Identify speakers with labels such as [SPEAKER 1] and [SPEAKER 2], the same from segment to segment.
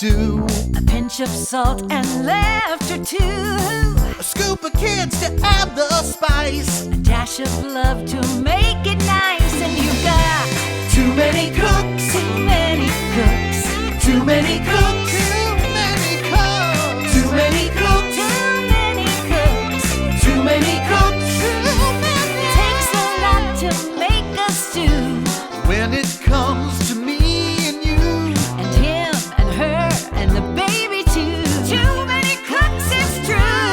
[SPEAKER 1] stew.
[SPEAKER 2] A pinch of salt and laughter too.
[SPEAKER 1] A scoop of kids to add the spice.
[SPEAKER 2] A dash of love to make it nice. And you've got
[SPEAKER 1] too many cooks.
[SPEAKER 2] too many cooks.
[SPEAKER 1] Too many cooks. Too many cooks. Too many cooks.
[SPEAKER 2] Too many cooks.
[SPEAKER 1] Too many cooks.
[SPEAKER 2] Takes a lot to make a stew.
[SPEAKER 1] When it comes to me and you,
[SPEAKER 2] And him and her and the baby too. Too many cooks, it's true.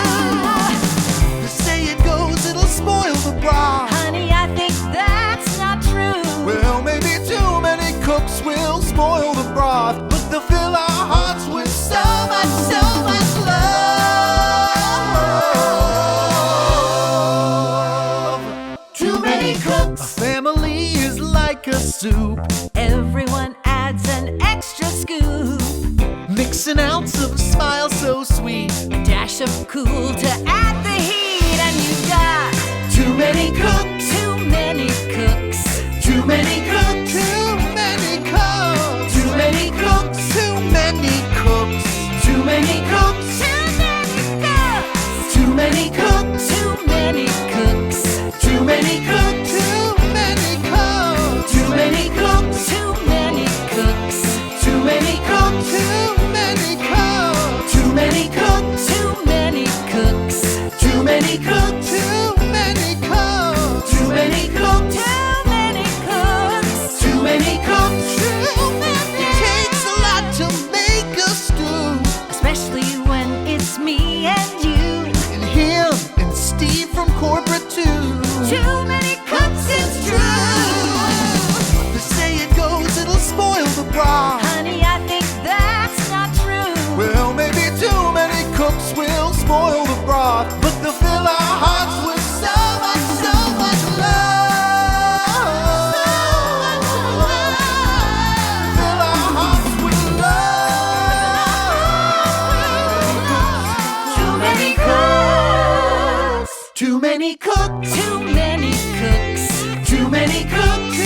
[SPEAKER 1] they say it goes, it'll spoil the broth.
[SPEAKER 2] Honey, I think that's not true.
[SPEAKER 1] Well, maybe too many cooks will spoil the broth, but they'll fill our hearts with so much love. Too many cooks. A family is like a soup.
[SPEAKER 2] Everyone adds an extra scoop.
[SPEAKER 1] Mix an ounce of smile so sweet.
[SPEAKER 2] A dash of cool to add the heat. And you've got
[SPEAKER 1] Too many cooks.
[SPEAKER 2] too many cooks.
[SPEAKER 1] Too many cooks. Too many cooks. Too many cooks. Too many cooks. Too many cooks.
[SPEAKER 2] Too many cooks.
[SPEAKER 1] Too many cooks.
[SPEAKER 2] Too many cooks.
[SPEAKER 1] Too many cooks. Too many cooks.
[SPEAKER 2] Too many cooks.
[SPEAKER 1] Too many cooks.
[SPEAKER 2] Too many cooks.
[SPEAKER 1] Too many cooks. Too many cooks. Too many cooks.
[SPEAKER 2] Too many cooks.
[SPEAKER 1] Too many cooks. It takes a lot to make a stew.
[SPEAKER 2] Especially when it's me and you.
[SPEAKER 1] And him and Steve from corporate too.
[SPEAKER 2] Too many cooks, it's true.
[SPEAKER 1] They say it goes, it'll spoil the broth.
[SPEAKER 2] Honey, I think that's not true.
[SPEAKER 1] Well, maybe too many cooks will spoil the broth, but they'll fill our hearts with so much love. Fill our hearts with love.
[SPEAKER 2] Too many cooks.
[SPEAKER 1] Too many cooks.
[SPEAKER 2] Too many cooks.
[SPEAKER 1] Too many cooks.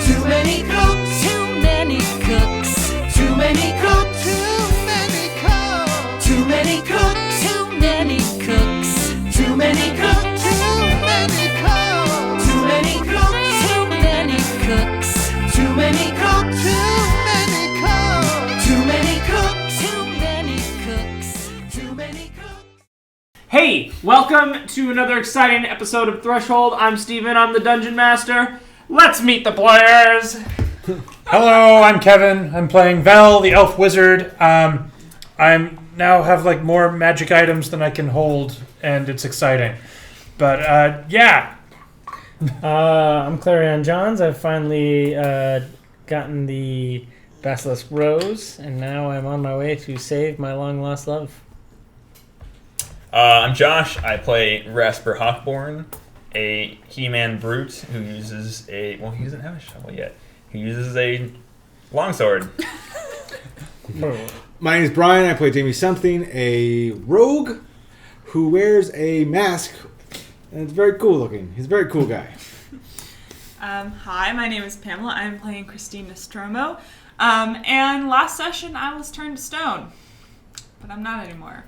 [SPEAKER 1] Too many cooks.
[SPEAKER 2] Too many cooks.
[SPEAKER 1] Too many cooks. Too many cooks.
[SPEAKER 2] Too many cooks.
[SPEAKER 1] Too many cooks. Too many cooks.
[SPEAKER 2] Too many cooks.
[SPEAKER 1] Too many cooks. Too many cooks.
[SPEAKER 2] Too many cooks.
[SPEAKER 1] Too many cooks.
[SPEAKER 3] Hey, welcome to another exciting episode of Threshold. I'm Steven, I'm the Dungeon Master. Let's meet the players.
[SPEAKER 4] Hello, I'm Kevin. I'm playing Vel, the elf wizard. I'm now have like more magic items than I can hold, and it's exciting. But yeah,
[SPEAKER 5] I'm Clarion Johns. I've finally gotten the Basilisk Rose, and now I'm on my way to save my long-lost love.
[SPEAKER 6] I'm Josh. I play Rasper Hawkborn, a He-Man brute who uses a... Well, he doesn't have a shovel yet. He uses a longsword.
[SPEAKER 7] My name is Brian. I play Jamie Something, a rogue who wears a mask, and it's very cool looking. He's a very cool guy.
[SPEAKER 8] Hi, my name is Pamela. I'm playing Christine Nostromo. And last session I was turned to stone, but I'm not anymore.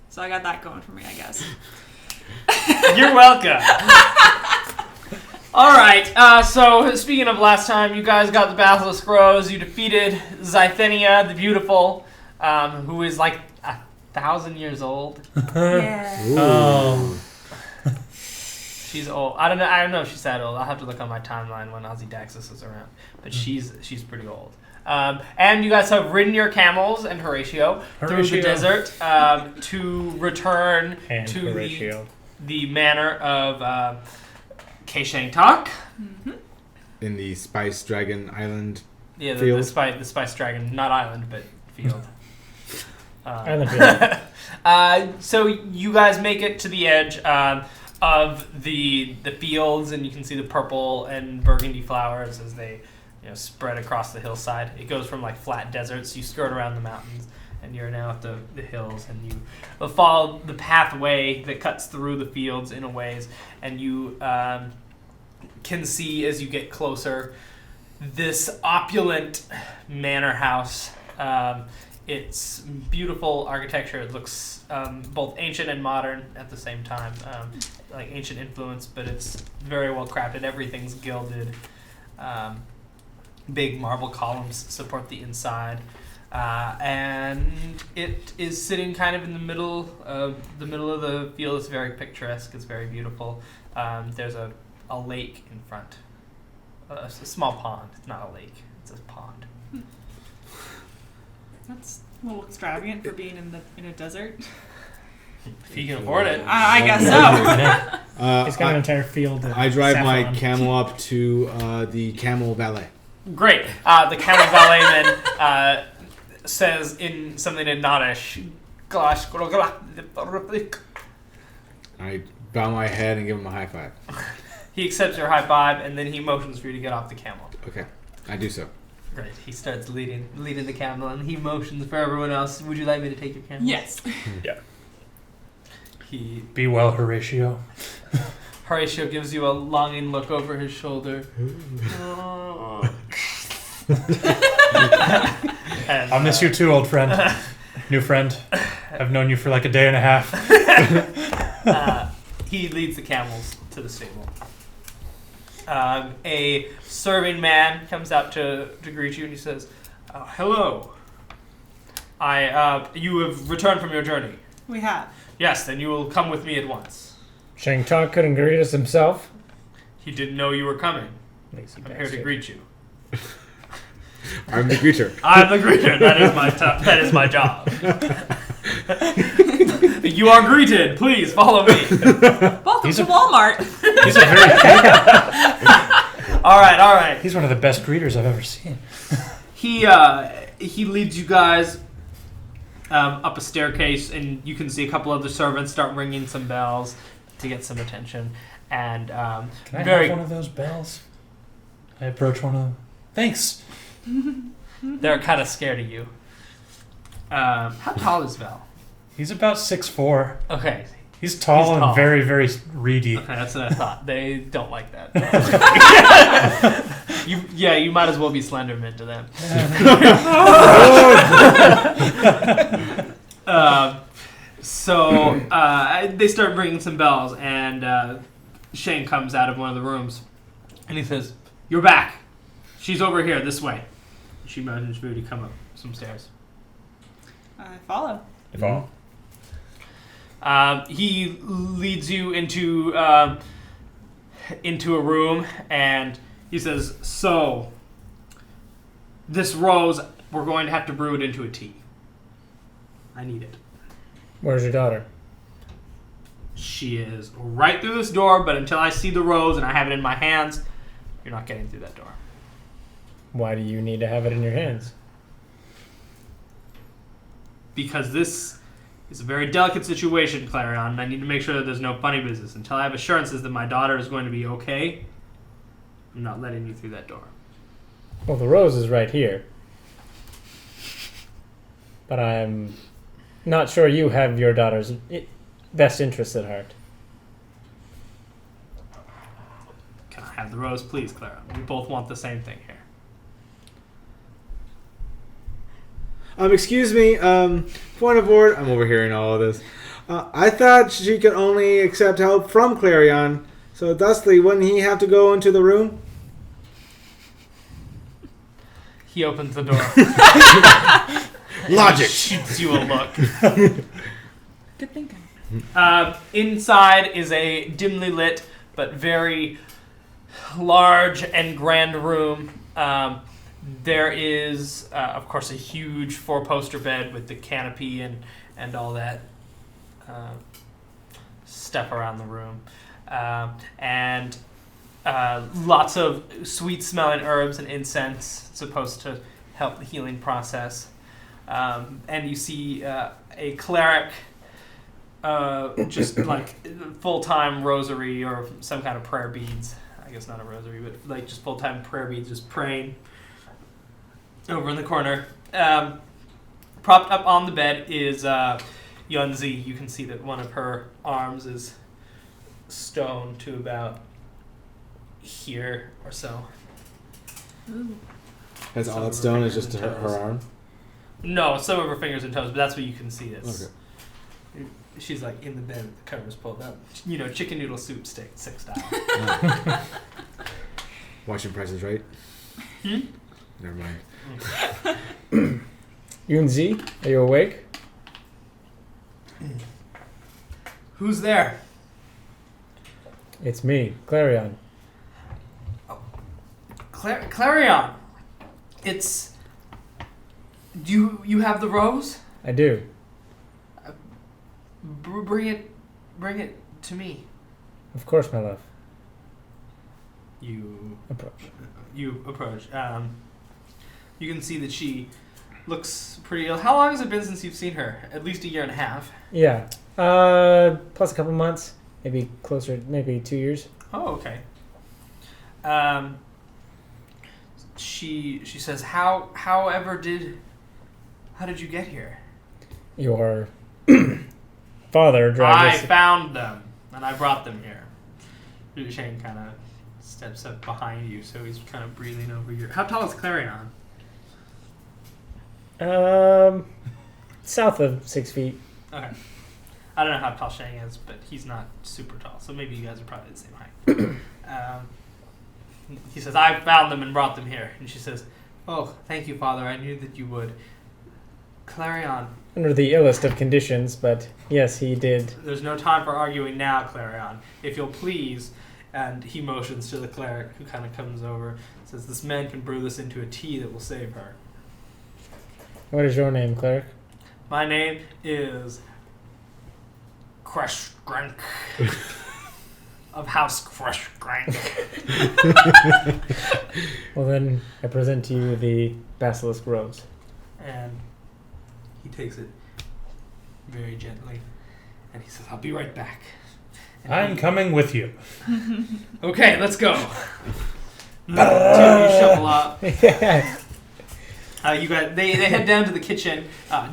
[SPEAKER 8] So I got that going for me, I guess.
[SPEAKER 3] You're welcome. All right, so speaking of last time, you guys got the Basilisk Rose. You defeated Zythenia the Beautiful, who is like 1,000 years old.
[SPEAKER 8] Yeah.
[SPEAKER 4] oh,
[SPEAKER 3] She's old. I don't know if she's that old. I'll have to look on my timeline when Ozzy Daxis is around. But she's pretty old. And you guys have ridden your camels and Horatio through the desert to return to the manor of Keishang-Tak.
[SPEAKER 8] Mm-hmm.
[SPEAKER 7] In the Spice Dragon Island
[SPEAKER 3] Yeah,
[SPEAKER 7] field.
[SPEAKER 3] the Spice Dragon, not island, but field.
[SPEAKER 5] Island field.
[SPEAKER 3] So you guys make it to the edge of the fields, and you can see the purple and burgundy flowers as they spread across the hillside. It goes from like flat deserts. You skirt around the mountains, and you're now at the hills, and you follow the pathway that cuts through the fields in a ways, and you can see as you get closer this opulent manor house It's beautiful architecture. It looks both ancient and modern at the same time, like ancient influence, but it's very well crafted. Everything's gilded. Big marble columns support the inside, and it is sitting kind of in the middle of the field. It's very picturesque. It's very beautiful. There's a lake in front, a small pond. It's not a lake. It's a pond.
[SPEAKER 8] That's a little extravagant for being in a desert.
[SPEAKER 3] If you can afford it.
[SPEAKER 8] I guess so.
[SPEAKER 5] He's got an entire field. Of
[SPEAKER 7] I drive my
[SPEAKER 5] saffron.
[SPEAKER 7] camel up to the camel valet.
[SPEAKER 3] Great. The camel valet then says in something in Nanish,
[SPEAKER 7] I bow my head and give him a high five.
[SPEAKER 3] he accepts your high five, and then he motions for you to get off the camel.
[SPEAKER 7] Okay, I do so.
[SPEAKER 3] Great. He starts leading the camel, and he motions for everyone else. Would you like me to take your camel?
[SPEAKER 8] Yes.
[SPEAKER 3] He
[SPEAKER 4] Be well, Horatio.
[SPEAKER 3] Horatio gives you a longing look over his shoulder. And,
[SPEAKER 4] I'll miss you too, old friend. New friend. I've known you for like a day and a half.
[SPEAKER 3] He leads the camels to the stable. A serving man comes out to greet you, and he says, "Hello. You have returned from your journey.
[SPEAKER 8] We have.
[SPEAKER 3] Yes, then you will come with me at once."
[SPEAKER 5] Shang Tong couldn't greet us himself.
[SPEAKER 3] He didn't know you were coming.
[SPEAKER 5] Lazy
[SPEAKER 3] I'm here to
[SPEAKER 5] bastard.
[SPEAKER 3] greet you.
[SPEAKER 7] I'm the greeter.
[SPEAKER 3] I'm the greeter. That is my job. You are greeted. Please follow me.
[SPEAKER 8] Welcome to Walmart.
[SPEAKER 4] He's a very
[SPEAKER 3] All right.
[SPEAKER 4] He's one of the best greeters I've ever seen.
[SPEAKER 3] He leads you guys up a staircase, and you can see a couple other servants start ringing some bells to get some attention. And
[SPEAKER 4] Can I have one of those bells? I approach one of them. Thanks.
[SPEAKER 3] they're kind of scared of you. How tall is Val?
[SPEAKER 4] He's about 6'4".
[SPEAKER 3] Okay.
[SPEAKER 4] He's tall
[SPEAKER 3] He's
[SPEAKER 4] and very, very reedy.
[SPEAKER 3] Okay, that's what I thought. They don't like that. You might as well be Slenderman to them. So they start ringing some bells, and Shane comes out of one of the rooms, and he says, "You're back. She's over here, this way." She motions for you to come up some stairs.
[SPEAKER 8] I follow.
[SPEAKER 6] If all.
[SPEAKER 3] He leads you into a room, and he says, "So, this rose, we're going to have to brew it into a tea. I need it."
[SPEAKER 5] Where's your daughter?
[SPEAKER 3] She is right through this door, but until I see the rose and I have it in my hands, you're not getting through that door.
[SPEAKER 5] Why do you need to have it in your hands?
[SPEAKER 3] Because this is a very delicate situation, Clarion, and I need to make sure that there's no funny business. Until I have assurances that my daughter is going to be okay, I'm not letting you through that door.
[SPEAKER 5] Well, the rose is right here. But I'm not sure you have your daughter's best interests at heart.
[SPEAKER 3] Can I have the rose, please, Clarion? We both want the same thing here.
[SPEAKER 7] Excuse me, point of order. I'm overhearing all of this. I thought she could only accept help from Clarion, so thusly, wouldn't he have to go into the room?
[SPEAKER 3] He opens the door.
[SPEAKER 7] Logic.
[SPEAKER 3] Shoots you a look.
[SPEAKER 8] Good thinking.
[SPEAKER 3] Inside is a dimly lit but very large and grand room. There is, of course, a huge four-poster bed with the canopy and all that stuff around the room. And lots of sweet-smelling herbs and incense supposed to help the healing process. And you see a cleric, just like full-time rosary or some kind of prayer beads. I guess not a rosary, but like just full-time prayer beads, just praying over in the corner. Propped up on the bed is Yunzi. You can see that one of her arms is stone to about here or so.
[SPEAKER 8] Ooh.
[SPEAKER 7] That's all that stone is just her arm.
[SPEAKER 3] No, some of her fingers and toes, but that's what you can see. It's,
[SPEAKER 7] Okay.
[SPEAKER 3] she's like in the bed with the covers pulled up. You know, chicken noodle soup stick style.
[SPEAKER 7] Watching Prices Right?
[SPEAKER 3] Hmm?
[SPEAKER 7] Never mind.
[SPEAKER 5] Yunzi, are you awake?
[SPEAKER 3] Who's there?
[SPEAKER 5] It's me, Clarion.
[SPEAKER 3] Clarion. It's. You have the rose?
[SPEAKER 5] I do.
[SPEAKER 3] Bring it to me.
[SPEAKER 5] Of course, my love.
[SPEAKER 3] You
[SPEAKER 5] Approach.
[SPEAKER 3] approach. You can see that she looks pretty ill. How long has it been since you've seen her? At least a year and a half.
[SPEAKER 5] Yeah. Plus a couple months. Maybe closer, maybe 2 years.
[SPEAKER 3] Oh, okay. She says, how did you get here?
[SPEAKER 5] Your father dragged
[SPEAKER 3] I
[SPEAKER 5] us.
[SPEAKER 3] found them and I brought them here. Shane kind of steps up behind you, so he's kind of breathing over your. How tall is Clarion?
[SPEAKER 5] South of 6 feet.
[SPEAKER 3] Okay. I don't know how tall Shane is, but he's not super tall, so maybe you guys are probably the same height. He says, I found them and brought them here. And she says, oh, thank you, Father. I knew that you would. Clarion.
[SPEAKER 5] Under the illest of conditions, but yes, he did.
[SPEAKER 3] There's no time for arguing now, Clarion. If you'll please. And he motions to the cleric, who kind of comes over. Says, this man can brew this into a tea that will save her.
[SPEAKER 5] What is your name, cleric?
[SPEAKER 3] My name is Kreshgrank. Of House Kreshgrank.
[SPEAKER 5] Well, then I present to you the basilisk rose.
[SPEAKER 3] And he takes it very gently. And he says, I'll be right back. And
[SPEAKER 4] I'm coming with you.
[SPEAKER 3] Okay, let's go. You shuffle up.
[SPEAKER 5] Yeah.
[SPEAKER 3] You guys, they head down to the kitchen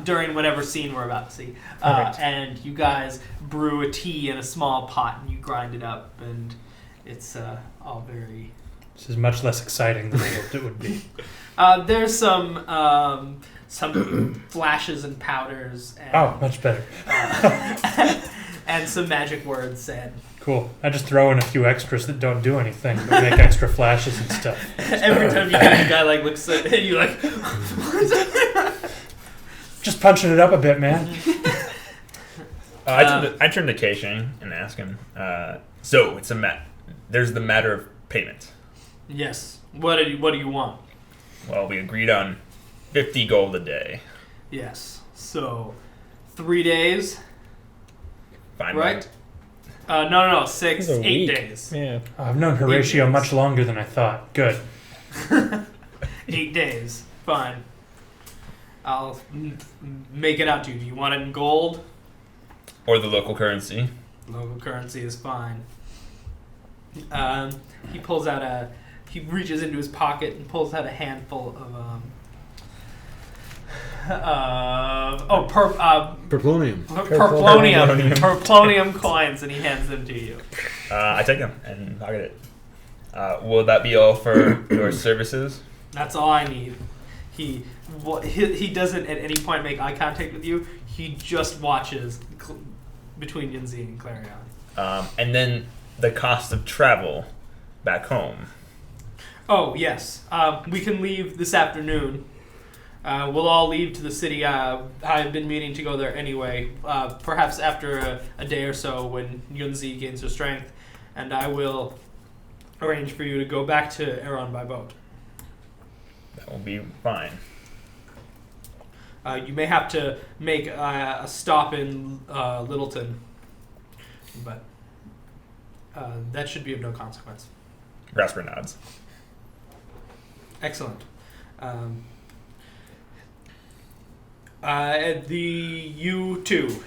[SPEAKER 3] during whatever scene we're about to see,
[SPEAKER 5] Perfect.
[SPEAKER 3] and you guys brew a tea in a small pot and you grind it up, and it's all very.
[SPEAKER 4] This is much less exciting than I hoped it would be.
[SPEAKER 3] There's some flashes and powders. And,
[SPEAKER 4] Oh, much better.
[SPEAKER 3] and some magic words and.
[SPEAKER 4] Cool. I just throw in a few extras that don't do anything, but make extra flashes and stuff.
[SPEAKER 3] Every time you get the guy like looks at you like,
[SPEAKER 4] Just punching it up a bit, man.
[SPEAKER 6] I turn to Keisha and ask him. So it's there's the matter of payment.
[SPEAKER 3] yes. What do you want?
[SPEAKER 6] Well, we agreed on 50 gold a day.
[SPEAKER 3] Yes. So, 3 days,
[SPEAKER 6] Fine.
[SPEAKER 3] right? No. 6,
[SPEAKER 5] It's a
[SPEAKER 3] 8
[SPEAKER 5] week.
[SPEAKER 3] days.
[SPEAKER 5] Yeah.
[SPEAKER 4] I've known Horatio much longer than I thought. Good.
[SPEAKER 3] 8 days. Fine. I'll make it out to you. Do you want it in gold?
[SPEAKER 6] Or the local currency.
[SPEAKER 3] Local currency is fine. He pulls out he reaches into his pocket and pulls out a handful of
[SPEAKER 7] Perplonium.
[SPEAKER 3] perplonium coins, and he hands them to you.
[SPEAKER 6] I take them and pocket it. Will that be all for your services?
[SPEAKER 3] That's all I need. He doesn't at any point make eye contact with you. He just watches between Yunzi and Clarion.
[SPEAKER 6] And then the cost of travel back home.
[SPEAKER 3] Oh, yes. We can leave this afternoon. We'll all leave to the city. I've been meaning to go there anyway. Perhaps after a day or so when Yunzi gains her strength. And I will arrange for you to go back to Eron by boat.
[SPEAKER 6] That will be fine.
[SPEAKER 3] You may have to make a stop in Littleton. But that should be of no consequence.
[SPEAKER 6] Rasper nods.
[SPEAKER 3] Excellent. You too.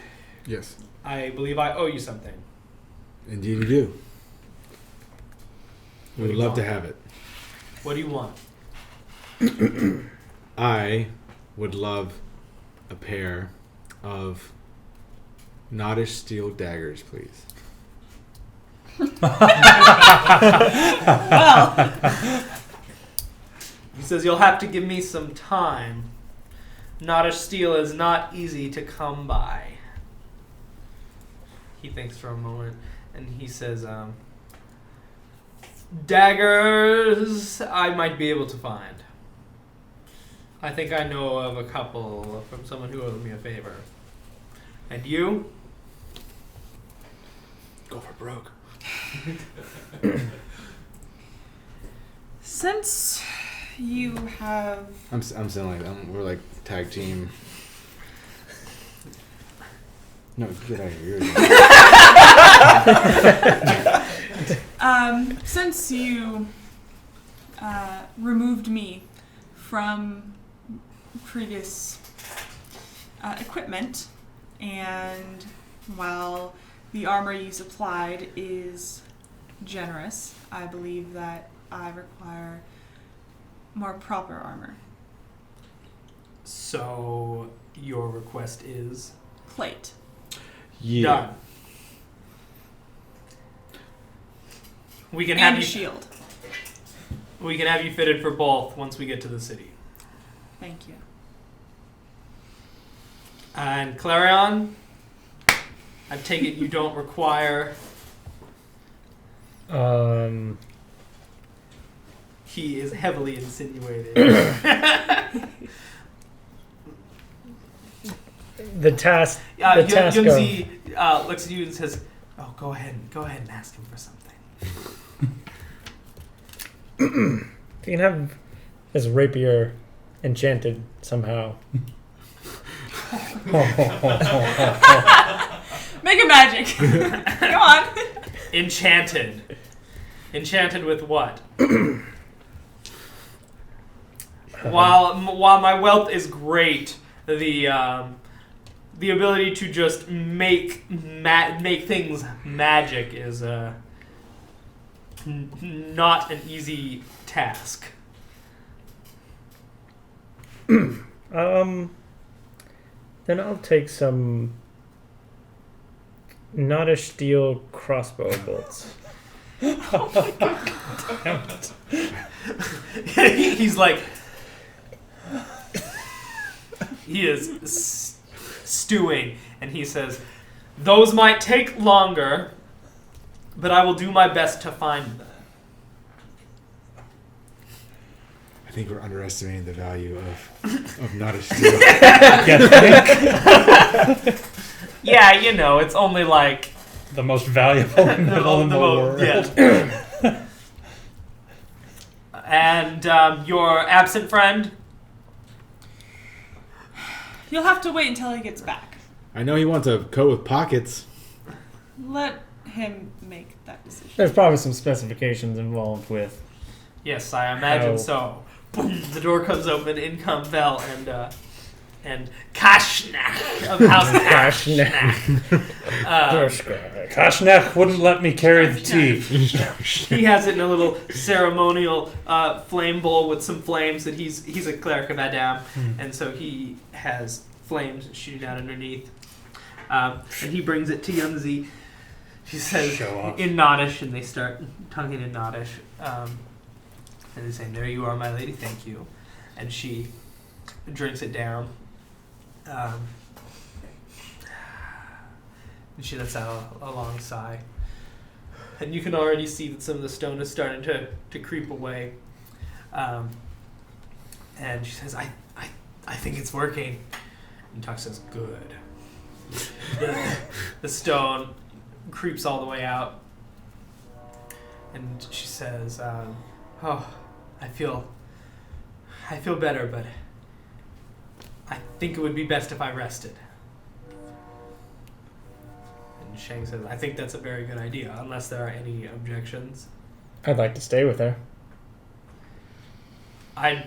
[SPEAKER 7] Yes.
[SPEAKER 3] I believe I owe you something.
[SPEAKER 7] Indeed you do. We would
[SPEAKER 3] do you
[SPEAKER 7] love to
[SPEAKER 3] want?
[SPEAKER 7] have it.
[SPEAKER 3] What do you want?
[SPEAKER 7] I would love a pair of Noddish steel daggers, please.
[SPEAKER 3] He says you'll have to give me some time. Nottish steel is not easy to come by. He thinks for a moment, and he says, daggers I might be able to find. I think I know of a couple from someone who owes me a favor. And you?
[SPEAKER 7] Go for broke.
[SPEAKER 8] Since you have
[SPEAKER 7] I'm saying like we're like tag team. No, get out of here.
[SPEAKER 8] since you removed me from previous equipment, and while the armor you supplied is generous, I believe that I require more proper armor.
[SPEAKER 3] So, your request is?
[SPEAKER 8] Plate.
[SPEAKER 7] Yeah.
[SPEAKER 3] Done. We can
[SPEAKER 8] And
[SPEAKER 3] have
[SPEAKER 8] a
[SPEAKER 3] you
[SPEAKER 8] shield.
[SPEAKER 3] We can have you fitted for both once we get to the city.
[SPEAKER 8] Thank you.
[SPEAKER 3] And Clarion, I take it you don't require. He is heavily insinuated.
[SPEAKER 5] The task.
[SPEAKER 3] The
[SPEAKER 5] task
[SPEAKER 3] Yunzi looks at you and says, "Oh, go ahead and ask him for something."
[SPEAKER 5] If you can have his rapier enchanted somehow.
[SPEAKER 8] Make it magic. Go on.
[SPEAKER 3] Enchanted. Enchanted with what? While my wealth is great, the ability to just make things magic is not an easy task.
[SPEAKER 5] Then I'll take some Nottish steel crossbow bolts.
[SPEAKER 3] He's like, he is stewing, and he says, "Those might take longer, but I will do my best to find them."
[SPEAKER 7] I think we're underestimating the value of Nottish steel.
[SPEAKER 3] Yeah, you know, it's only like
[SPEAKER 4] The most valuable metal in the world.
[SPEAKER 3] yeah. And your absent friend?
[SPEAKER 8] You'll have to wait until he gets back.
[SPEAKER 7] I know he wants a coat with pockets.
[SPEAKER 8] Let him make that decision.
[SPEAKER 5] There's probably some specifications involved with.
[SPEAKER 3] Yes, I imagine
[SPEAKER 5] Oh.
[SPEAKER 3] so. Boom! The door comes open. In come Vel and Kashnak of House Kashnak.
[SPEAKER 4] Kashnech wouldn't let me carry the tea.
[SPEAKER 3] He has it in a little ceremonial flame bowl with some flames. That he's a cleric of Adam, and so he has flames shooting out underneath. And he brings it to Yunzi. She says
[SPEAKER 4] Show off.
[SPEAKER 3] in Nottish, and they start talking in Nottish. And they say, "There you are, my lady. Thank you." And she drinks it down. And she lets out a long sigh. And you can already see that some of the stone is starting to creep away. And she says, I think it's working. And Tuck says, "Good." The stone creeps all the way out. And she says, "Oh, I feel better, but I think it would be best if I rested." And Shang says, "I think that's a very good idea, unless there are any objections."
[SPEAKER 5] I'd like to stay with her.
[SPEAKER 3] I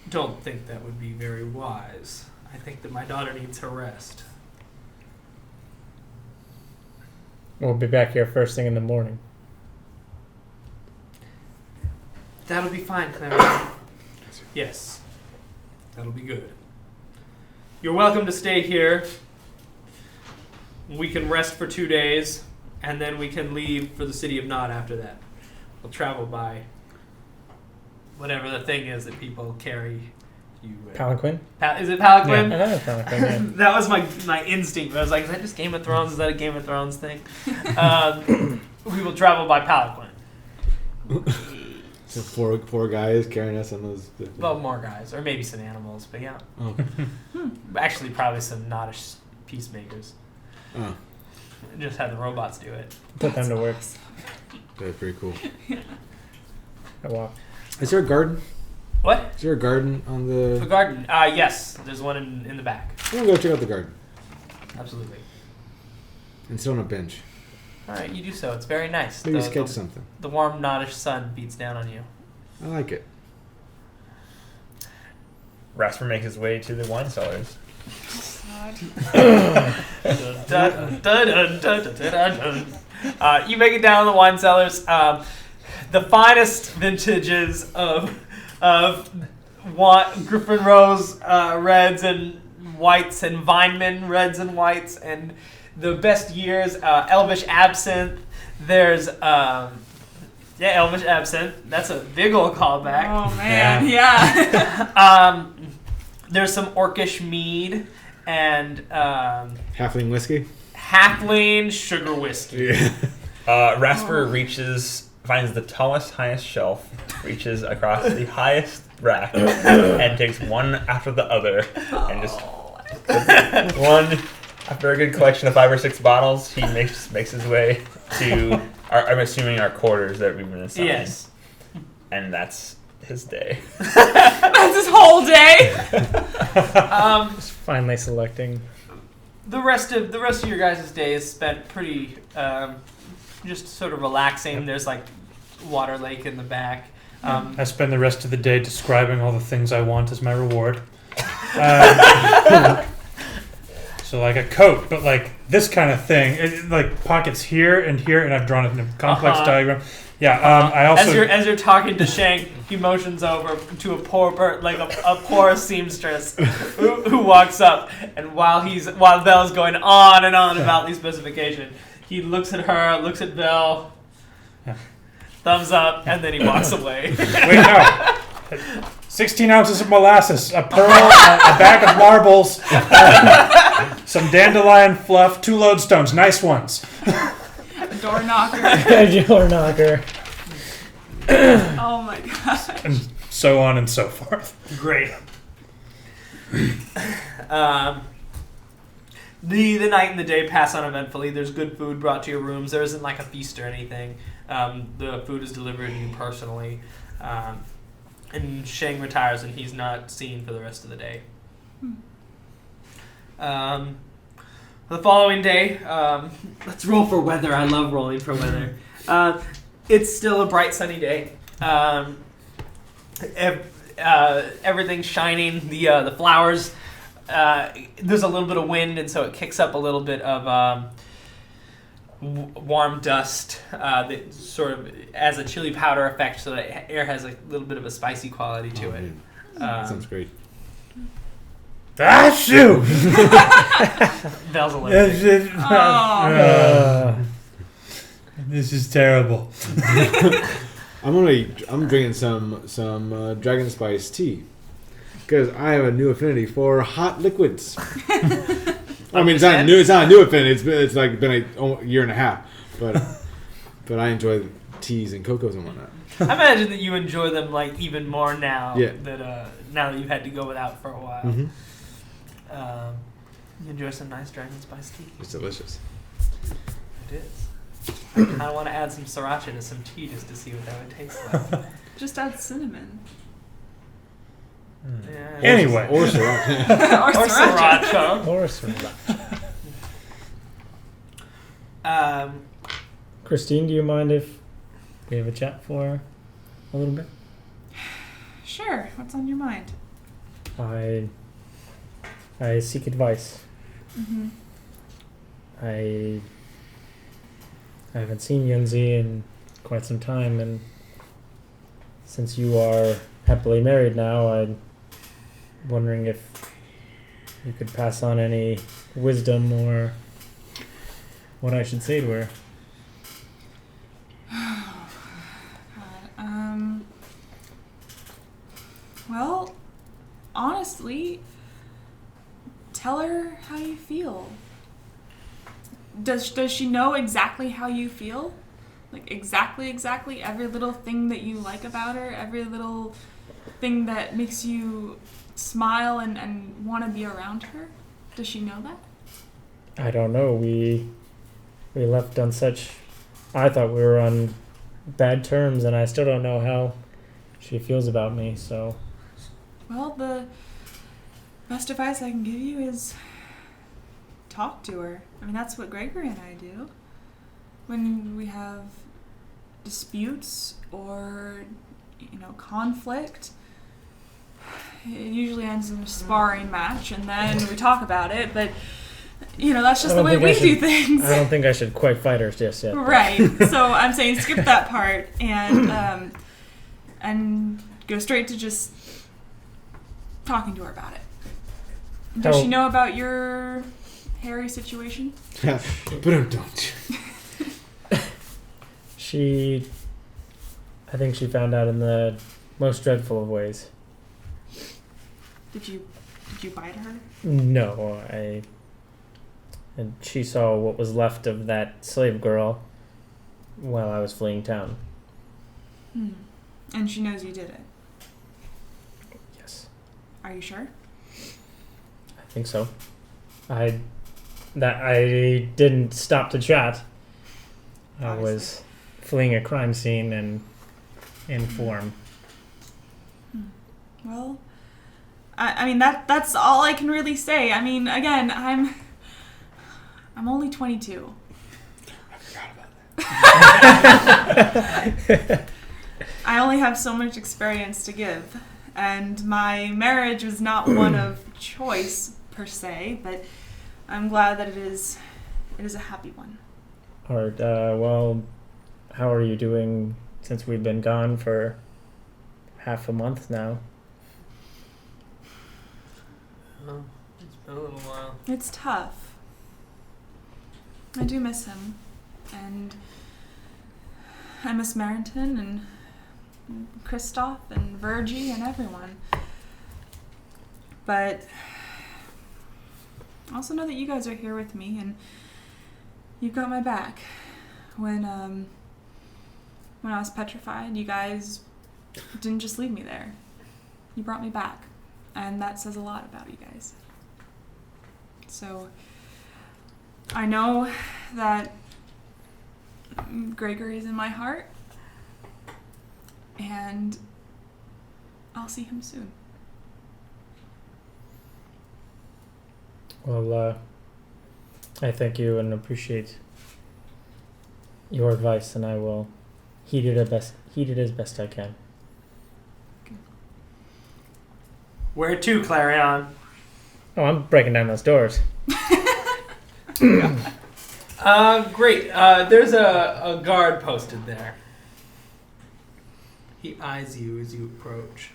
[SPEAKER 3] don't think that would be very wise. I think that my daughter needs her rest.
[SPEAKER 5] We'll be back here first thing in the morning.
[SPEAKER 3] That'll be fine, Clara. Yes. That'll be good. You're welcome to stay here. We can rest for 2 days, and then we can leave for the city of Nod after that. We'll travel by whatever the thing is that people carry you would.
[SPEAKER 5] Palanquin?
[SPEAKER 3] Is it Palanquin?
[SPEAKER 5] I know it's Palanquin, yeah.
[SPEAKER 3] That was my instinct. I was like, is that just Game of Thrones? Is that a Game of Thrones thing? We will travel by Palanquin.
[SPEAKER 7] So four guys carrying us on those.
[SPEAKER 3] Well, more guys, or maybe some animals, but yeah.
[SPEAKER 7] Oh.
[SPEAKER 3] Actually, probably some Nottish peacemakers.
[SPEAKER 7] Oh,
[SPEAKER 3] Just have the robots do it.
[SPEAKER 5] Put them to work.
[SPEAKER 7] that's pretty cool.
[SPEAKER 5] I walk.
[SPEAKER 7] Is there a garden?
[SPEAKER 3] What?
[SPEAKER 7] Is there a garden on
[SPEAKER 3] The
[SPEAKER 7] the?
[SPEAKER 3] garden? Yes, there's one in the back.
[SPEAKER 7] I'm gonna go check out the garden
[SPEAKER 3] Absolutely.
[SPEAKER 7] and sit on a bench.
[SPEAKER 3] All right, you do so. It's very nice.
[SPEAKER 7] Maybe
[SPEAKER 3] The-
[SPEAKER 7] sketch
[SPEAKER 3] the-
[SPEAKER 7] something.
[SPEAKER 3] The warm Nottish sun beats down on you.
[SPEAKER 7] I like it.
[SPEAKER 6] Rasper makes his way to the wine cellars.
[SPEAKER 3] You make it down the wine cellars. The finest vintages of Griffin Rose reds and whites and Vineman reds and whites, and the best years Elvish Absinthe. There's Elvish Absinthe. That's a big old callback.
[SPEAKER 8] Oh man, yeah.
[SPEAKER 3] There's some Orcish mead and
[SPEAKER 7] Halfling whiskey.
[SPEAKER 3] Halfling sugar whiskey.
[SPEAKER 7] Yeah.
[SPEAKER 6] Rasper finds the tallest, highest shelf, reaches across the highest rack, and takes one after the other, and just one after a good collection of 5 or 6 bottles. He makes his way to I'm assuming our quarters that we've been assigned.
[SPEAKER 3] Yes.
[SPEAKER 6] And that's his day.
[SPEAKER 8] That's his whole day.
[SPEAKER 5] Just finally selecting.
[SPEAKER 3] The rest of your guys' day is spent pretty just sort of relaxing. There's like water lake in the back.
[SPEAKER 4] I spend the rest of the day describing all the things I want as my reward. So like a coat, but like this kind of thing, like pockets here, and I've drawn it in a complex diagram. Yeah, I also
[SPEAKER 3] as you're talking to Shank, he motions over to a poor seamstress who walks up, and while Belle's going on and on about these specifications, he looks at her, looks at Belle, thumbs up, and then he walks away.
[SPEAKER 4] wait no. 16 ounces of molasses, a pearl, a bag of marbles, some dandelion fluff, 2 lodestones, nice ones.
[SPEAKER 8] A door knocker.
[SPEAKER 5] Door knocker.
[SPEAKER 8] Oh my god.
[SPEAKER 4] And so on and so forth.
[SPEAKER 3] Great. The night and the day pass uneventfully. There's good food brought to your rooms. There isn't like a feast or anything. The food is delivered to you personally. And Shang retires and he's not seen for the rest of the day. The following day, let's roll for weather. I love rolling for weather. It's still a bright sunny day. Everything's shining. The flowers. There's a little bit of wind, and so it kicks up a little bit of warm dust that sort of as a chili powder effect, so that air has a little bit of a spicy quality to it.
[SPEAKER 7] Sounds great.
[SPEAKER 4] Ah, shoot!
[SPEAKER 3] Belle's allergic.
[SPEAKER 4] This is terrible.
[SPEAKER 7] I'm drinking some dragon spice tea because I have a new affinity for hot liquids. I mean, it's not new. It's not a new affinity. It's like been a year and a half, but I enjoy teas and cocos and whatnot.
[SPEAKER 3] I imagine that you enjoy them like even more now.
[SPEAKER 7] Yeah.
[SPEAKER 3] Now that you've had to go without for a while.
[SPEAKER 7] Mm-hmm.
[SPEAKER 3] You enjoy some nice dragon spice tea.
[SPEAKER 7] It's delicious.
[SPEAKER 3] It is. I kind of want to add some sriracha to some tea just to see what that would taste like.
[SPEAKER 8] Just add cinnamon.
[SPEAKER 3] Yeah.
[SPEAKER 4] Anyway.
[SPEAKER 7] Or sriracha.
[SPEAKER 8] Or
[SPEAKER 3] Or
[SPEAKER 8] sriracha.
[SPEAKER 3] sriracha.
[SPEAKER 5] Or sriracha. Christine, do you mind if we have a chat for a little bit?
[SPEAKER 8] Sure. What's on your mind?
[SPEAKER 5] I seek advice.
[SPEAKER 8] Mm-hmm.
[SPEAKER 5] I haven't seen Yunzi in quite some time, and since you are happily married now, I'm wondering if you could pass on any wisdom or what I should say to her.
[SPEAKER 8] Well, honestly, tell her how you feel. Does she know exactly how you feel? Like exactly every little thing that you like about her, every little thing that makes you smile and want to be around her? Does she know that?
[SPEAKER 5] I don't know. We left on such... I thought we were on bad terms, and I still don't know how she feels about me, so...
[SPEAKER 8] Well, the best advice I can give you is talk to her. I mean, that's what Gregory and I do. When we have disputes or, conflict, it usually ends in a sparring match, and then we talk about it, but, that's just the way we do things.
[SPEAKER 5] I don't think I should quite fight her just yet.
[SPEAKER 8] Right. So I'm saying skip that part and go straight to just talking to her about it. Does she know about your hairy situation?
[SPEAKER 7] But don't.
[SPEAKER 5] I think she found out in the most dreadful of ways.
[SPEAKER 8] Did you bite her?
[SPEAKER 5] No, and she saw what was left of that slave girl while I was fleeing town.
[SPEAKER 8] And she knows you did it?
[SPEAKER 5] Yes.
[SPEAKER 8] Are you sure?
[SPEAKER 5] I think so. I didn't stop to chat. I was fleeing a crime scene and in form.
[SPEAKER 8] Well, I mean that's all I can really say. I mean, again, I'm only 22.
[SPEAKER 7] I forgot about that.
[SPEAKER 8] I only have so much experience to give, and my marriage was not one of choice per se, but I'm glad that it is a happy one.
[SPEAKER 5] Alright, well, how are you doing since we've been gone for half a month now?
[SPEAKER 3] Oh, it's been a little while.
[SPEAKER 8] It's tough. I do miss him, and I miss Marrington and Kristoff and Virgie and everyone. But I also know that you guys are here with me, and you've got my back. When I was petrified, you guys didn't just leave me there. You brought me back, and that says a lot about you guys. So I know that Gregory is in my heart, and I'll see him soon.
[SPEAKER 5] Well, I thank you and appreciate your advice, and I will heed it as best I can.
[SPEAKER 3] Where to, Clarion?
[SPEAKER 5] Oh, I'm breaking down those doors.
[SPEAKER 3] Great. There's a guard posted there. He eyes you as you approach.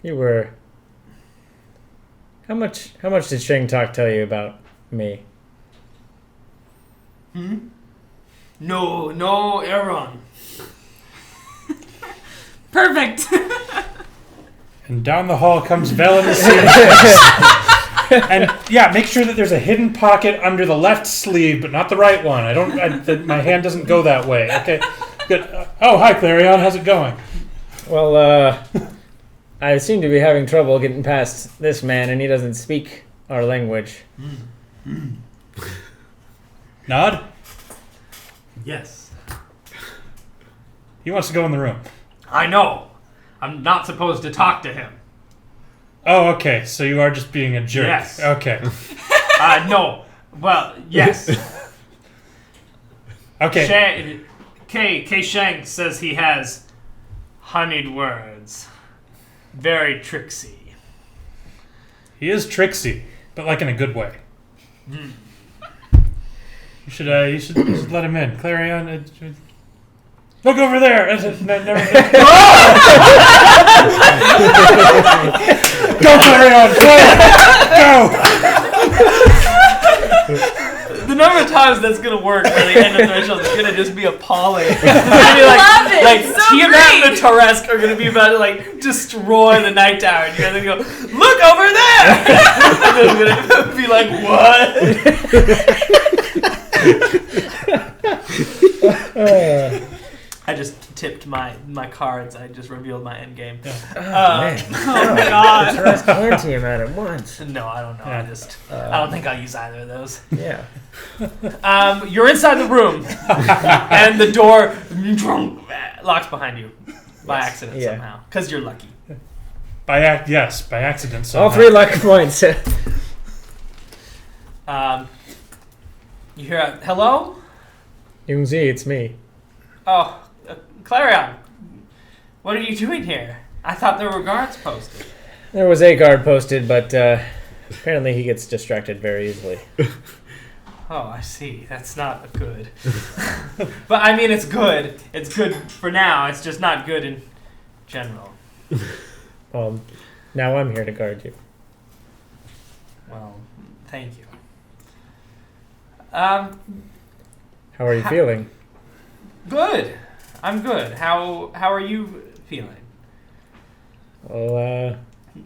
[SPEAKER 5] You were... How much did Sheng Talk tell you about me?
[SPEAKER 3] No, Aaron.
[SPEAKER 8] Perfect.
[SPEAKER 4] And down the hall comes Vel in the scene. And yeah, make sure that there's a hidden pocket under the left sleeve, but not the right one. My hand doesn't go that way. Okay, good. Oh, hi, Clarion. How's it going?
[SPEAKER 5] Well, I seem to be having trouble getting past this man, and he doesn't speak our language.
[SPEAKER 4] Nod?
[SPEAKER 3] Yes.
[SPEAKER 4] He wants to go in the room.
[SPEAKER 3] I know. I'm not supposed to talk to him.
[SPEAKER 4] Oh, okay. So you are just being a jerk.
[SPEAKER 3] Yes.
[SPEAKER 4] Okay.
[SPEAKER 3] No. Well, yes.
[SPEAKER 4] Okay.
[SPEAKER 3] K. Shank says he has honeyed words. Very tricksy.
[SPEAKER 4] He is tricksy, but like in a good way. You should let him in. Clarion, look over there. Go, Clarion. Go.
[SPEAKER 3] The number of times that's gonna work for the end of Threshold is gonna just be appalling.
[SPEAKER 8] I love it.
[SPEAKER 3] Like
[SPEAKER 8] It's so
[SPEAKER 3] Tiamat
[SPEAKER 8] great.
[SPEAKER 3] the Minotaur-esque are gonna be about to like destroy the Night Tower, and you're gonna go, look over there, and then I'm gonna be like, what? I just tipped my cards. I just revealed my end game.
[SPEAKER 5] Man.
[SPEAKER 8] Oh my god.
[SPEAKER 5] Trust and Tiamat at once.
[SPEAKER 3] No, I don't know.
[SPEAKER 4] Yeah.
[SPEAKER 3] I don't think I'll use either of those.
[SPEAKER 5] Yeah.
[SPEAKER 3] You're inside the room, and the door locks behind you by accident
[SPEAKER 5] Yeah.
[SPEAKER 3] somehow, because you're lucky.
[SPEAKER 4] By accident. So
[SPEAKER 5] All 3 luck points.
[SPEAKER 3] You hear a hello?
[SPEAKER 5] Yunzi, it's me.
[SPEAKER 3] Oh, Clarion, what are you doing here? I thought there were guards posted.
[SPEAKER 5] There was a guard posted, but apparently he gets distracted very easily.
[SPEAKER 3] Oh, I see. That's not good. But I mean, it's good. It's good for now. It's just not good in general.
[SPEAKER 5] Well, now I'm here to guard you.
[SPEAKER 3] Well, thank you.
[SPEAKER 5] How are you feeling?
[SPEAKER 3] Good. I'm good. How are you feeling?
[SPEAKER 5] Well,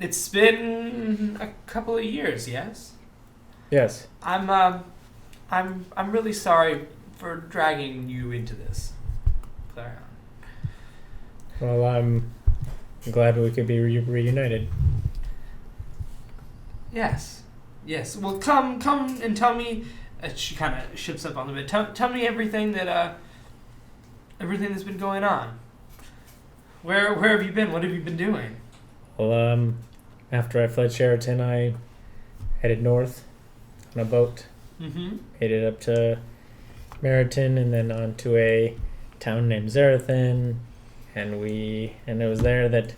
[SPEAKER 3] It's been a couple of years, yes?
[SPEAKER 5] yes.
[SPEAKER 3] I'm really sorry for dragging you into this, Clara.
[SPEAKER 5] Well, I'm glad we could be reunited.
[SPEAKER 3] Yes. Well, come and tell me. She kind of shifts up on the bed. Tell me everything that's been going on. Where have you been? What have you been doing?
[SPEAKER 5] Well, after I fled Sheraton, I headed north on a boat.
[SPEAKER 3] Mm-hmm.
[SPEAKER 5] Made it up to Meriton and then on to a town named Zarathan. And it was there that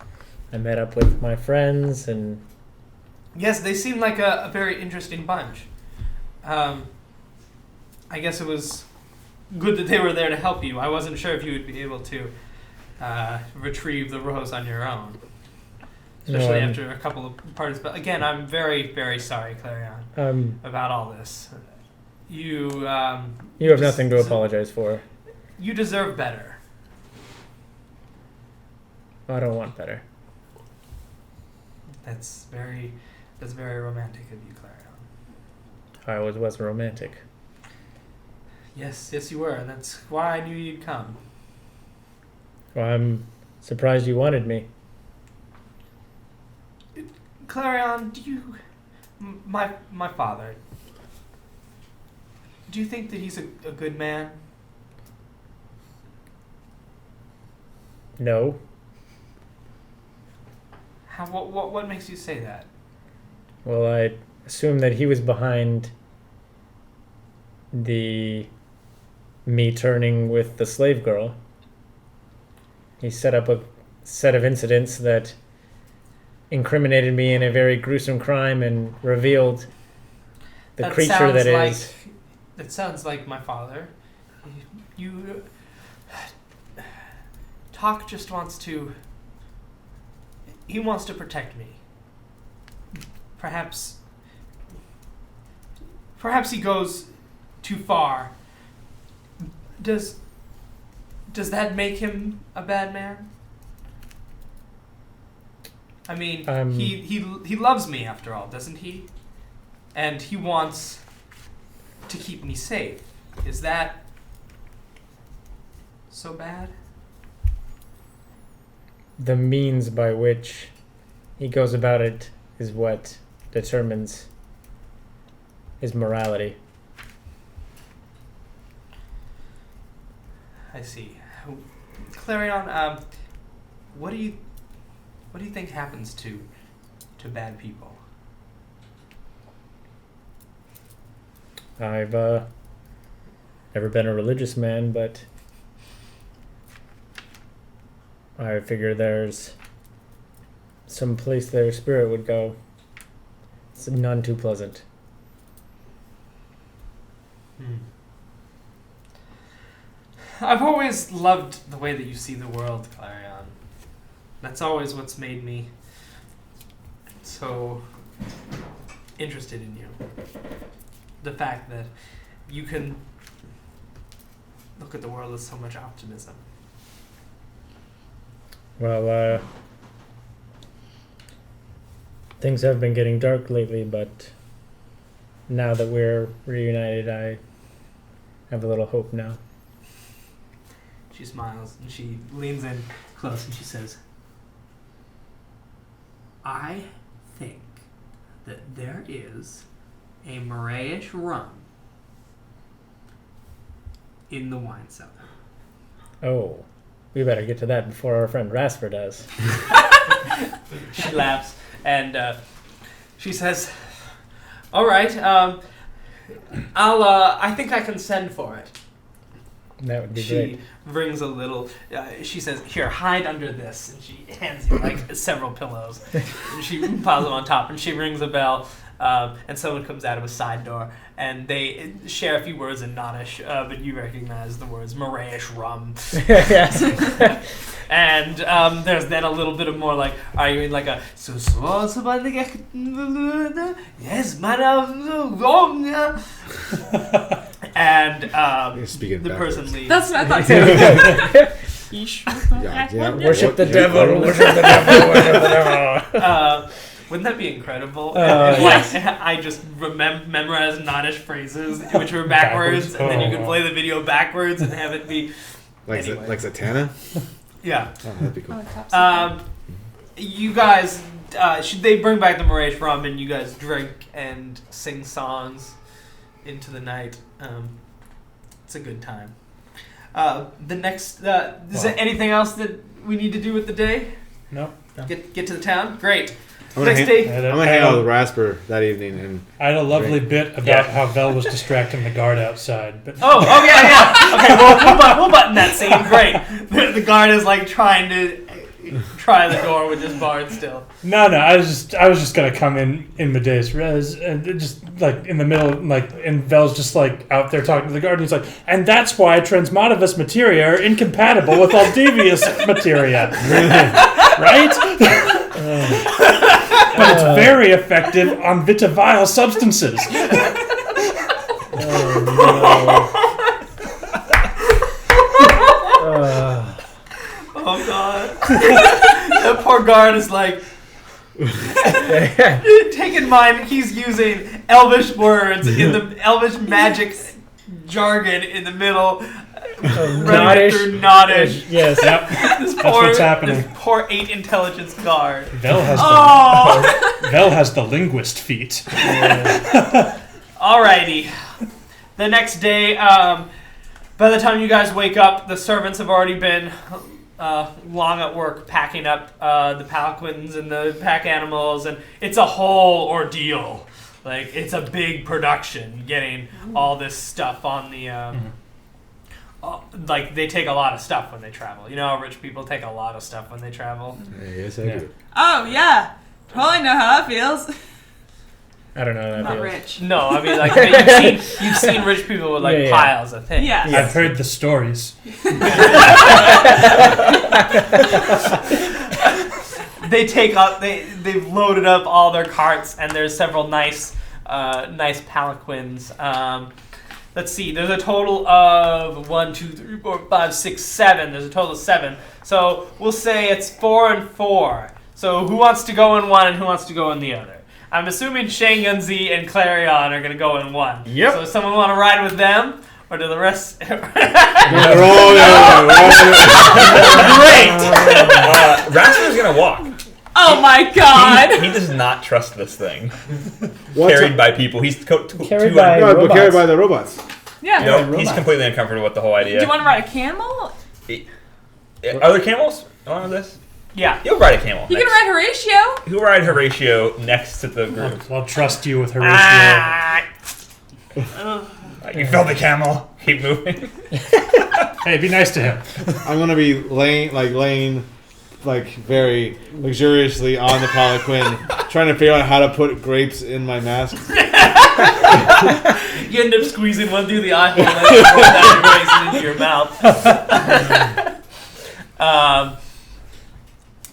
[SPEAKER 5] I met up with my friends and...
[SPEAKER 3] Yes, they seem like a very interesting bunch. I guess it was good that they were there to help you. I wasn't sure if you would be able to retrieve the rose on your own. Especially after a couple of parties. But again, I'm very, very sorry, Clarion, about all this. You
[SPEAKER 5] have nothing to apologize for.
[SPEAKER 3] You deserve better.
[SPEAKER 5] I don't want better.
[SPEAKER 3] That's very romantic of you, Clarion.
[SPEAKER 5] I always was romantic.
[SPEAKER 3] Yes, you were, and that's why I knew you'd come.
[SPEAKER 5] Well, I'm surprised you wanted me.
[SPEAKER 3] Clarion, my father, do you think that he's a good man?
[SPEAKER 5] No.
[SPEAKER 3] What makes you say that?
[SPEAKER 5] Well, I assume that he was behind me turning with the slave girl. He set up a set of incidents that incriminated me in a very gruesome crime and revealed the creature that is...
[SPEAKER 3] That sounds like my father. Talk just wants to... He wants to protect me. Perhaps he goes too far. Does that make him a bad man? I mean, he loves me after all, doesn't he? And he wants to keep me safe. Is that so bad?
[SPEAKER 5] The means by which he goes about it is what determines his morality.
[SPEAKER 3] I see. Clarion, what do you think happens to bad people?
[SPEAKER 5] I've never been a religious man, but I figure there's some place their spirit would go. It's none too pleasant.
[SPEAKER 3] I've always loved the way that you see the world, Clarion. That's always what's made me so interested in you. The fact that you can look at the world with so much optimism.
[SPEAKER 5] Well, things have been getting dark lately, but now that we're reunited, I have a little hope now.
[SPEAKER 3] She smiles and she leans in close and she says, I think that there is a Morayish rum in the wine cellar.
[SPEAKER 5] Oh, we better get to that before our friend Rasper does.
[SPEAKER 3] She laughs and she says, all right, I think I can send for it.
[SPEAKER 5] That would be
[SPEAKER 3] She
[SPEAKER 5] great.
[SPEAKER 3] rings a little. She says, "Here, hide under this," and she hands you like several pillows. And she piles them on top, and she rings a bell, and someone comes out of a side door, and they share a few words in Nottish, but you recognize the words "Morayish rum."
[SPEAKER 5] Yes.
[SPEAKER 3] And there's then a little bit of more like, are you in like a yes, man, and
[SPEAKER 7] You're speaking
[SPEAKER 3] the
[SPEAKER 7] backwards.
[SPEAKER 3] person leaves.
[SPEAKER 8] That's what I thought too.
[SPEAKER 7] Yeah,
[SPEAKER 5] Worship the devil, worship the devil, worship the devil.
[SPEAKER 3] Wouldn't that be incredible?
[SPEAKER 5] Yes.
[SPEAKER 3] I just memorize Nottish phrases, which were backwards, and then you can play the video backwards and have it be.
[SPEAKER 7] Like
[SPEAKER 3] Anyway.
[SPEAKER 7] like Zatanna?
[SPEAKER 3] Yeah.
[SPEAKER 7] Oh, that'd be cool.
[SPEAKER 3] You guys, they bring back the Morayish rum, and you guys drink and sing songs into the night. It's a good time. The next, is there anything else that we need to do with the day?
[SPEAKER 4] No.
[SPEAKER 3] Get to the town? Great.
[SPEAKER 7] I'm gonna,
[SPEAKER 3] Next
[SPEAKER 7] hang,
[SPEAKER 3] day.
[SPEAKER 7] I'm gonna hang out with Rasper that evening, and
[SPEAKER 4] I had a lovely bit about
[SPEAKER 6] Yeah.
[SPEAKER 4] how Vel was distracting the guard outside, but
[SPEAKER 3] Oh, yeah. Okay, well, we'll button that scene. Great. The guard is like trying to try the door with this bard still.
[SPEAKER 4] no, I was just gonna come in Medea's res and it just like in the middle, like, and Vel's just like out there talking to the guard. And he's like, and that's why transmodivus materia are incompatible with all devious materia, right? But it's very effective on vitivile substances.
[SPEAKER 3] Oh god. That poor guard is like take in mind he's using elvish words in the elvish magic jargon in the middle. Running through Nottish.
[SPEAKER 5] Yes.
[SPEAKER 4] Yep.
[SPEAKER 3] This
[SPEAKER 4] That's what's happening.
[SPEAKER 3] This poor 8 intelligence guard.
[SPEAKER 4] Vel has
[SPEAKER 3] Oh!
[SPEAKER 4] the linguist feat.
[SPEAKER 3] Alrighty. The next day, by the time you guys wake up, the servants have already been long at work packing up the palanquins and the pack animals, and it's a whole ordeal. Like, it's a big production getting all this stuff on the... like, they take a lot of stuff when they travel. You know how rich people take a lot of stuff when they travel?
[SPEAKER 7] yes, I
[SPEAKER 4] Yeah.
[SPEAKER 7] do.
[SPEAKER 8] Oh yeah, totally know how that feels.
[SPEAKER 5] I don't know how that
[SPEAKER 8] Not
[SPEAKER 5] feels.
[SPEAKER 8] rich.
[SPEAKER 3] No, I mean, like, you've seen rich people with, like,
[SPEAKER 5] Yeah.
[SPEAKER 3] piles of things.
[SPEAKER 8] Yeah.
[SPEAKER 5] Yes.
[SPEAKER 4] I've heard the stories.
[SPEAKER 3] They take up. They've loaded up all their carts, and there's several nice palanquins. Let's see. There's a total of 1, 2, 3, 4, 5, 6, 7. There's a total of 7. So we'll say it's 4 and 4. So who wants to go in one and who wants to go in the other? I'm assuming Shang, Yunzi, and Clarion are going to go in one.
[SPEAKER 5] Yep.
[SPEAKER 3] So does someone want to ride with them, or do the rest?
[SPEAKER 7] We're all there.
[SPEAKER 3] Great.
[SPEAKER 6] Rasper's gonna walk.
[SPEAKER 8] Oh my god.
[SPEAKER 6] He does not trust this thing.
[SPEAKER 7] What's
[SPEAKER 6] Carried
[SPEAKER 7] up?
[SPEAKER 6] by people. He's
[SPEAKER 5] Carried by-
[SPEAKER 7] No, but
[SPEAKER 5] robots.
[SPEAKER 7] carried by the robots.
[SPEAKER 8] Yeah.
[SPEAKER 6] No,
[SPEAKER 5] robots.
[SPEAKER 6] he's completely uncomfortable with the whole idea.
[SPEAKER 8] Do you want to ride a camel?
[SPEAKER 6] Are there camels on this?
[SPEAKER 3] Yeah.
[SPEAKER 6] You'll ride a camel.
[SPEAKER 8] You can
[SPEAKER 6] next.
[SPEAKER 8] ride Horatio.
[SPEAKER 6] Who ride Horatio next to the group?
[SPEAKER 4] I'll trust you with Horatio.
[SPEAKER 3] Ah.
[SPEAKER 6] You fill the camel. Keep moving.
[SPEAKER 4] Hey, be nice to him.
[SPEAKER 7] I'm gonna be laying very luxuriously on the palanquin, trying to figure out how to put grapes in my mask.
[SPEAKER 3] You end up squeezing one through the eye hole and then pour that raisin into your mouth.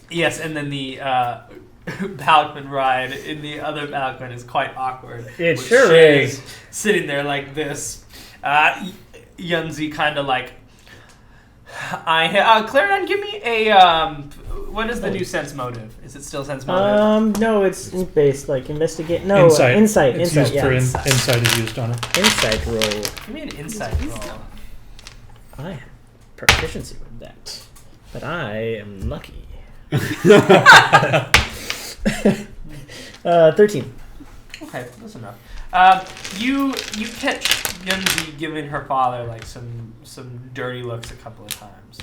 [SPEAKER 3] Yes, and then the palanquin ride in the other palanquin is quite awkward.
[SPEAKER 5] It
[SPEAKER 3] with
[SPEAKER 5] sure
[SPEAKER 3] Shay
[SPEAKER 5] is.
[SPEAKER 3] Sitting there like this. Yunzi kind of like... Clarion, give me a what is the new sense motive? Is it still sense motive?
[SPEAKER 5] No, it's based like investigate. No,
[SPEAKER 4] Insight.
[SPEAKER 5] Insight.
[SPEAKER 4] It's
[SPEAKER 5] Insight.
[SPEAKER 4] used
[SPEAKER 5] Yeah.
[SPEAKER 4] for insight is used on it.
[SPEAKER 5] Insight roll.
[SPEAKER 3] Give me an insight roll.
[SPEAKER 5] I have proficiency with that, but I am lucky. 13.
[SPEAKER 3] Okay, that's enough. You catch Yunzi giving her father like some dirty looks a couple of times.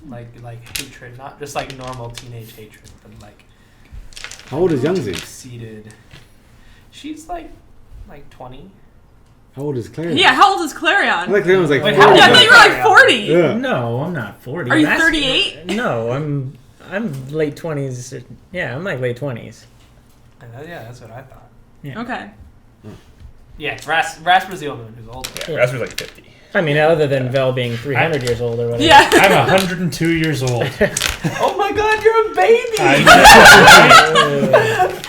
[SPEAKER 3] Like hatred, not just like normal teenage hatred, but like.
[SPEAKER 7] How old is Yunzi?
[SPEAKER 3] Seated. She's like 20.
[SPEAKER 7] How old is Clarion?
[SPEAKER 8] Yeah, how old is Clarion?
[SPEAKER 7] I thought Clarion was like
[SPEAKER 3] Wait,
[SPEAKER 7] 40.
[SPEAKER 3] how old
[SPEAKER 8] Yeah, I
[SPEAKER 3] is
[SPEAKER 8] thought you were like
[SPEAKER 3] Clarion?
[SPEAKER 8] 40.
[SPEAKER 7] Yeah.
[SPEAKER 5] No, I'm not 40.
[SPEAKER 8] Are you
[SPEAKER 5] That's-
[SPEAKER 8] 38?
[SPEAKER 5] No, I'm late 20s. Yeah, I'm like late 20s.
[SPEAKER 3] Yeah, that's what I thought.
[SPEAKER 8] Okay.
[SPEAKER 3] Yeah, Rasper's the only one who's old.
[SPEAKER 6] Yeah, Rasper's like 50.
[SPEAKER 5] I mean, other than Vel being 300 years old or whatever.
[SPEAKER 8] Yeah.
[SPEAKER 4] I'm 102 years old.
[SPEAKER 3] Oh my God, you're a baby!
[SPEAKER 4] I know.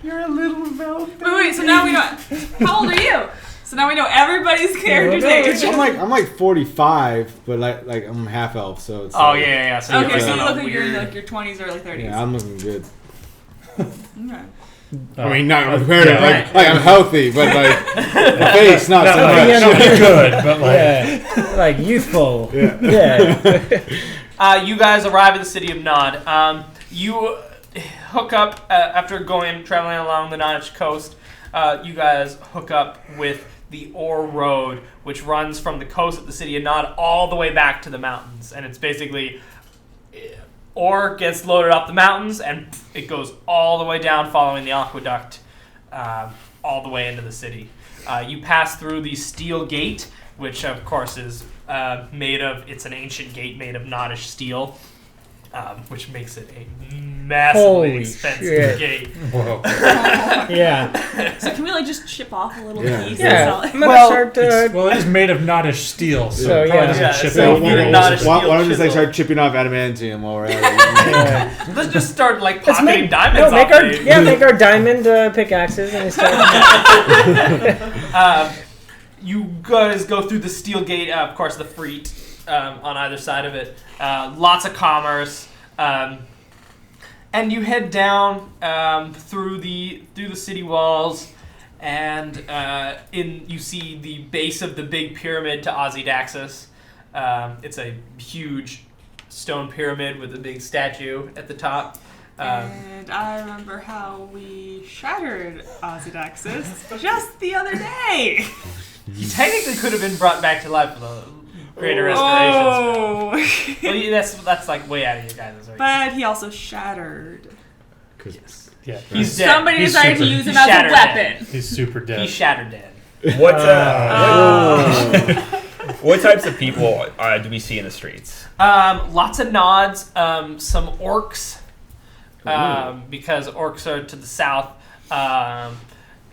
[SPEAKER 3] You're a little velvet.
[SPEAKER 8] Wait, so now we know. How old are you? So now we know everybody's character's age.
[SPEAKER 7] I'm like 45, but like I'm half elf, so it's.
[SPEAKER 3] Oh
[SPEAKER 7] like,
[SPEAKER 3] yeah. So
[SPEAKER 8] Okay,
[SPEAKER 3] you're
[SPEAKER 8] so you
[SPEAKER 3] in a
[SPEAKER 8] look like you're in
[SPEAKER 3] weird-
[SPEAKER 8] like your 20s, early 30s.
[SPEAKER 7] Yeah, I'm looking good.
[SPEAKER 8] Okay.
[SPEAKER 7] I mean, not compared to
[SPEAKER 5] yeah.
[SPEAKER 7] like I'm healthy, but like the face, not so much.
[SPEAKER 4] You know, good, but like.
[SPEAKER 5] Yeah, like youthful.
[SPEAKER 7] Yeah.
[SPEAKER 5] Yeah.
[SPEAKER 3] You guys arrive at the city of Nod. You hook up after traveling along the Nodish coast. You guys hook up with the Ore Road, which runs from the coast of the city of Nod all the way back to the mountains, and it's basically ore gets loaded up the mountains and it goes all the way down, following the aqueduct, all the way into the city. You pass through the steel gate, which of course is it's an ancient gate made of Nodish steel, which makes it a massively
[SPEAKER 5] Holy
[SPEAKER 3] expensive
[SPEAKER 5] shit.
[SPEAKER 3] gate.
[SPEAKER 4] Whoa.
[SPEAKER 5] Yeah.
[SPEAKER 8] So can we like just chip off a little
[SPEAKER 7] Yeah.
[SPEAKER 8] piece?
[SPEAKER 5] Yeah.
[SPEAKER 8] And
[SPEAKER 5] I'm
[SPEAKER 8] sell it?
[SPEAKER 5] gonna
[SPEAKER 3] Well,
[SPEAKER 5] start
[SPEAKER 4] Well, it is made of Nodish steel, so
[SPEAKER 5] So,
[SPEAKER 4] it probably
[SPEAKER 5] yeah.
[SPEAKER 4] doesn't
[SPEAKER 3] Yeah,
[SPEAKER 4] ship
[SPEAKER 3] so
[SPEAKER 4] out.
[SPEAKER 3] if you're not a
[SPEAKER 7] why
[SPEAKER 3] steel
[SPEAKER 7] don't we just like
[SPEAKER 3] chisel.
[SPEAKER 7] start chipping off adamantium while we're at it?
[SPEAKER 5] Yeah.
[SPEAKER 3] Let's just start like
[SPEAKER 5] Let's
[SPEAKER 3] pocketing diamonds
[SPEAKER 5] make
[SPEAKER 3] off
[SPEAKER 5] our
[SPEAKER 3] the-
[SPEAKER 5] make our diamond pickaxes and start.
[SPEAKER 3] You guys go through the steel gate, of course, the Freet on either side of it. Lots of commerce, and you head down through the city walls, and you see the base of the big pyramid to Ozydaxis. It's a huge stone pyramid with a big statue at the top.
[SPEAKER 8] And I remember how we shattered Ozydaxis just the other day.
[SPEAKER 3] You technically could have been brought back to life with a greater restoration.
[SPEAKER 8] Oh.
[SPEAKER 3] Well, that's like way out of your guys' range.
[SPEAKER 8] But he also shattered.
[SPEAKER 3] Yes.
[SPEAKER 4] Yeah,
[SPEAKER 3] He's dead.
[SPEAKER 8] Somebody
[SPEAKER 4] He's
[SPEAKER 8] decided to
[SPEAKER 4] super-
[SPEAKER 8] use him
[SPEAKER 3] he's
[SPEAKER 8] as a
[SPEAKER 3] shattered
[SPEAKER 8] weapon.
[SPEAKER 4] he's super dead.
[SPEAKER 3] He's shattered dead.
[SPEAKER 6] What types of people do we see in the streets?
[SPEAKER 3] Lots of nods. Some orcs. Because orcs are to the south.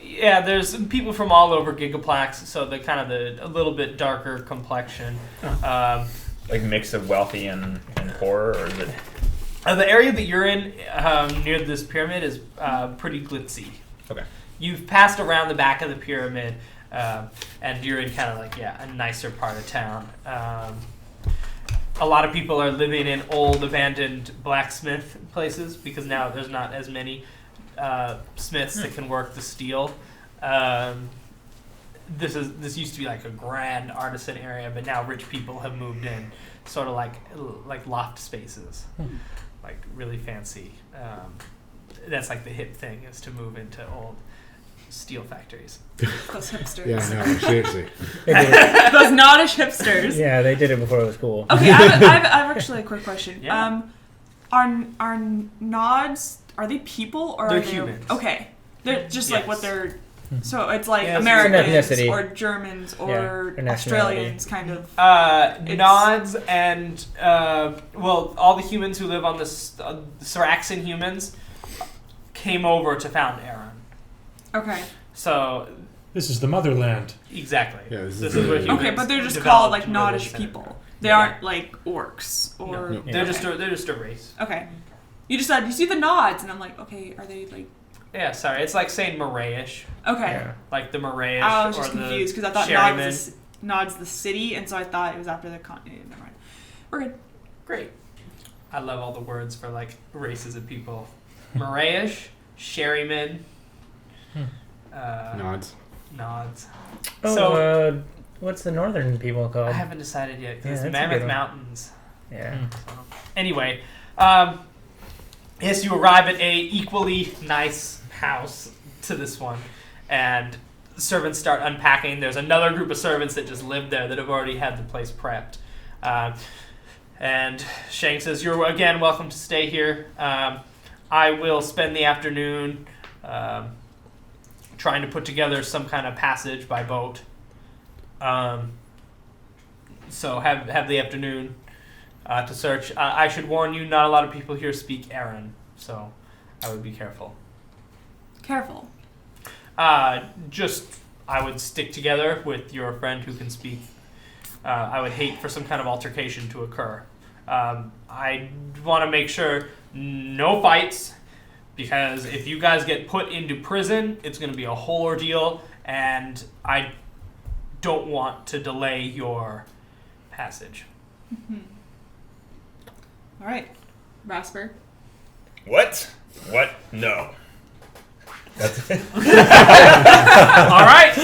[SPEAKER 3] Yeah, there's people from all over Gigaplex, so they're kind of a little bit darker complexion.
[SPEAKER 6] Like mix of wealthy and poor, or is it?
[SPEAKER 3] The area that you're in near this pyramid is pretty glitzy.
[SPEAKER 6] Okay.
[SPEAKER 3] You've passed around the back of the pyramid, and you're in kind of like a nicer part of town. A lot of people are living in old abandoned blacksmith places because now there's not as many smiths that can work the steel. This used to be like a grand artisan area, but now rich people have moved in, sort of like loft spaces, like really fancy. That's like the hip thing, is to move into old steel factories.
[SPEAKER 8] Those hipsters.
[SPEAKER 7] Yeah, no, seriously.
[SPEAKER 8] Those Nodish hipsters.
[SPEAKER 5] Yeah, they did it before it was cool.
[SPEAKER 8] Okay, I've actually a quick question.
[SPEAKER 3] Yeah.
[SPEAKER 8] Are nods, are they people or
[SPEAKER 3] They're
[SPEAKER 8] are they
[SPEAKER 3] humans.
[SPEAKER 8] Okay, they're just like what
[SPEAKER 3] Yes.
[SPEAKER 8] they're. So it's like
[SPEAKER 3] Yeah, it's
[SPEAKER 8] Americans
[SPEAKER 5] ethnicity.
[SPEAKER 8] or Germans
[SPEAKER 5] Yeah,
[SPEAKER 8] or
[SPEAKER 5] or nationality.
[SPEAKER 8] Australians, kind of.
[SPEAKER 3] Nods and all the humans who live on the Syraxan humans came over to found Aaron.
[SPEAKER 8] Okay.
[SPEAKER 3] So
[SPEAKER 4] This is the motherland.
[SPEAKER 3] exactly.
[SPEAKER 7] Yeah, this
[SPEAKER 3] This
[SPEAKER 7] is
[SPEAKER 3] is what
[SPEAKER 7] the-
[SPEAKER 3] humans
[SPEAKER 8] Okay, but they're just
[SPEAKER 3] developed
[SPEAKER 8] called like
[SPEAKER 3] to live in
[SPEAKER 8] Nodish
[SPEAKER 3] Center.
[SPEAKER 8] people. They
[SPEAKER 3] Yeah.
[SPEAKER 8] aren't like orcs or.
[SPEAKER 7] No.
[SPEAKER 3] They're just a race.
[SPEAKER 8] Okay. You just said you see the nods, and I'm like, okay, are they like?
[SPEAKER 3] Yeah, sorry. It's like saying Marayish,
[SPEAKER 8] Okay.
[SPEAKER 3] like the Marayish.
[SPEAKER 8] I was
[SPEAKER 3] or
[SPEAKER 8] just
[SPEAKER 3] the
[SPEAKER 8] confused because I thought Nod's the city, and so I thought it was after the continent. Never mind. We're good.
[SPEAKER 3] Great. I love all the words for like races of people. Marayish, Sherryman,
[SPEAKER 7] Nods.
[SPEAKER 3] Nods.
[SPEAKER 5] Oh,
[SPEAKER 3] So
[SPEAKER 5] what's the northern people
[SPEAKER 3] I
[SPEAKER 5] called?
[SPEAKER 3] haven't decided yet. 'Cause
[SPEAKER 5] Yeah,
[SPEAKER 3] it's
[SPEAKER 5] that's a
[SPEAKER 3] Mammoth
[SPEAKER 5] good one.
[SPEAKER 3] Mountains.
[SPEAKER 5] Yeah.
[SPEAKER 3] Anyway, yes, you arrive at a equally nice house to this one, and servants start unpacking. There's another group of servants that just live there that have already had the place prepped. And Shang says, "You're again welcome to stay here. I will spend the afternoon trying to put together some kind of passage by boat. So have the afternoon to search. I should warn you, not a lot of people here speak Aaron, so I would be careful.
[SPEAKER 8] Careful.
[SPEAKER 3] Just I would stick together with your friend who can speak. I would hate for some kind of altercation to occur. I want to make sure no fights, because if you guys get put into prison, it's going to be a whole ordeal, and I don't want to delay your passage."
[SPEAKER 8] All right, Rasper.
[SPEAKER 6] What? What? No. That's it.
[SPEAKER 3] All right.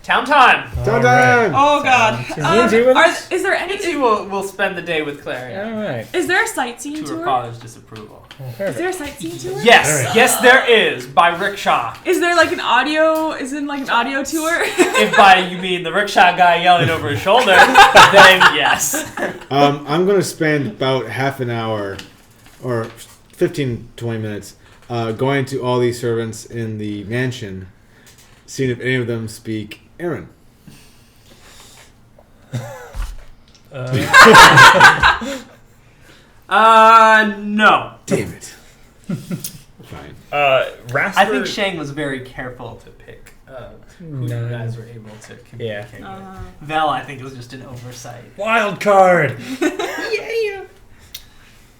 [SPEAKER 3] Town time.
[SPEAKER 7] Town time!
[SPEAKER 8] Oh God.
[SPEAKER 5] Is Yunzi with us?
[SPEAKER 8] Is there any?
[SPEAKER 3] Yunzi will spend the day with Clary
[SPEAKER 5] All right.
[SPEAKER 8] Is there a sightseeing
[SPEAKER 3] to her
[SPEAKER 8] tour?
[SPEAKER 3] father's disapproval.
[SPEAKER 8] Is there a sightseeing tour?
[SPEAKER 3] Yes, yes, there is by rickshaw.
[SPEAKER 8] Is there like an audio? Is it like an audio tour?
[SPEAKER 3] If by you mean the rickshaw guy yelling over his shoulder, then yes.
[SPEAKER 7] I'm going to spend about half an hour or 15, 20 minutes going to all these servants in the mansion, seeing if any of them speak Aaron.
[SPEAKER 3] No.
[SPEAKER 7] Damn it. Fine.
[SPEAKER 6] Rasper.
[SPEAKER 3] I think Shang was very careful to pick who you
[SPEAKER 5] No.
[SPEAKER 3] guys were able to communicate with. Vel, I think, was just an oversight.
[SPEAKER 4] Wild card.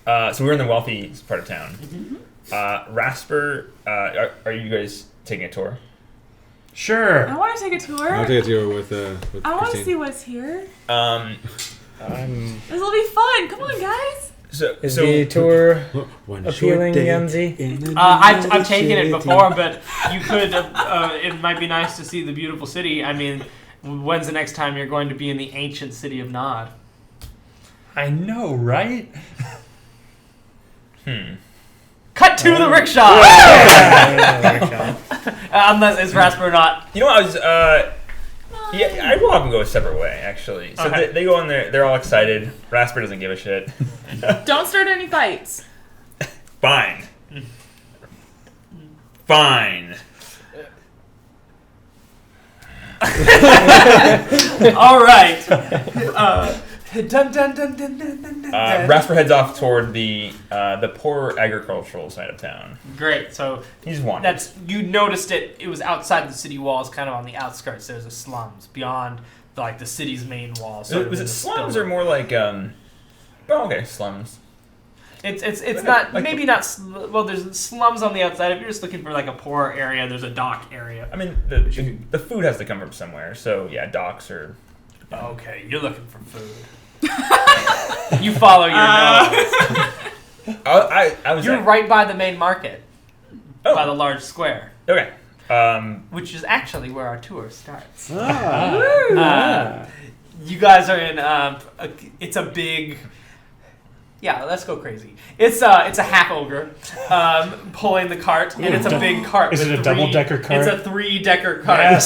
[SPEAKER 6] So we're in the wealthy part of town. Rasper, are you guys taking a tour?
[SPEAKER 4] Sure.
[SPEAKER 8] I want to take a tour.
[SPEAKER 7] I'll take it to her with
[SPEAKER 8] I want to
[SPEAKER 7] Christine.
[SPEAKER 8] see what's here.
[SPEAKER 5] I'm.
[SPEAKER 8] This will be fun. Come on, guys.
[SPEAKER 5] Is the tour
[SPEAKER 7] One
[SPEAKER 5] appealing,
[SPEAKER 7] short day
[SPEAKER 5] Yunzi?
[SPEAKER 7] in
[SPEAKER 3] I've taken it
[SPEAKER 7] another
[SPEAKER 3] before,
[SPEAKER 7] city.
[SPEAKER 3] but you could. It might be nice to see the beautiful city. I mean, when's the next time you're going to be in the ancient city of Nod?
[SPEAKER 4] I know, right?
[SPEAKER 3] Cut to the rickshaw. Unless it's Rasper or not.
[SPEAKER 6] You know, I was. Yeah, I will have them go a separate way, actually. So
[SPEAKER 3] Okay.
[SPEAKER 6] they go in there. They're all excited. Rasper doesn't give a shit.
[SPEAKER 8] Don't start any fights.
[SPEAKER 6] Fine. Fine.
[SPEAKER 3] All right. Dun, dun, dun, dun, dun, dun, dun.
[SPEAKER 6] Rasper heads off toward the poor agricultural side of town.
[SPEAKER 3] Great. So
[SPEAKER 6] He's wandering.
[SPEAKER 3] that's you noticed it. It was outside the city walls, kind of on the outskirts. There's the slums beyond the city's main walls.
[SPEAKER 6] Was it slums or more like Oh, okay, slums.
[SPEAKER 3] It's not
[SPEAKER 6] like
[SPEAKER 3] maybe not. Well, there's slums on the outside. If you're just looking for like a poor area, there's a dock area.
[SPEAKER 6] I mean, the food has to come from somewhere. So yeah, docks or.
[SPEAKER 3] Okay, you're looking for food. You follow your nose.
[SPEAKER 6] I was.
[SPEAKER 3] You're right by the main market,
[SPEAKER 6] Oh.
[SPEAKER 3] by the large square,
[SPEAKER 6] Okay.
[SPEAKER 3] which is actually where our tour starts.
[SPEAKER 7] Ah.
[SPEAKER 3] You guys are in. It's a big. Yeah, let's go crazy. It's a half ogre pulling the cart, and it's a big cart.
[SPEAKER 4] Is
[SPEAKER 3] with
[SPEAKER 4] it a double-decker cart?
[SPEAKER 3] It's a 3-decker cart.
[SPEAKER 4] Yes.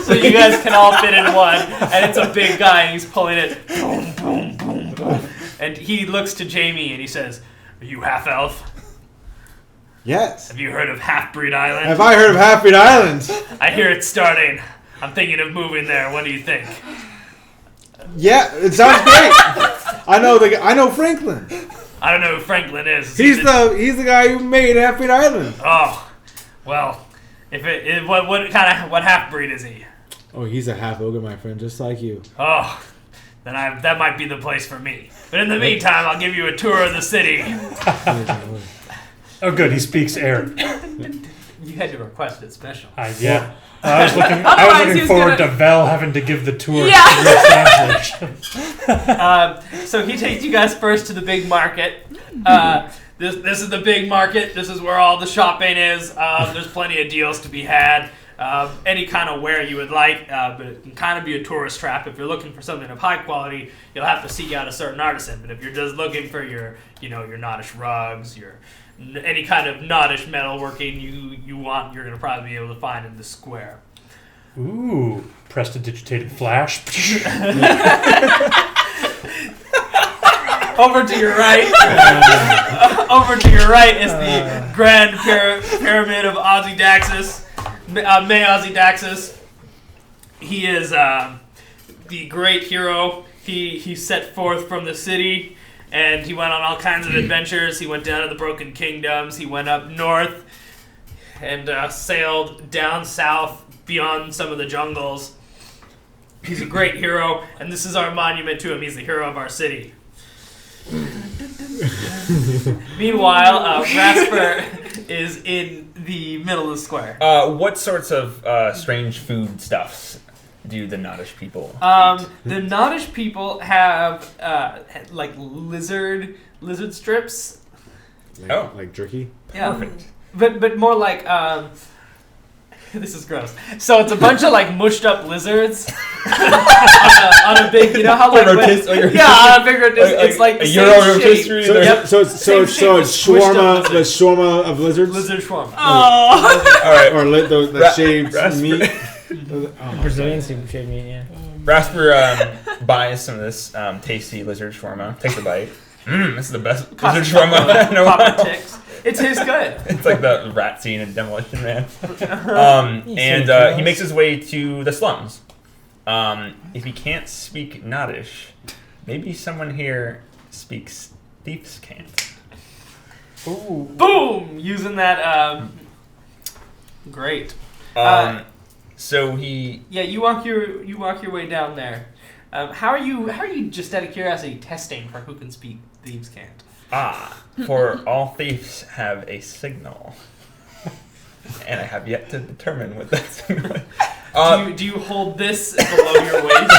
[SPEAKER 3] So you guys can all fit in one, and it's a big guy, and he's pulling it. Boom, boom, boom, boom. And he looks to Jamie, and he says, "Are you half-elf?
[SPEAKER 7] Yes.
[SPEAKER 3] Have you heard of Half-Breed Island?
[SPEAKER 7] Have I heard of Half-Breed Island?
[SPEAKER 3] I hear it's starting. I'm thinking of moving there. What do you think?"
[SPEAKER 7] Yeah, it sounds great. I know Franklin.
[SPEAKER 3] I don't know who Franklin is.
[SPEAKER 7] He's the guy who made Half-Breed Island.
[SPEAKER 3] Oh, well, what half-breed is he?
[SPEAKER 7] Oh, he's a half ogre, my friend, just like you.
[SPEAKER 3] Oh, then that might be the place for me. But in the meantime, I'll give you a tour of the city.
[SPEAKER 4] Oh, good. He speaks Aaron.
[SPEAKER 3] You you had to request it special.
[SPEAKER 4] Yeah. I was looking
[SPEAKER 8] Otherwise, he was
[SPEAKER 4] forward
[SPEAKER 8] gonna-
[SPEAKER 4] to Vel having to give the tour.
[SPEAKER 8] Yeah.
[SPEAKER 3] So he takes you guys first to the big market. This is the big market. This is where all the shopping is. There's plenty of deals to be had. Any kind of wear you would like, but it can kind of be a tourist trap. If you're looking for something of high quality, you'll have to seek out a certain artisan. But if you're just looking for your Nodish rugs, any kind of Nodish metalworking you want, you're going to probably be able to find in the square.
[SPEAKER 4] Ooh, prestidigitated flash.
[SPEAKER 3] Over to your right. Over to your right is the Grand Pyramid of Ozzy-Daxus. May Ozzy-Daxus. He is the great hero. He set forth from the city, and he went on all kinds of adventures. He went down to the Broken Kingdoms. He went up north and sailed down south beyond some of the jungles. He's a great hero, and this is our monument to him. He's the hero of our city. Meanwhile, Rasper is in the middle of the square.
[SPEAKER 6] What sorts of strange food stuffs do the Nodish people eat?
[SPEAKER 3] The Nodish people have like lizard strips.
[SPEAKER 7] Like jerky?
[SPEAKER 3] Yeah.
[SPEAKER 6] Perfect.
[SPEAKER 3] But more like this is gross. So it's a bunch of like mushed up lizards on a big, you know how like on a big it's like the
[SPEAKER 6] a
[SPEAKER 3] same
[SPEAKER 6] Euro
[SPEAKER 3] shape.
[SPEAKER 6] rotisserie.
[SPEAKER 7] So it's
[SPEAKER 3] Same shape with squished up
[SPEAKER 7] shawarma, the
[SPEAKER 3] lizards.
[SPEAKER 7] shawarma of lizards?
[SPEAKER 3] Lizard shawarma.
[SPEAKER 8] Oh.
[SPEAKER 6] All right.
[SPEAKER 7] Or the shaved
[SPEAKER 6] Rasper-
[SPEAKER 7] meat?
[SPEAKER 5] Brazilian super shaved meat, yeah.
[SPEAKER 6] Rasper buys some of this tasty lizard shawarma. Takes a bite. This is the best lizard shawarma I've had in a
[SPEAKER 3] Papa
[SPEAKER 6] while.
[SPEAKER 3] ticks. It tastes good.
[SPEAKER 6] It's like the rat scene in Demolition Man. And he makes his way to the slums. If he can't speak Nodish, maybe someone here speaks Thief's Cant.
[SPEAKER 3] Ooh. Boom! Using that. Great.
[SPEAKER 6] So he.
[SPEAKER 3] Yeah, you walk your way down there. How are you just out of curiosity testing for who can speak Thieves' Cant?
[SPEAKER 6] For all thieves have a signal. And I have yet to determine what that signal is.
[SPEAKER 3] Do you hold this below your waist?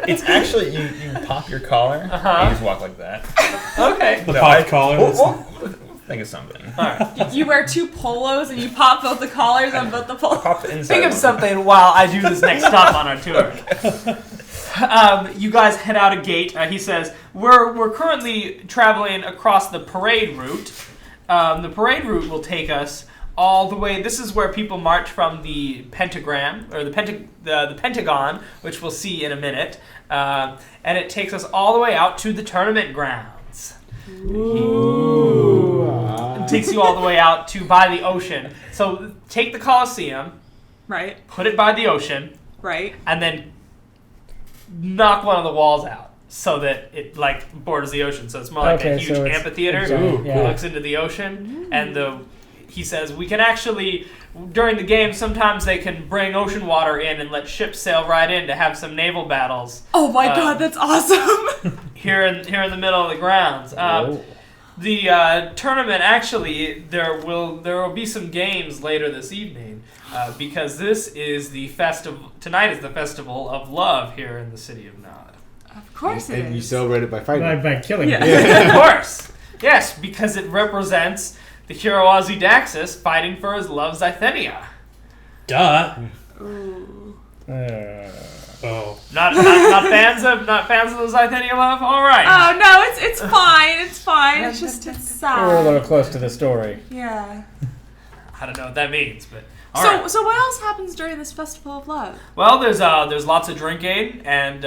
[SPEAKER 6] It's actually, you pop your collar and you just walk like that.
[SPEAKER 3] Okay.
[SPEAKER 4] The pop collar.
[SPEAKER 6] We'll think of something.
[SPEAKER 3] Alright.
[SPEAKER 8] You wear two polos and you pop both the collars on both the polos.
[SPEAKER 6] Pop the inside.
[SPEAKER 3] Think of
[SPEAKER 6] one.
[SPEAKER 3] something while I do this next stop on our tour. You guys head out a gate. He says, we're currently traveling across the parade route. The parade route will take us all the way. This is where people march from the pentagram, or the Pentagon, which we'll see in a minute. And it takes us all the way out to the tournament grounds. It takes you all the way out to by the ocean. So take the Coliseum,
[SPEAKER 8] Right,
[SPEAKER 3] put it by the ocean,
[SPEAKER 8] right.
[SPEAKER 3] and then knock one of the walls out so that it like borders the ocean. So it's more like a
[SPEAKER 5] Okay,
[SPEAKER 3] huge
[SPEAKER 5] so it's
[SPEAKER 3] amphitheater
[SPEAKER 5] a giant-
[SPEAKER 3] that
[SPEAKER 5] yeah.
[SPEAKER 3] looks into the ocean. And he says we can actually, during the game, sometimes they can bring ocean water in and let ships sail right in to have some naval battles
[SPEAKER 8] Oh my god, that's awesome!
[SPEAKER 3] here in the middle of the grounds. The tournament, actually, there will be some games later this evening because this is the festival. Tonight is the festival of love here in the city of Nod.
[SPEAKER 8] Of course it
[SPEAKER 7] And you
[SPEAKER 8] is.
[SPEAKER 7] celebrate it by fighting.
[SPEAKER 5] By killing
[SPEAKER 8] Yeah.
[SPEAKER 5] them.
[SPEAKER 3] Of course, yes, because it represents the hero Ozzy-Daxus fighting for his love Zythenia.
[SPEAKER 4] Duh.
[SPEAKER 8] Ooh.
[SPEAKER 4] Oh.
[SPEAKER 3] Not fans of the Zythenia love. All right.
[SPEAKER 8] Oh no, it's fine. It's fine. It's just it's
[SPEAKER 5] We're a
[SPEAKER 8] sad.
[SPEAKER 5] little close to the story.
[SPEAKER 8] Yeah.
[SPEAKER 3] I don't know what that means, but all right.
[SPEAKER 8] So what else happens during this festival of love?
[SPEAKER 3] Well, there's lots of drinking, and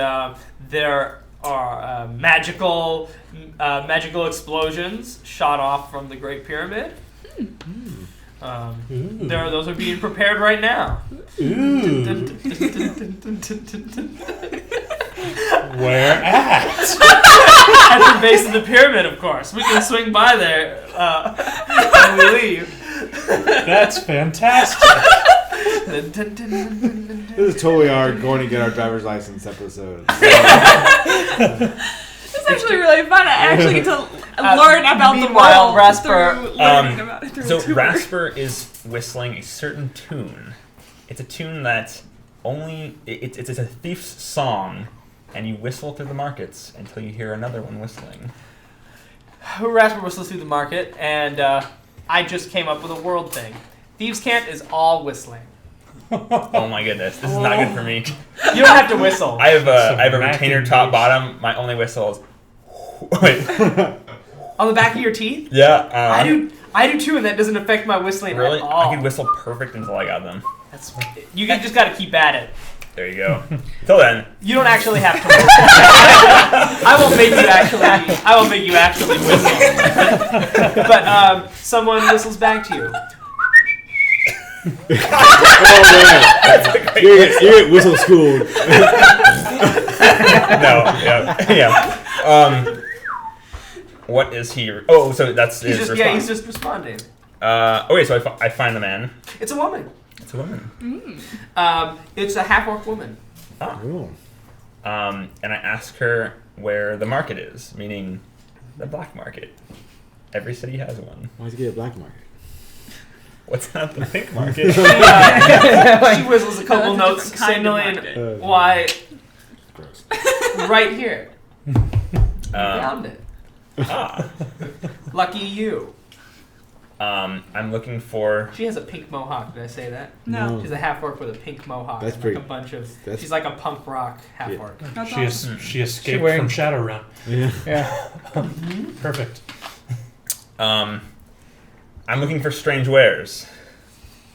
[SPEAKER 3] there are magical explosions shot off from the Great Pyramid. Those are being prepared right now.
[SPEAKER 4] Where at?
[SPEAKER 3] At the base of the pyramid, of course. We can swing by there when we leave.
[SPEAKER 4] That's fantastic.
[SPEAKER 7] This is totally our going to get our driver's license episode.
[SPEAKER 8] It's actually really fun. I actually get to learn about the
[SPEAKER 3] meanwhile,
[SPEAKER 8] world
[SPEAKER 3] Rasper,
[SPEAKER 8] through learning about it through
[SPEAKER 6] So
[SPEAKER 8] a tour.
[SPEAKER 6] Rasper is whistling a certain tune. It's a tune that it's a thief's song, and you whistle through the markets until you hear another one whistling.
[SPEAKER 3] Rasper whistles through the market, and I just came up with a world thing. Thieves' cant is all whistling.
[SPEAKER 6] Oh my goodness, this is not good for me.
[SPEAKER 3] You don't have to whistle.
[SPEAKER 6] I have a
[SPEAKER 4] Some
[SPEAKER 6] retainer
[SPEAKER 4] racking
[SPEAKER 6] top
[SPEAKER 4] noise.
[SPEAKER 6] bottom. My only whistle is. Wait.
[SPEAKER 3] On the back of your teeth?
[SPEAKER 6] Yeah.
[SPEAKER 3] I do too, and that doesn't affect my whistling
[SPEAKER 6] Really?
[SPEAKER 3] at all.
[SPEAKER 6] I could whistle perfect until I got them.
[SPEAKER 3] That's, you just got to keep at it.
[SPEAKER 6] There you go. Till then.
[SPEAKER 3] You don't actually have to whistle. I won't make you actually whistle. But someone whistles back to you.
[SPEAKER 7] Oh man, you get whistle schooled.
[SPEAKER 6] No. Yeah. What is he? Oh, so that's his response.
[SPEAKER 3] He's just responding.
[SPEAKER 6] Okay, so I find the man.
[SPEAKER 3] It's a woman.
[SPEAKER 6] It's a woman.
[SPEAKER 3] It's a half-orc woman.
[SPEAKER 6] Ah.
[SPEAKER 7] Oh.
[SPEAKER 6] And I ask her where the market is, meaning the black market. Every city has one.
[SPEAKER 7] Why'd you get a black market?
[SPEAKER 6] What's not the pink market?
[SPEAKER 3] She whistles a couple
[SPEAKER 8] That's a
[SPEAKER 3] notes,
[SPEAKER 8] different kind of
[SPEAKER 3] signaling
[SPEAKER 8] market.
[SPEAKER 3] why
[SPEAKER 7] Gross.
[SPEAKER 3] right here. You found it.
[SPEAKER 6] Ah.
[SPEAKER 3] Lucky you.
[SPEAKER 6] I'm looking for.
[SPEAKER 3] She has a pink mohawk. Did I say that?
[SPEAKER 8] No.
[SPEAKER 3] She's a half-orc with a pink mohawk.
[SPEAKER 7] That's
[SPEAKER 3] and
[SPEAKER 7] pretty-
[SPEAKER 3] like a bunch of.
[SPEAKER 7] that's-
[SPEAKER 3] She's like a punk rock half-orc.
[SPEAKER 8] That's
[SPEAKER 4] She
[SPEAKER 8] awesome.
[SPEAKER 4] she escaped
[SPEAKER 5] wearing-
[SPEAKER 4] from Shadowrun.
[SPEAKER 7] Yeah.
[SPEAKER 5] Yeah.
[SPEAKER 4] Perfect.
[SPEAKER 6] I'm looking for strange wares.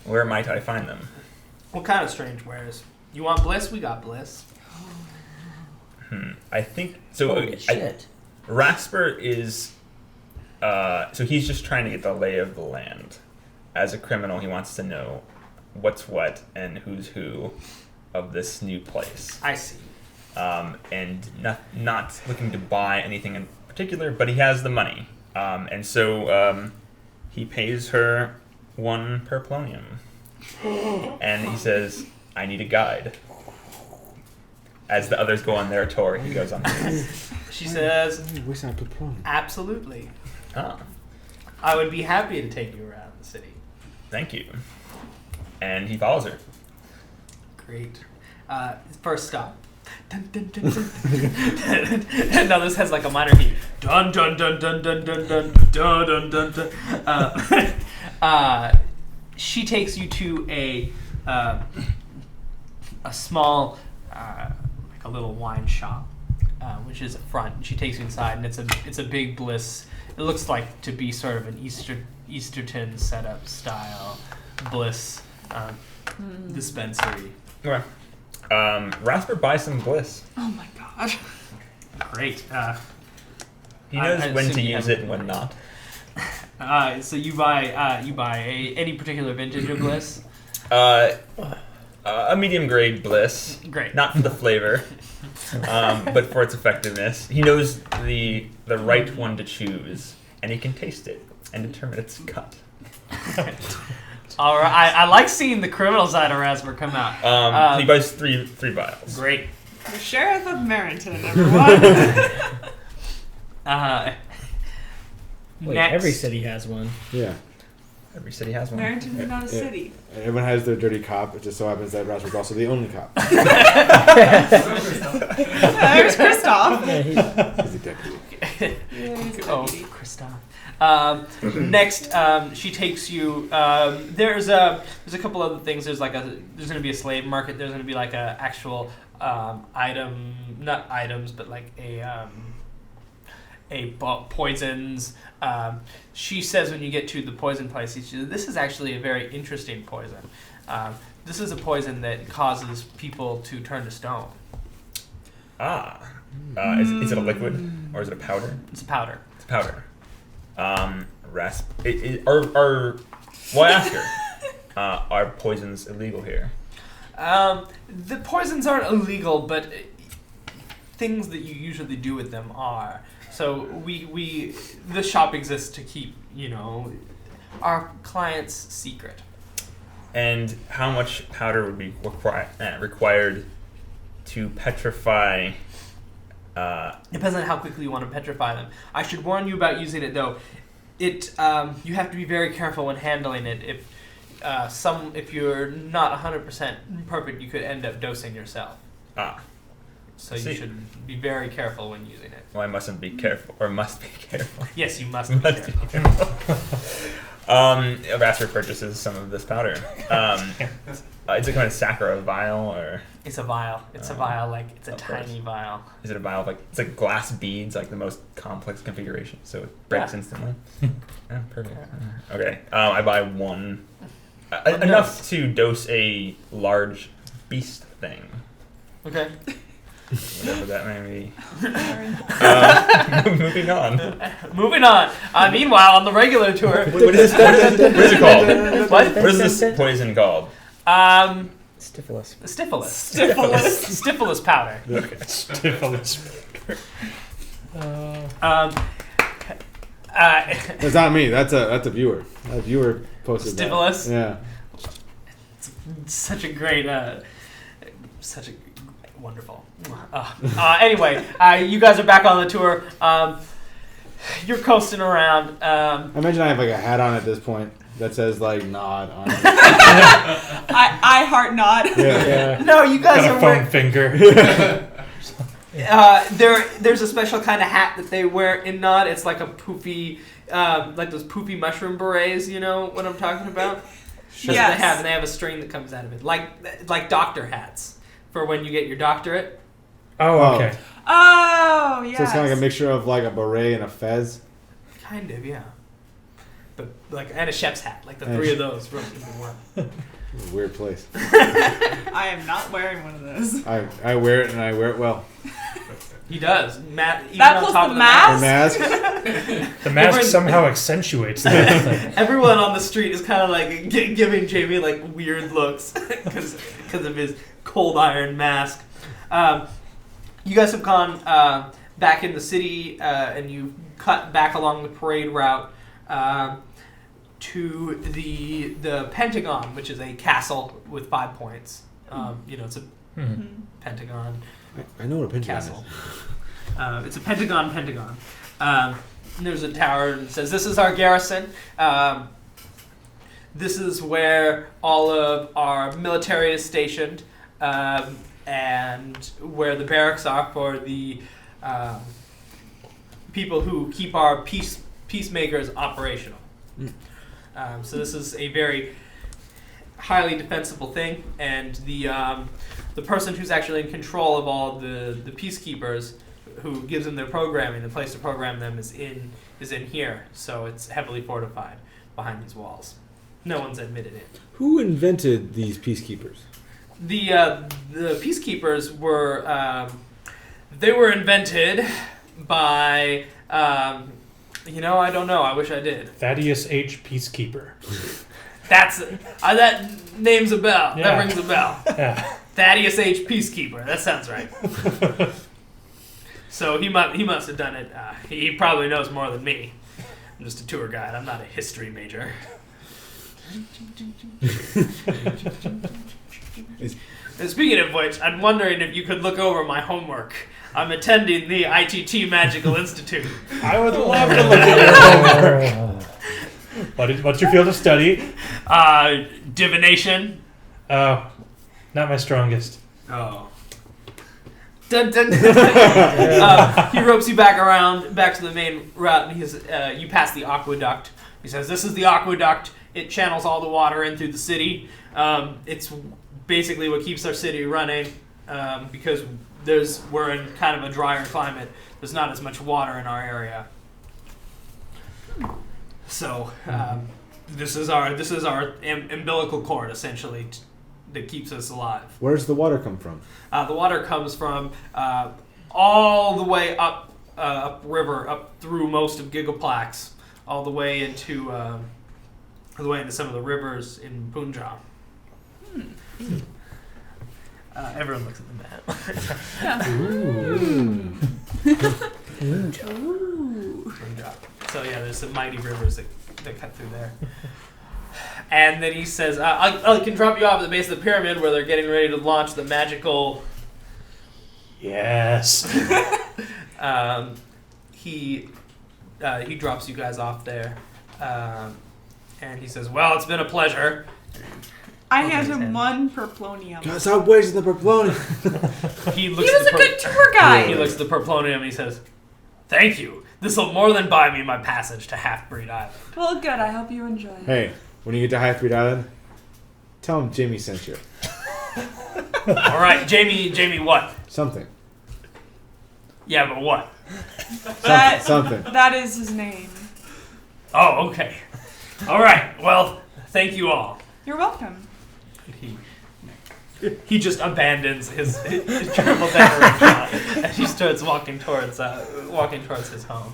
[SPEAKER 6] Where might I find them?
[SPEAKER 3] What kind of strange wares? You want bliss? We got bliss.
[SPEAKER 6] I think so.
[SPEAKER 5] Holy shit.
[SPEAKER 6] Rasper is. So he's just trying to get the lay of the land. As a criminal, he wants to know what's what and who's who of this new place.
[SPEAKER 3] I see.
[SPEAKER 6] And not looking to buy anything in particular, but he has the money. And so he pays her 1 per polonium. And he says, I need a guide. As the others go on their tour, he goes on his.
[SPEAKER 3] She says,
[SPEAKER 7] Where's that plum?
[SPEAKER 3] absolutely.
[SPEAKER 6] Ah,
[SPEAKER 3] I would be happy to take you around the city.
[SPEAKER 6] thank you. And he follows her.
[SPEAKER 3] Great. First stop. Dun, dun, dun, dun, dun. No, this has like a minor key. Dun dun dun dun dun dun dun dun dun dun dun. She takes you to a small, like a little wine shop, which is a front. She takes you inside, and it's a big bliss. It looks like to be sort of an Easterton setup style bliss dispensary.
[SPEAKER 6] Okay. Rasper buys some bliss.
[SPEAKER 8] Oh my god.
[SPEAKER 3] Great.
[SPEAKER 6] He knows
[SPEAKER 3] I
[SPEAKER 6] when
[SPEAKER 3] assume
[SPEAKER 6] to
[SPEAKER 3] you
[SPEAKER 6] use
[SPEAKER 3] have
[SPEAKER 6] it and when not.
[SPEAKER 3] So you buy any particular vintage of bliss?
[SPEAKER 6] A medium grade bliss.
[SPEAKER 3] Great.
[SPEAKER 6] Not for the flavor, but for its effectiveness. He knows the right one to choose, and he can taste it and determine its cut.
[SPEAKER 3] All right. I like seeing the criminal side of Rasper come out.
[SPEAKER 6] So he buys three vials.
[SPEAKER 3] Great.
[SPEAKER 8] The Sheriff of Merrington, everyone.
[SPEAKER 5] Wait,
[SPEAKER 3] Next.
[SPEAKER 5] every city has one.
[SPEAKER 7] Yeah.
[SPEAKER 6] Every city has one.
[SPEAKER 8] Merrington is not a
[SPEAKER 7] Yeah.
[SPEAKER 8] city.
[SPEAKER 7] And everyone has their dirty cop. It just so happens that Rasper's also the only cop.
[SPEAKER 8] There's Kristoff.
[SPEAKER 5] Yeah,
[SPEAKER 7] He's a deputy.
[SPEAKER 3] Oh, Christoph. Next, she takes you. There's a couple other things. There's going to be a slave market. There's going to be like a actual item, not items, but like poisons. She says when you get to the poison place, she says, this is actually a very interesting poison. This is a poison that causes people to turn to stone.
[SPEAKER 6] Ah. Is it a liquid or is it a powder?
[SPEAKER 3] It's a powder.
[SPEAKER 6] It's a powder. Well, I ask her, are poisons illegal here?
[SPEAKER 3] The poisons aren't illegal, but things that you usually do with them are. So the shop exists to keep, our clients secret.
[SPEAKER 6] And how much powder would be required to petrify
[SPEAKER 3] Depends on how quickly you want to petrify them. I should warn you about using it though. You have to be very careful when handling it. If you're not 100% perfect, you could end up dosing yourself. So you should be very careful when using it.
[SPEAKER 6] Well, I mustn't be careful, or must be careful.
[SPEAKER 3] Yes, you must be careful.
[SPEAKER 6] Vassar purchases some of this powder. Is it kind of sack or a vial, or?
[SPEAKER 3] It's a vial. It's a vial, like it's a
[SPEAKER 6] Of
[SPEAKER 3] tiny
[SPEAKER 6] course.
[SPEAKER 3] vial.
[SPEAKER 6] Is it a vial of it's like glass beads, like the most complex configuration, so it breaks
[SPEAKER 3] Yeah.
[SPEAKER 6] instantly? Yeah, perfect. Okay, I buy one. Enough to dose a large beast thing.
[SPEAKER 3] Okay.
[SPEAKER 6] Whatever that may be. Moving on.
[SPEAKER 3] Moving on. Meanwhile, on the regular tour.
[SPEAKER 6] What is it called?
[SPEAKER 3] What?
[SPEAKER 6] What is this poison called?
[SPEAKER 5] Stifilus.
[SPEAKER 3] Stifilus powder.
[SPEAKER 4] Stifilus.
[SPEAKER 7] That's not me. That's a viewer. A viewer posted that.
[SPEAKER 3] Stifilus?
[SPEAKER 7] Yeah.
[SPEAKER 3] Such a great, wonderful. Anyway, you guys are back on the tour. You're coasting around.
[SPEAKER 7] I imagine I have like a hat on at this point that says like nod on it.
[SPEAKER 8] I heart nod.
[SPEAKER 7] Yeah.
[SPEAKER 3] No, you guys
[SPEAKER 4] Got
[SPEAKER 3] are
[SPEAKER 4] a
[SPEAKER 3] wearing.
[SPEAKER 4] foam finger.
[SPEAKER 3] There's a special kind of hat that they wear in Nod. It's like a poofy, like those poofy mushroom berets. You know what I'm talking about? That's what
[SPEAKER 8] Yes.
[SPEAKER 3] they have, and they have a string that comes out of it, like doctor hats for when you get your doctorate.
[SPEAKER 4] Oh, okay.
[SPEAKER 8] Oh, yes.
[SPEAKER 7] So it's kind of like a mixture of like a beret and a fez.
[SPEAKER 3] Kind of, yeah. But and a chef's hat, like the
[SPEAKER 7] And
[SPEAKER 3] three of those rolled into one.
[SPEAKER 7] It's a weird place.
[SPEAKER 8] I am not wearing one of those.
[SPEAKER 7] I wear it and I wear it well.
[SPEAKER 3] He does. Matt, even
[SPEAKER 8] That
[SPEAKER 3] on
[SPEAKER 8] plus
[SPEAKER 3] top
[SPEAKER 8] the
[SPEAKER 3] of
[SPEAKER 8] mask?
[SPEAKER 7] The mask.
[SPEAKER 4] The mask somehow accentuates that.
[SPEAKER 3] Everyone on the street is kind of like giving Jamie like weird looks because of his cold iron mask. You guys have gone back in the city and you cut back along the parade route to the Pentagon, which is a castle with 5 points. It's a Pentagon.
[SPEAKER 7] I know what a pentagon
[SPEAKER 3] Castle.
[SPEAKER 7] is.
[SPEAKER 3] It's a Pentagon. And there's a tower that says, "This is our garrison. This is where all of our military is stationed, and where the barracks are for the people who keep our peacemakers operational." So this is a very highly defensible thing, and the person who's actually in control of all the peacekeepers, who gives them their programming, the place to program them is in here. So it's heavily fortified behind these walls. No one's admitted it.
[SPEAKER 7] Who invented these peacekeepers?
[SPEAKER 3] The peacekeepers were they were invented by I don't know. I wish I did.
[SPEAKER 4] Thaddeus H. Peacekeeper.
[SPEAKER 3] That's that name's a bell.
[SPEAKER 4] Yeah.
[SPEAKER 3] That rings a bell.
[SPEAKER 4] Yeah.
[SPEAKER 3] Thaddeus H. Peacekeeper. That sounds right. So he must have done it. He probably knows more than me. I'm just a tour guide. I'm not a history major. And speaking of which, I'm wondering if you could look over my homework. I'm attending the ITT Magical Institute.
[SPEAKER 4] I would love to look at your homework. What's your field of study?
[SPEAKER 3] Divination.
[SPEAKER 4] Oh, not my strongest.
[SPEAKER 3] Oh. Dun, dun, dun. He ropes you back to the main route, and you pass the aqueduct. He says, "This is the aqueduct. It channels all the water in through the city. It's basically what keeps our city running because we're in kind of a drier climate. There's not as much water in our area. So this is our umbilical cord essentially that keeps us alive.
[SPEAKER 7] Where does the water come from?
[SPEAKER 3] The water comes from all the way upriver, up through most of Gigaplax, all the way into some of the rivers in Punjab. Everyone looks at the map. Punjab. So yeah, there's some mighty rivers that cut through there. And then he says, I can drop you off at the base of the pyramid where they're getting ready to launch the magical
[SPEAKER 4] Yes.
[SPEAKER 3] He drops you guys off there, and he says, "Well, it's been a pleasure."
[SPEAKER 8] I hand him 1 perplonium.
[SPEAKER 7] God, stop wasting the perplonium.
[SPEAKER 3] He
[SPEAKER 8] He was a good tour
[SPEAKER 3] He
[SPEAKER 8] guide.
[SPEAKER 3] looks at the perplonium and he says, "Thank you. This will more than buy me my passage to Half-Breed Island."
[SPEAKER 8] Well, good. I hope you enjoy it.
[SPEAKER 7] Hey, when you get to Half-Breed Island, tell him Jamie sent you.
[SPEAKER 3] All right, Jamie, what?
[SPEAKER 7] Something.
[SPEAKER 3] Yeah, but what?
[SPEAKER 7] Something.
[SPEAKER 8] That is his name.
[SPEAKER 3] Oh, okay. All right. Well, thank you all.
[SPEAKER 8] You're welcome.
[SPEAKER 3] He just abandons his triple decker restaurant and he starts walking towards his home.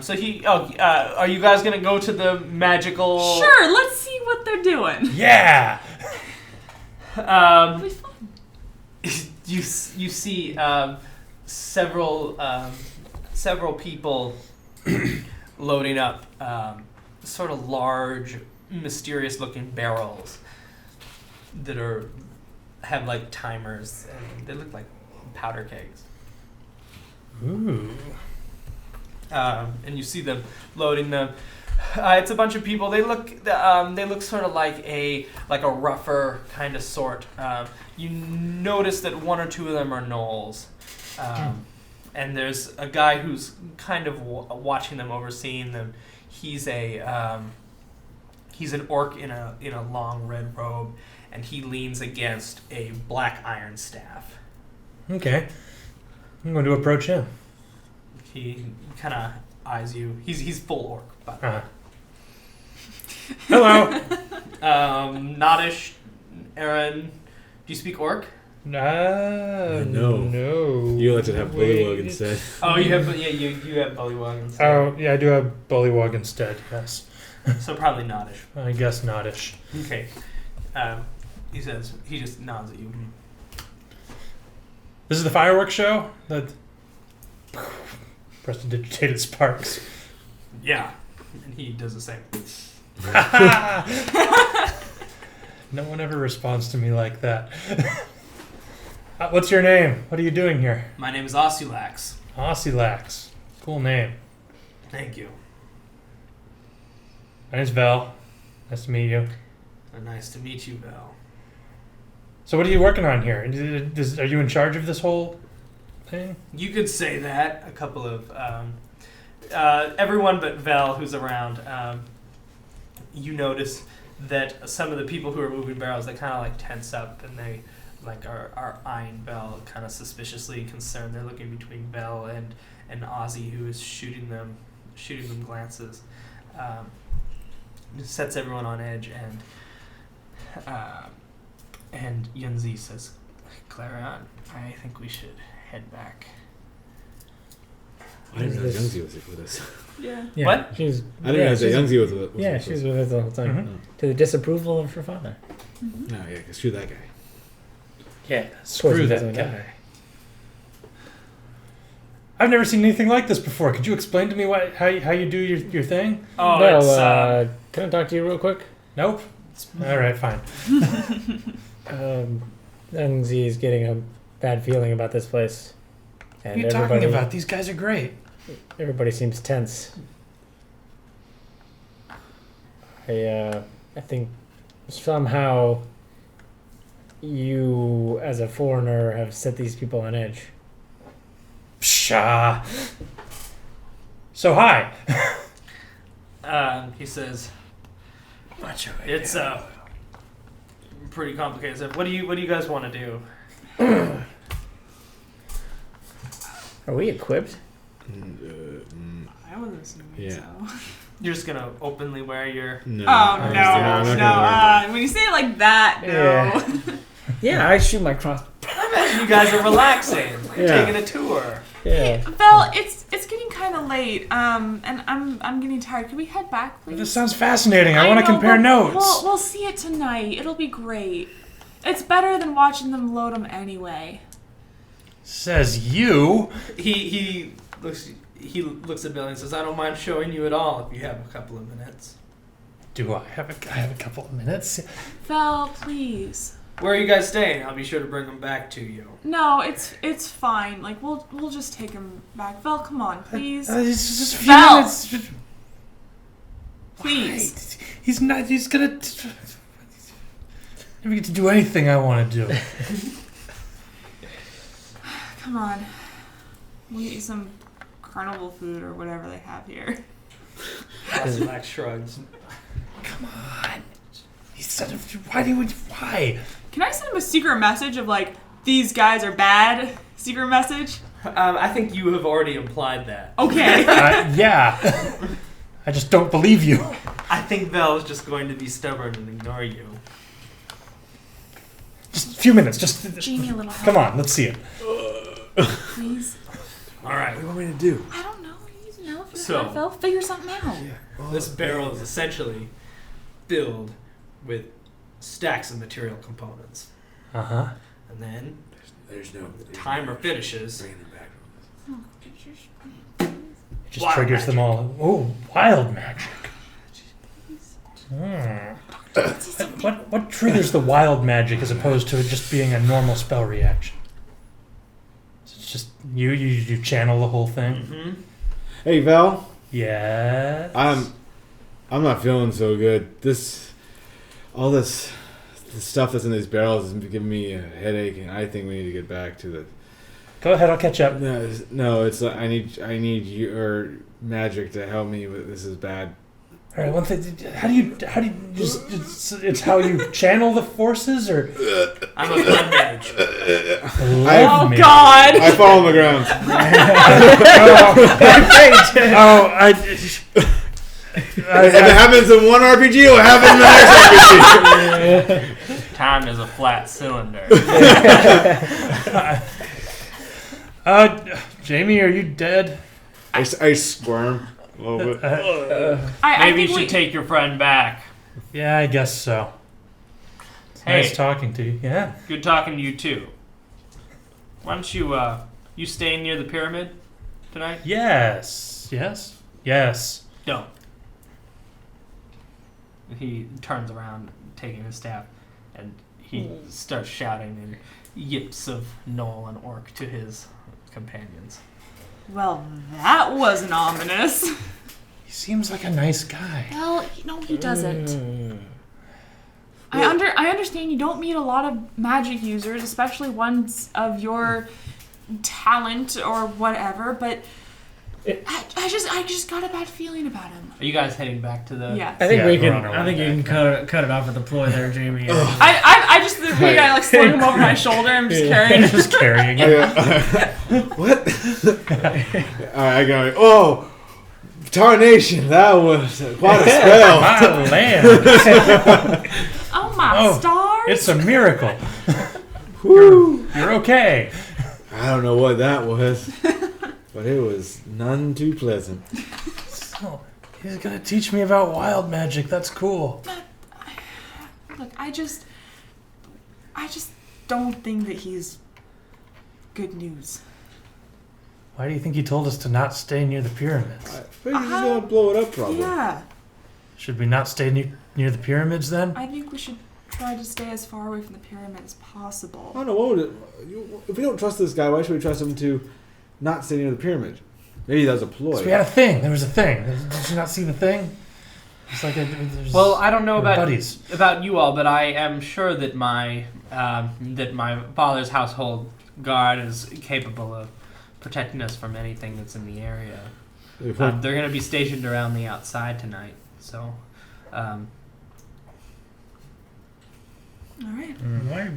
[SPEAKER 3] So are you guys gonna go to the magical?
[SPEAKER 8] Sure. Let's see what they're doing.
[SPEAKER 4] Yeah.
[SPEAKER 8] It'll be fun.
[SPEAKER 3] You see several people loading up sort of large, mysterious-looking barrels that have like timers, and they look like powder kegs.
[SPEAKER 4] Ooh.
[SPEAKER 3] And you see them loading them. It's a bunch of people. They look sort of like a rougher kind of sort. You notice that 1 or 2 of them are gnolls, and there's a guy who's kind of watching them, overseeing them. He's an orc in a long red robe, and he leans against a black iron staff.
[SPEAKER 4] Okay. I'm going to approach him.
[SPEAKER 3] He kind of eyes you. He's full orc, by the way.
[SPEAKER 4] Hello.
[SPEAKER 3] Nodish, Aaron, do you speak orc?
[SPEAKER 7] No.
[SPEAKER 4] No.
[SPEAKER 7] You let it have Bullywug instead.
[SPEAKER 3] Oh, you have Bullywug instead.
[SPEAKER 4] Oh, yeah, I do have Bullywug instead, yes.
[SPEAKER 3] So probably Nodish.
[SPEAKER 4] I guess nodish.
[SPEAKER 3] Okay. He just nods at you.
[SPEAKER 4] This is the fireworks show? That prestidigitated sparks.
[SPEAKER 3] Yeah. And he does the same.
[SPEAKER 4] No one ever responds to me like that. What's your name? What are you doing here?
[SPEAKER 3] My name is Osulax.
[SPEAKER 4] Ossilax. Cool name.
[SPEAKER 3] Thank you.
[SPEAKER 4] My name's Vel. Nice to meet you.
[SPEAKER 3] Nice to meet you, Val.
[SPEAKER 4] So what are you working on here? Are you in charge of this whole thing?
[SPEAKER 3] You could say that. A couple of everyone but Vel who's around. You notice that some of the people who are moving barrels, they kind of like tense up and they like are eyeing Vel kind of suspiciously concerned. They're looking between Vel and Ozzy, who is shooting them glances. It sets everyone on edge, and Yunzi says, "Clarion, I think we should head back."
[SPEAKER 7] I didn't realize Yunzi was with us.
[SPEAKER 8] Yeah.
[SPEAKER 5] Yeah,
[SPEAKER 3] What?
[SPEAKER 5] She's,
[SPEAKER 7] I didn't realize that Yunzi was with us.
[SPEAKER 5] yeah, she was with us the whole time.
[SPEAKER 4] Mhm.
[SPEAKER 5] To the disapproval of her father.
[SPEAKER 7] No, yeah, because screw that guy.
[SPEAKER 4] Yeah,
[SPEAKER 5] Screw
[SPEAKER 4] screw
[SPEAKER 5] that
[SPEAKER 4] that
[SPEAKER 5] guy.
[SPEAKER 4] guy. I've never seen anything like this before. Could you explain to me how you do your thing?
[SPEAKER 3] Oh,
[SPEAKER 5] well,
[SPEAKER 3] it's
[SPEAKER 5] can I talk to you real quick?
[SPEAKER 4] Nope. All right, fine.
[SPEAKER 5] Yunzi is getting a bad feeling about this place.
[SPEAKER 4] What
[SPEAKER 5] And
[SPEAKER 4] are you talking about? These guys are great.
[SPEAKER 5] Everybody seems tense. I think somehow you, as a foreigner, have set these people on edge.
[SPEAKER 4] Pshaw. So hi.
[SPEAKER 3] he says, "It's pretty complicated stuff. What do you guys want to do?"
[SPEAKER 5] Are we equipped?
[SPEAKER 8] I wasn't assuming
[SPEAKER 7] Yeah.
[SPEAKER 8] so.
[SPEAKER 3] You're just gonna openly wear your.
[SPEAKER 7] No.
[SPEAKER 8] Oh,
[SPEAKER 7] I'm
[SPEAKER 8] no.
[SPEAKER 7] not gonna wear
[SPEAKER 8] When you say it like that, no.
[SPEAKER 5] Yeah. Yeah, I shoot my cross.
[SPEAKER 3] You guys are relaxing. You're
[SPEAKER 7] Yeah.
[SPEAKER 3] taking a tour.
[SPEAKER 5] Yeah.
[SPEAKER 8] Vel, it's getting kind of late, and I'm getting tired. Can we head back, please?
[SPEAKER 4] This sounds fascinating. I want to
[SPEAKER 8] know,
[SPEAKER 4] compare
[SPEAKER 8] but
[SPEAKER 4] notes.
[SPEAKER 8] We'll see it tonight. It'll be great. It's better than watching them load them anyway.
[SPEAKER 4] Says you.
[SPEAKER 3] He looks at Billy and says, "I don't mind showing you at all if you have a couple of minutes."
[SPEAKER 4] Do I have a couple of minutes?
[SPEAKER 8] Vel, please.
[SPEAKER 3] Where are you guys staying? I'll be sure to bring them back to you.
[SPEAKER 8] No, it's fine. Like we'll just take him back. Vel, come on, please.
[SPEAKER 4] It's just a few
[SPEAKER 8] Val!
[SPEAKER 4] minutes.
[SPEAKER 8] Please.
[SPEAKER 4] He's not. He's gonna. Never get to do anything I want to do.
[SPEAKER 8] Come on. We'll get you some carnival food or whatever they have here.
[SPEAKER 3] Max shrugs.
[SPEAKER 4] Come on. He said, why?
[SPEAKER 8] Can I send him a secret message of like, these guys are bad? Secret message?
[SPEAKER 3] I think you have already implied that.
[SPEAKER 8] Okay.
[SPEAKER 4] Yeah. I just don't believe you.
[SPEAKER 3] I think Vel is just going to be stubborn and ignore you.
[SPEAKER 4] Just a few minutes. Just
[SPEAKER 8] Jamie, a little help.
[SPEAKER 4] come on. Let's see it.
[SPEAKER 8] Please.
[SPEAKER 3] All right.
[SPEAKER 7] What do you want me to do?
[SPEAKER 8] I don't know. He's an elephant.
[SPEAKER 3] So-
[SPEAKER 8] Vel, figure something out.
[SPEAKER 3] This barrel is essentially filled with stacks of material components.
[SPEAKER 4] Uh-huh.
[SPEAKER 3] And then
[SPEAKER 7] There's no
[SPEAKER 3] the timer finishes.
[SPEAKER 7] bringing them back.
[SPEAKER 4] It just
[SPEAKER 3] Wild
[SPEAKER 4] triggers
[SPEAKER 3] magic.
[SPEAKER 4] them all. Oh, wild magic. What triggers the wild magic as opposed to it just being a normal spell reaction? It's just you channel the whole thing.
[SPEAKER 3] Mm-hmm.
[SPEAKER 7] Hey Val,
[SPEAKER 4] Yeah.
[SPEAKER 7] I'm not feeling so good. The stuff that's in these barrels is giving me a headache, and I think we need to get back to the.
[SPEAKER 4] Go ahead. I'll catch up.
[SPEAKER 7] No, it's I need your magic to help me. But this is bad.
[SPEAKER 4] All right. One thing. How do you just? It's how you channel the forces, or
[SPEAKER 3] I'm a blood mage.
[SPEAKER 8] Oh, God.
[SPEAKER 7] I fall on the ground. If it happens in one RPG, it'll happen in the next RPG.
[SPEAKER 3] Time is a flat cylinder.
[SPEAKER 4] Jamie, are you dead?
[SPEAKER 7] I squirm a little bit.
[SPEAKER 8] I
[SPEAKER 3] Maybe you
[SPEAKER 8] think
[SPEAKER 3] should take your friend back.
[SPEAKER 4] Yeah, I guess so. It's
[SPEAKER 3] Hey.
[SPEAKER 4] nice talking to you. Yeah.
[SPEAKER 3] Good talking to you too. Why don't you stay near the pyramid tonight?
[SPEAKER 4] Yes. Yes. Yes.
[SPEAKER 3] Don't. He turns around, taking his staff, and he starts shouting in yips of Knoll and Orc to his companions.
[SPEAKER 8] Well, that wasn't ominous.
[SPEAKER 4] He seems like a nice guy.
[SPEAKER 8] Well, no, he doesn't. I understand you don't meet a lot of magic users, especially ones of your talent or whatever, but I just got a bad feeling about him.
[SPEAKER 3] Are you guys heading back to the...
[SPEAKER 8] Yeah.
[SPEAKER 5] I think
[SPEAKER 4] Yeah,
[SPEAKER 5] we
[SPEAKER 4] we're
[SPEAKER 5] can.
[SPEAKER 4] on our
[SPEAKER 5] I think
[SPEAKER 4] way
[SPEAKER 5] you can cut it off at the ploy there, Jamie.
[SPEAKER 8] I just think I like slung him over my shoulder and I'm just carrying him.
[SPEAKER 4] Just carrying it.
[SPEAKER 7] What? I go. Oh, tarnation! That was quite a spell.
[SPEAKER 4] My land.
[SPEAKER 8] Oh my
[SPEAKER 4] Oh,
[SPEAKER 8] stars!
[SPEAKER 4] It's a miracle.
[SPEAKER 7] Whew.
[SPEAKER 4] You're okay.
[SPEAKER 7] I don't know what that was, but it was none too pleasant.
[SPEAKER 4] Oh, he's gonna teach me about wild magic. That's cool.
[SPEAKER 8] Look, I just don't think that he's good news.
[SPEAKER 4] Why do you think he told us to not stay near the pyramids?
[SPEAKER 7] I think he's gonna blow it up, probably.
[SPEAKER 8] Yeah,
[SPEAKER 4] Should we not stay near the pyramids then?
[SPEAKER 8] I think we should try to stay as far away from the pyramid as possible.
[SPEAKER 7] I don't know. What would if we don't trust this guy, why should we trust him to not stay near the pyramid? Maybe that was a ploy.
[SPEAKER 4] So we had a thing. There was a thing. Did you not see the thing? It's like there's
[SPEAKER 3] Well, I don't know
[SPEAKER 4] buddies.
[SPEAKER 3] about you all, but I am sure that my father's household guard is capable of protecting us from anything that's in the area. They're going to be stationed around the outside tonight, so.
[SPEAKER 8] All right.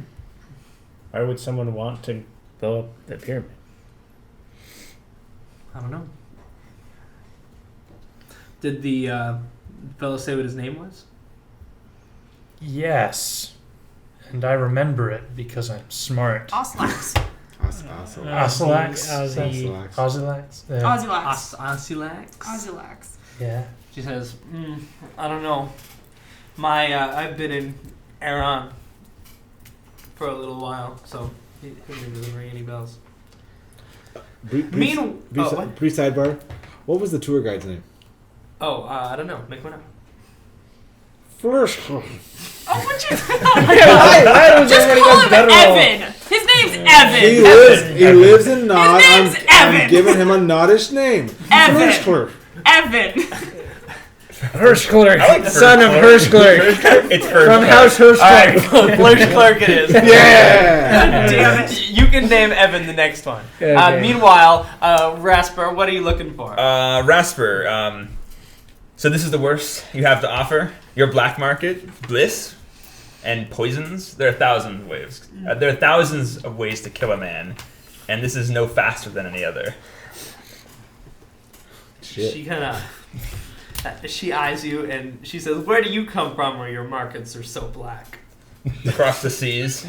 [SPEAKER 5] Why would someone want to blow up the pyramid?
[SPEAKER 3] I don't know. Did the fellow say what his name was?
[SPEAKER 4] Yes. And I remember it because I'm smart.
[SPEAKER 8] Oslax.
[SPEAKER 4] Ozylax?
[SPEAKER 7] Ozylax.
[SPEAKER 4] Ozylax? Yeah.
[SPEAKER 8] Ozylax.
[SPEAKER 3] Ozylax?
[SPEAKER 8] Ozylax.
[SPEAKER 4] Yeah.
[SPEAKER 3] She says, I don't know. I've been in Iran for a little while, so he doesn't ring any bells.
[SPEAKER 7] Brief
[SPEAKER 3] what?
[SPEAKER 7] sidebar. What was the tour guide's name?
[SPEAKER 3] Oh, I don't know. Make one up.
[SPEAKER 7] First.
[SPEAKER 8] Oh, would you?
[SPEAKER 5] Why was
[SPEAKER 8] Just
[SPEAKER 5] everybody
[SPEAKER 8] call
[SPEAKER 5] go
[SPEAKER 8] him
[SPEAKER 5] guttural?
[SPEAKER 8] Evan. His name's Evan.
[SPEAKER 7] He lives in Nod.
[SPEAKER 8] name's
[SPEAKER 7] I'm
[SPEAKER 8] Evan.
[SPEAKER 7] giving him a Nodish name.
[SPEAKER 8] Evan.
[SPEAKER 7] Hirschclerk.
[SPEAKER 8] Evan.
[SPEAKER 5] Hirschclerk,
[SPEAKER 6] I like
[SPEAKER 5] son of
[SPEAKER 6] Hirschclerk.
[SPEAKER 5] Hirschclerk.
[SPEAKER 6] It's
[SPEAKER 5] From
[SPEAKER 6] Hirschclerk.
[SPEAKER 5] House Hirschclerk.
[SPEAKER 3] All right, Flursh Clerk it is.
[SPEAKER 7] Yeah.
[SPEAKER 8] Damn it.
[SPEAKER 3] You can name Evan the next one.
[SPEAKER 5] Okay.
[SPEAKER 3] Meanwhile, Rasper, what are you looking for?
[SPEAKER 6] Rasper, so this is the worst you have to offer. Your black market, bliss, and poisons. There are thousands of ways. There are thousands of ways to kill a man, and this is no faster than any other.
[SPEAKER 7] Shit.
[SPEAKER 3] She kind of she eyes you and she says, "Where do you come from, where your markets are so black?
[SPEAKER 6] Across the seas.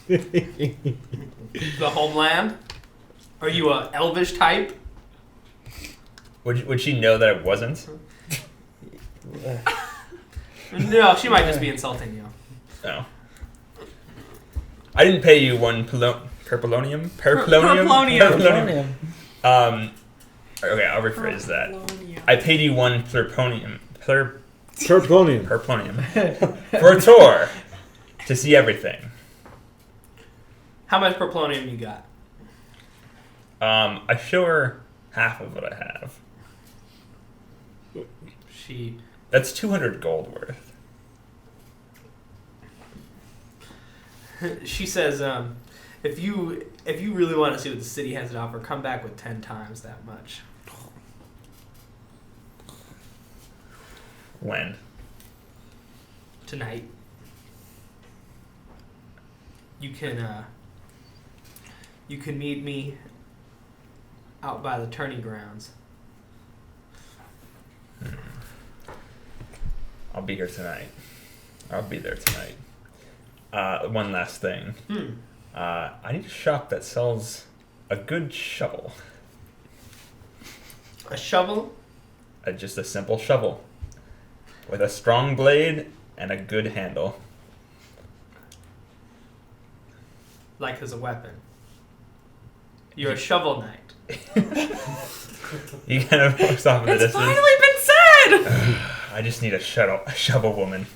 [SPEAKER 3] The homeland? Are you a elvish type?"
[SPEAKER 6] Would she know that it wasn't?
[SPEAKER 3] No, she might just be insulting you.
[SPEAKER 6] No. I didn't pay you one perpolonium.
[SPEAKER 8] Perplonium.
[SPEAKER 6] Okay, I'll rephrase that. I paid you one perplonium.
[SPEAKER 7] Perplonium.
[SPEAKER 6] Perplonium. For a tour. To see everything.
[SPEAKER 3] How much perplonium you got?
[SPEAKER 6] I show her half of what I have.
[SPEAKER 3] She
[SPEAKER 6] That's 200 gold worth.
[SPEAKER 3] she says, if you really want to see what the city has to offer, come back with 10 times that much.
[SPEAKER 6] When?
[SPEAKER 3] Tonight. You can meet me out by the tourney grounds.
[SPEAKER 6] I'll be here tonight. I'll be there tonight. One last thing. I need a shop that sells a good shovel.
[SPEAKER 3] A shovel?
[SPEAKER 6] Just a simple shovel. With a strong blade and a good handle.
[SPEAKER 3] Like as a weapon. You're a shovel knight.
[SPEAKER 6] He kind of looks off in the
[SPEAKER 8] It's
[SPEAKER 6] distance.
[SPEAKER 8] finally been said.
[SPEAKER 6] I just need a shovel woman.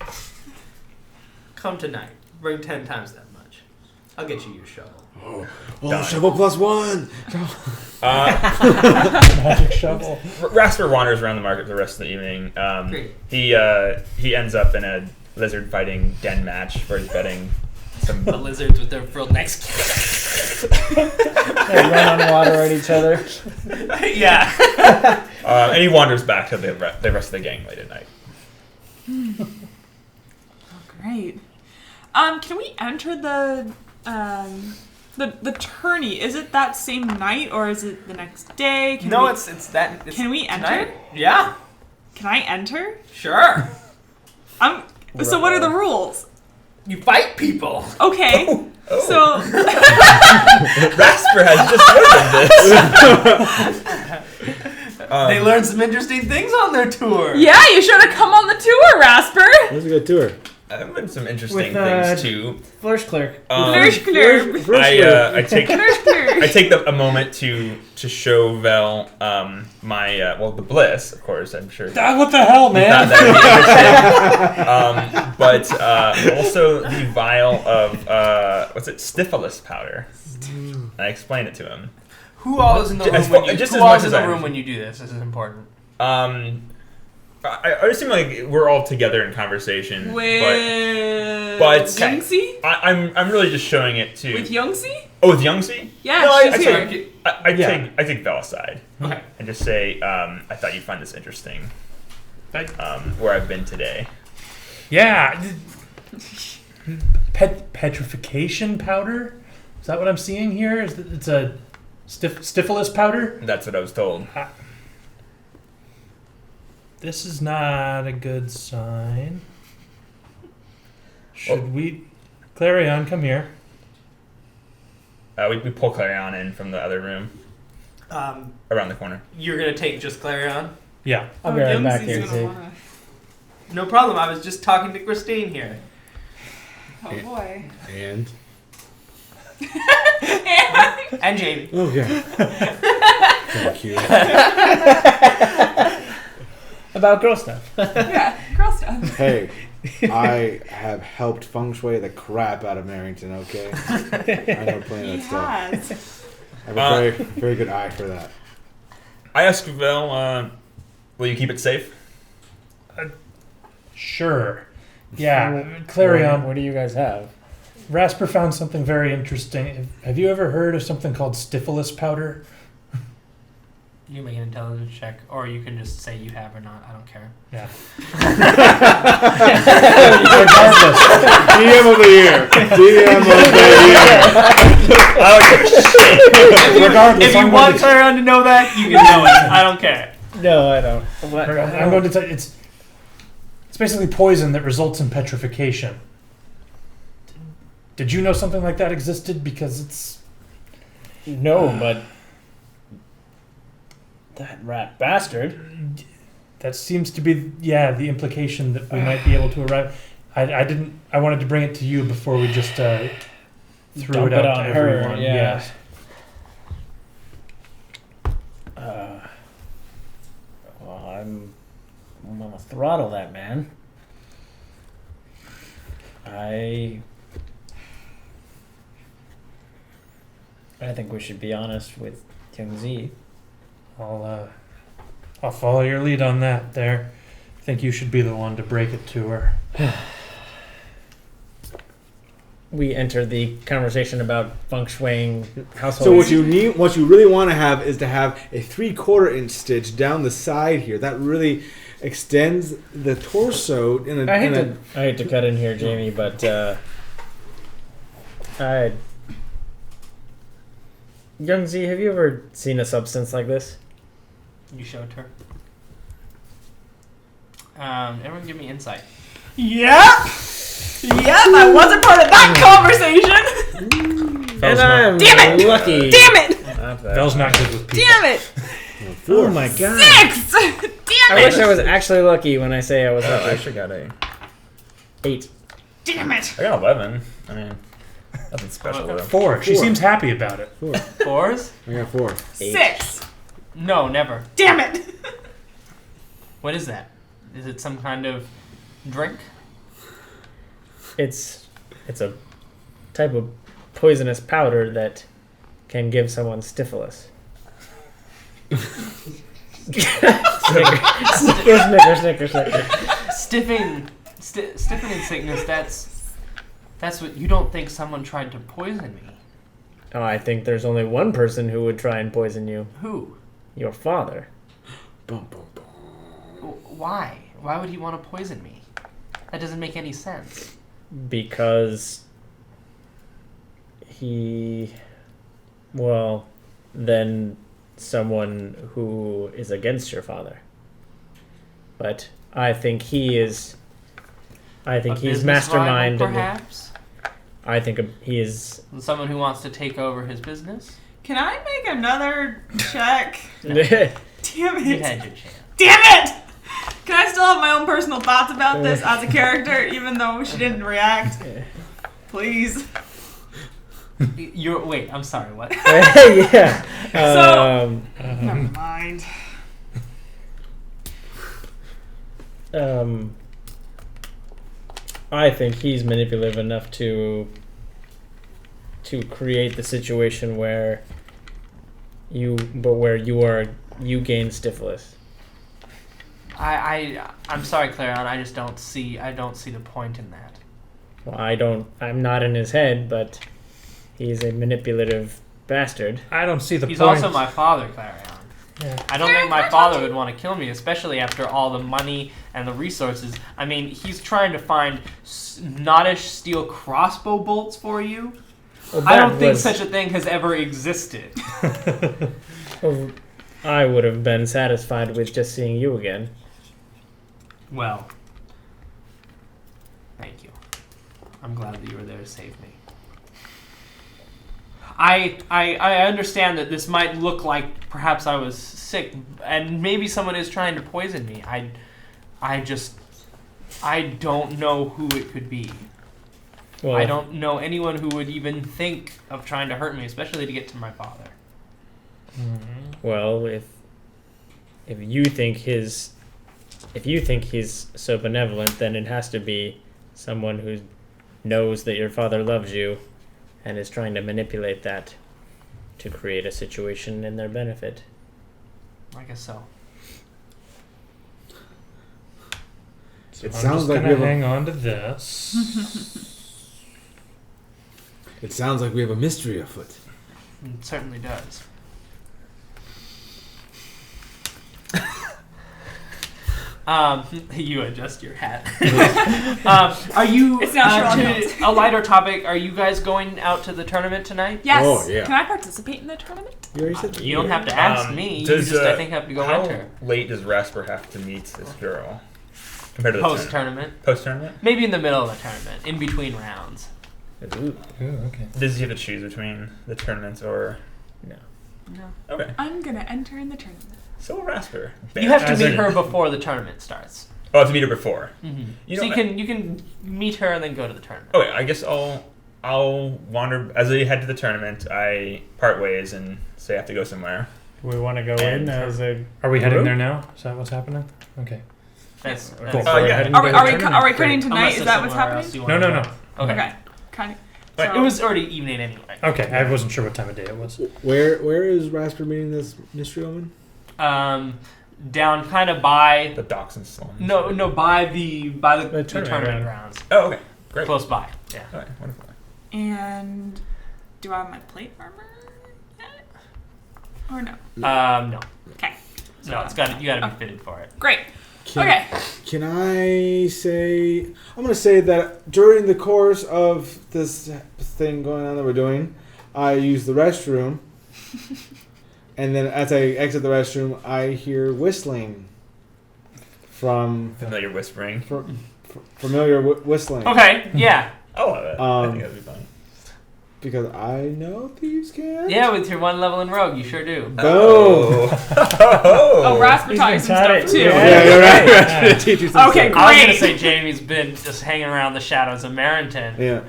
[SPEAKER 3] Come tonight. Bring 10 times that much. I'll get you your shovel.
[SPEAKER 7] Oh, shovel +1.
[SPEAKER 4] Magic shovel.
[SPEAKER 6] Rasper wanders around the market the rest of the evening.
[SPEAKER 3] Great.
[SPEAKER 6] He ends up in a lizard fighting den match where he's betting some.
[SPEAKER 3] The lizards with their frilled necks.
[SPEAKER 5] They run on water at each other.
[SPEAKER 3] Yeah.
[SPEAKER 6] And he wanders back to the rest of the gang late at night.
[SPEAKER 8] Oh, great. Can we enter the tourney? Is it that same night or is it the next day?
[SPEAKER 3] It's that. It's
[SPEAKER 8] Can we enter?
[SPEAKER 3] tonight. Yeah.
[SPEAKER 8] Can I enter?
[SPEAKER 3] Sure.
[SPEAKER 8] So what are the rules?
[SPEAKER 3] You fight people.
[SPEAKER 8] Okay. So
[SPEAKER 6] Rasper has just learned this.
[SPEAKER 3] They learned some interesting things on their tour.
[SPEAKER 8] yeah, you should have come on the tour, Rasper.
[SPEAKER 7] That was a good tour.
[SPEAKER 6] I've learned some interesting
[SPEAKER 5] With,
[SPEAKER 6] things too.
[SPEAKER 5] Hirschclerk.
[SPEAKER 6] I take
[SPEAKER 8] Hirschclerk.
[SPEAKER 6] a moment to show Vel my the bliss, of course. I'm sure.
[SPEAKER 4] What the hell, man?
[SPEAKER 6] Not that but also the vial of Stipholis powder. I explain it to him.
[SPEAKER 3] Who all is in the room
[SPEAKER 6] Just
[SPEAKER 3] when you?
[SPEAKER 6] as
[SPEAKER 3] Who all
[SPEAKER 6] much
[SPEAKER 3] is in
[SPEAKER 6] as
[SPEAKER 3] the
[SPEAKER 6] I
[SPEAKER 3] room
[SPEAKER 6] am.
[SPEAKER 3] when you do this? This is important.
[SPEAKER 6] I assume like we're all together in conversation,
[SPEAKER 8] With
[SPEAKER 6] but
[SPEAKER 8] Yunzi?
[SPEAKER 6] I'm really just showing it to.
[SPEAKER 8] With Yunzi?
[SPEAKER 6] Oh, with Yunzi?
[SPEAKER 8] Yeah,
[SPEAKER 6] No,
[SPEAKER 8] she's here.
[SPEAKER 6] I take Vel aside
[SPEAKER 3] Okay.
[SPEAKER 6] and just say I thought you'd find this interesting.
[SPEAKER 3] Thank
[SPEAKER 6] Where I've been today.
[SPEAKER 4] Yeah. Petrification powder? Is that what I'm seeing here? It's a Stipholis powder?
[SPEAKER 6] That's what I was told.
[SPEAKER 4] This is not a good sign. Should we... Clarion, come here.
[SPEAKER 6] We pull Clarion in from the other room around the corner.
[SPEAKER 3] You're gonna take just Clarion?
[SPEAKER 4] Yeah.
[SPEAKER 5] I'll be right back
[SPEAKER 8] Yunzi's
[SPEAKER 5] here,
[SPEAKER 8] gonna
[SPEAKER 5] too.
[SPEAKER 8] wanna-
[SPEAKER 3] No problem. I was just talking to Christine here.
[SPEAKER 8] Oh boy.
[SPEAKER 7] And?
[SPEAKER 3] And Jamie.
[SPEAKER 7] Okay. Thank you.
[SPEAKER 5] About girl stuff.
[SPEAKER 8] Yeah, girl stuff.
[SPEAKER 7] Hey, I have helped feng shui the crap out of Marrington, okay? I know plenty
[SPEAKER 8] He
[SPEAKER 7] of that
[SPEAKER 8] has.
[SPEAKER 7] stuff. I have a very, very good eye for that.
[SPEAKER 6] I ask Vel, will you keep it safe?
[SPEAKER 4] Sure. Yeah, Clarion.
[SPEAKER 5] What do you guys have?
[SPEAKER 4] Rasper found something very interesting. Have you ever heard of something called Stifilus powder?
[SPEAKER 3] You make an intelligence check, or you can just say you have or not. I don't care.
[SPEAKER 4] Yeah. Regardless.
[SPEAKER 7] DM of the year. DM of the year.
[SPEAKER 4] Regardless,
[SPEAKER 3] If you
[SPEAKER 4] I'm
[SPEAKER 3] want
[SPEAKER 4] going to,
[SPEAKER 3] Clarion to know that, you can know it. I don't care.
[SPEAKER 5] No, I don't.
[SPEAKER 4] I'm going to tell you, it's basically poison that results in petrification. Did you know something like that existed? Because it's...
[SPEAKER 5] No, but that rat bastard.
[SPEAKER 4] That seems to be, the implication that we might be able to arrive. I wanted to bring it to you before we just threw
[SPEAKER 5] Dump
[SPEAKER 4] it out
[SPEAKER 5] it on
[SPEAKER 4] to
[SPEAKER 5] her,
[SPEAKER 4] everyone.
[SPEAKER 5] yeah.
[SPEAKER 4] Yes.
[SPEAKER 5] Well, I'm gonna throttle that man. I think we should be honest with Yunzi.
[SPEAKER 4] I'll follow your lead on that there. I think you should be the one to break it to her.
[SPEAKER 5] We entered the conversation about feng shuiing household.
[SPEAKER 7] So what you really want to have is to have a 3/4 inch stitch down the side here. That really extends the torso in a.
[SPEAKER 5] I hate to cut in here, Jamie, but Yunzi, have you ever seen a substance like this?
[SPEAKER 3] You showed her. Everyone give me insight.
[SPEAKER 8] Yep. I wasn't part of that conversation.
[SPEAKER 5] And I'm
[SPEAKER 8] Damn it!
[SPEAKER 5] lucky.
[SPEAKER 8] Damn it!
[SPEAKER 4] Belle's not good with people.
[SPEAKER 8] Damn it!
[SPEAKER 5] Oh my god.
[SPEAKER 8] 6! Damn
[SPEAKER 5] I wish
[SPEAKER 8] it!
[SPEAKER 5] I was actually lucky when I say I was lucky.
[SPEAKER 6] I actually got a
[SPEAKER 5] 8.
[SPEAKER 8] Damn it!
[SPEAKER 6] I got 11. I mean, nothing special though.
[SPEAKER 4] 4. She seems happy about it.
[SPEAKER 7] 4.
[SPEAKER 3] Fours?
[SPEAKER 7] I got 4.
[SPEAKER 8] 6!
[SPEAKER 3] No, never.
[SPEAKER 8] Damn it!
[SPEAKER 3] What is that? Is it some kind of drink?
[SPEAKER 5] It's a type of poisonous powder that can give someone syphilis. Snicker.
[SPEAKER 3] Stiffening sickness, that's what you don't think someone tried to poison me.
[SPEAKER 5] Oh, I think there's only one person who would try and poison you.
[SPEAKER 3] Who?
[SPEAKER 5] Your father.
[SPEAKER 7] Boom, boom, boom.
[SPEAKER 3] Why? Why would he want to poison me? That doesn't make any sense.
[SPEAKER 5] Because then someone who is against your father. But I think he's
[SPEAKER 3] business
[SPEAKER 5] mastermind.
[SPEAKER 3] rival, perhaps?
[SPEAKER 5] I think he is.
[SPEAKER 3] Someone who wants to take over his business?
[SPEAKER 8] Can I make another check? Damn
[SPEAKER 3] You
[SPEAKER 8] it!
[SPEAKER 3] had your chance.
[SPEAKER 8] Damn it! Can I still have my own personal thoughts about this as a character, even though she didn't react? Please.
[SPEAKER 3] Wait, I'm sorry, what?
[SPEAKER 5] Yeah.
[SPEAKER 8] Never mind.
[SPEAKER 5] I think he's manipulative enough to create the situation where you gain syphilis.
[SPEAKER 3] I'm sorry, Clarion. I just don't see the point in that.
[SPEAKER 5] Well, I'm not in his head, but he's a manipulative bastard.
[SPEAKER 4] I don't see the
[SPEAKER 3] He's
[SPEAKER 4] point.
[SPEAKER 3] also my father, Clarion.
[SPEAKER 4] Yeah.
[SPEAKER 3] I don't think my father would want to kill me, especially after all the money and the resources. I mean, he's trying to find Nottish steel crossbow bolts for you.
[SPEAKER 5] Well,
[SPEAKER 3] I don't think such a thing has ever existed.
[SPEAKER 5] Well, I would have been satisfied with just seeing you again.
[SPEAKER 3] Well, thank you. I'm glad that you were there to save me. I understand that this might look like perhaps I was sick, and maybe someone is trying to poison me. I don't know who it could be.
[SPEAKER 5] Well,
[SPEAKER 3] I don't know anyone who would even think of trying to hurt me, especially to get to my father.
[SPEAKER 5] Well, if you think his if you think he's so benevolent, then it has to be someone who knows that your father loves you and is trying to manipulate that to create a situation in their benefit.
[SPEAKER 3] I guess so.
[SPEAKER 7] It
[SPEAKER 4] I'm
[SPEAKER 7] sounds
[SPEAKER 4] just
[SPEAKER 7] like we
[SPEAKER 4] gonna
[SPEAKER 7] have
[SPEAKER 4] hang on to this.
[SPEAKER 7] It sounds like we have a mystery afoot.
[SPEAKER 3] It certainly does. You adjust your hat. Are you
[SPEAKER 8] It's natural.
[SPEAKER 3] to a lighter topic? Are you guys going out to the tournament tonight?
[SPEAKER 8] Yes.
[SPEAKER 7] Oh, yeah.
[SPEAKER 8] Can I participate in the tournament?
[SPEAKER 7] You already said
[SPEAKER 3] You don't have to ask me. You just, I think, have to go
[SPEAKER 6] how
[SPEAKER 3] enter.
[SPEAKER 6] late does Rasper have to meet this girl compared to the
[SPEAKER 3] Post tournament.
[SPEAKER 6] Post tournament?
[SPEAKER 3] Maybe in the middle of the tournament, in between rounds.
[SPEAKER 5] Ooh,
[SPEAKER 4] Okay.
[SPEAKER 6] Does he have to choose between the tournaments or?
[SPEAKER 5] no.
[SPEAKER 3] No.
[SPEAKER 6] Okay,
[SPEAKER 8] I'm gonna enter in the tournament.
[SPEAKER 6] so Rasper.
[SPEAKER 3] You have to
[SPEAKER 4] As
[SPEAKER 3] meet
[SPEAKER 4] in-
[SPEAKER 3] her before the tournament starts.
[SPEAKER 6] Oh, I have to meet her before.
[SPEAKER 3] Mm-hmm.
[SPEAKER 6] You
[SPEAKER 3] So
[SPEAKER 6] know,
[SPEAKER 3] you can meet her and then go to the tournament.
[SPEAKER 6] Okay, I guess I'll wander as I head to the tournament. I part ways and say I have to go somewhere.
[SPEAKER 5] Do we want to go
[SPEAKER 6] And-
[SPEAKER 5] in as a
[SPEAKER 4] Are we heading
[SPEAKER 5] group?
[SPEAKER 4] there now? Is that what's happening? Okay.
[SPEAKER 3] That's,
[SPEAKER 5] Cool.
[SPEAKER 3] that's
[SPEAKER 6] Oh, yeah.
[SPEAKER 5] Heading
[SPEAKER 8] Are
[SPEAKER 5] to
[SPEAKER 8] we
[SPEAKER 5] the tournament?
[SPEAKER 8] are we
[SPEAKER 5] Great.
[SPEAKER 8] quitting tonight?
[SPEAKER 3] Unless
[SPEAKER 8] Is
[SPEAKER 3] there's
[SPEAKER 8] that what's
[SPEAKER 3] somewhere
[SPEAKER 8] happening?
[SPEAKER 3] else you
[SPEAKER 4] No,
[SPEAKER 3] wanna
[SPEAKER 4] no,
[SPEAKER 3] go.
[SPEAKER 4] no.
[SPEAKER 3] Okay.
[SPEAKER 8] Okay. Kind of.
[SPEAKER 6] But
[SPEAKER 3] It was already evening anyway.
[SPEAKER 4] Okay, I wasn't sure what time of day it was.
[SPEAKER 7] Where is Rasper meeting this mystery woman?
[SPEAKER 3] Down kind of by
[SPEAKER 6] the docks and slums.
[SPEAKER 3] no by the
[SPEAKER 5] tournament
[SPEAKER 3] tournament
[SPEAKER 5] ground.
[SPEAKER 3] grounds,
[SPEAKER 6] Oh, okay, great.
[SPEAKER 3] close by. Yeah.
[SPEAKER 6] Okay, wonderful.
[SPEAKER 8] And do I have my plate armor yet? Or no?
[SPEAKER 3] No.
[SPEAKER 8] Okay.
[SPEAKER 3] No, you got to be fitted for it.
[SPEAKER 8] Great.
[SPEAKER 7] Can,
[SPEAKER 8] Okay.
[SPEAKER 7] Can I say? I'm going to say that during the course of this thing going on that we're doing, I use the restroom, and then as I exit the restroom, I hear whistling from
[SPEAKER 6] Familiar whispering.
[SPEAKER 7] familiar whistling.
[SPEAKER 3] Okay. Yeah.
[SPEAKER 6] I love it. I think that'd be fun.
[SPEAKER 7] Because I know thieves can.
[SPEAKER 3] Yeah. With your one level in rogue, you sure do.
[SPEAKER 7] Boom.
[SPEAKER 8] Oh, Rasper
[SPEAKER 5] He's
[SPEAKER 8] taught you
[SPEAKER 5] been
[SPEAKER 8] some
[SPEAKER 5] taught
[SPEAKER 8] stuff
[SPEAKER 5] it.
[SPEAKER 8] too.
[SPEAKER 7] Yeah, you're right. I'm gonna teach you some
[SPEAKER 8] Okay,
[SPEAKER 7] stuff.
[SPEAKER 3] I was gonna
[SPEAKER 8] Great.
[SPEAKER 3] say Jamie's been just hanging around the shadows of Marrington.
[SPEAKER 7] Yeah.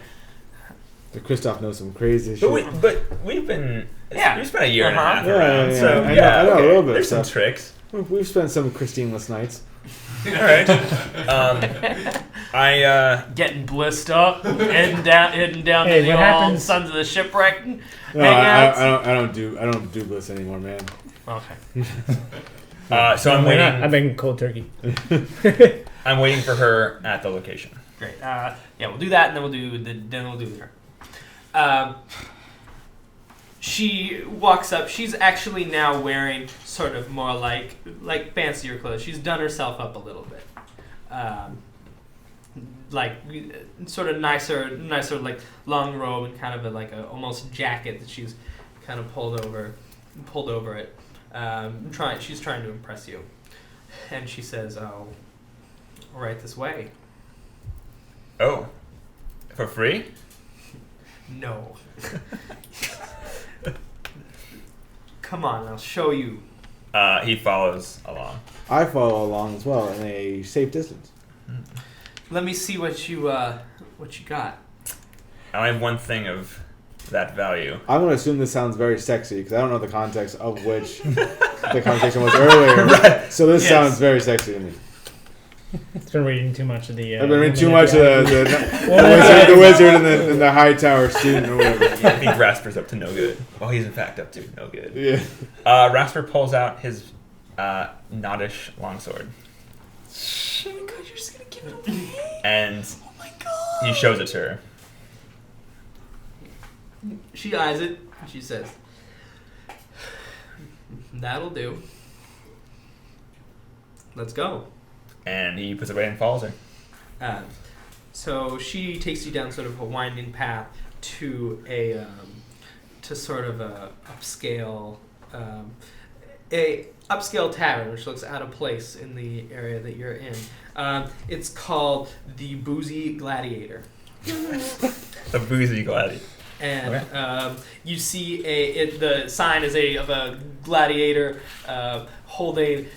[SPEAKER 7] But Christoph knows some crazy shit.
[SPEAKER 6] But we've been.
[SPEAKER 3] Yeah.
[SPEAKER 6] We spent a year and a
[SPEAKER 3] Uh-huh.
[SPEAKER 6] half
[SPEAKER 7] Yeah,
[SPEAKER 6] around.
[SPEAKER 7] yeah,
[SPEAKER 6] So
[SPEAKER 7] I know-
[SPEAKER 6] yeah,
[SPEAKER 7] I know a
[SPEAKER 6] okay.
[SPEAKER 7] little bit of
[SPEAKER 6] There's some
[SPEAKER 7] stuff.
[SPEAKER 6] tricks.
[SPEAKER 7] We've spent some Christine-less nights.
[SPEAKER 6] All right. I
[SPEAKER 3] Getting blissed up, heading down
[SPEAKER 5] Hey,
[SPEAKER 3] to the
[SPEAKER 5] what
[SPEAKER 3] old
[SPEAKER 5] happens-
[SPEAKER 3] Sons of the Shipwreck
[SPEAKER 7] No,
[SPEAKER 3] hangouts.
[SPEAKER 7] I don't do bliss anymore, man.
[SPEAKER 3] Okay.
[SPEAKER 6] so I'm
[SPEAKER 5] Why not?
[SPEAKER 6] waiting.
[SPEAKER 5] I'm making cold turkey.
[SPEAKER 6] I'm waiting for her at the location.
[SPEAKER 3] Great. Yeah, we'll do that, and then we'll do her. She walks up. She's actually now wearing sort of more like fancier clothes. She's done herself up a little bit, like sort of nicer like long robe and kind of a almost jacket that she's kind of pulled over it. She's trying to impress you, and she says, "Oh, right this way."
[SPEAKER 6] Oh, for free?
[SPEAKER 3] No. Come on, I'll show you.
[SPEAKER 6] He follows along.
[SPEAKER 7] I follow along as well in a safe distance.
[SPEAKER 3] Let me see what you got.
[SPEAKER 6] I only have one thing of that value.
[SPEAKER 7] I'm going to assume this sounds very sexy because I don't know the context of which the conversation was earlier. So this
[SPEAKER 3] Yes.
[SPEAKER 7] sounds very sexy to me.
[SPEAKER 5] It's been reading too much of the.
[SPEAKER 7] I've been reading too much of
[SPEAKER 5] Well,
[SPEAKER 7] the wizard and the high tower student or whatever.
[SPEAKER 6] I think Rasper's up to no good. Well, he's in fact up to no good.
[SPEAKER 7] Yeah.
[SPEAKER 6] Rasper pulls out his Noddish longsword
[SPEAKER 8] Oh my god, you're just gonna give it away.
[SPEAKER 6] and
[SPEAKER 8] Oh my god.
[SPEAKER 6] he shows it to her.
[SPEAKER 3] She eyes it. And she says, "That'll do. Let's go."
[SPEAKER 6] And he puts it away and follows her.
[SPEAKER 3] So she takes you down sort of a winding path to sort of a upscale tavern, which looks out of place in the area that you're in. It's called the Boozy Gladiator,
[SPEAKER 6] The boozy gladiator.
[SPEAKER 3] and you see the sign is of a gladiator holding.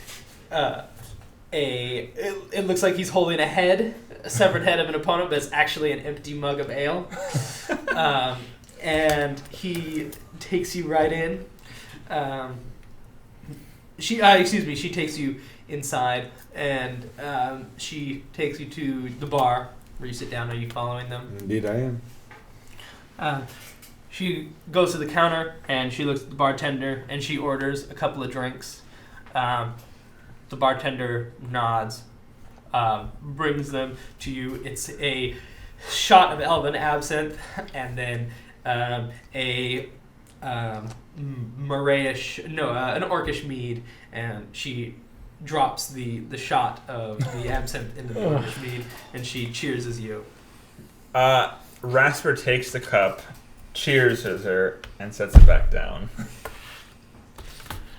[SPEAKER 3] It looks like he's holding a severed head of an opponent, but it's actually an empty mug of ale. And he takes you right in. She takes you inside, and she takes you to the bar where you sit down. Are you following them?
[SPEAKER 7] Indeed, I am.
[SPEAKER 3] She goes to the counter, and she looks at the bartender, and she orders a couple of drinks. The bartender nods, brings them to you. It's a shot of elven absinthe, and then an orcish mead, and she drops the shot of the absinthe into the orcish mead, and she cheers as you.
[SPEAKER 6] Rasper takes the cup, cheers as her, and sets it back down.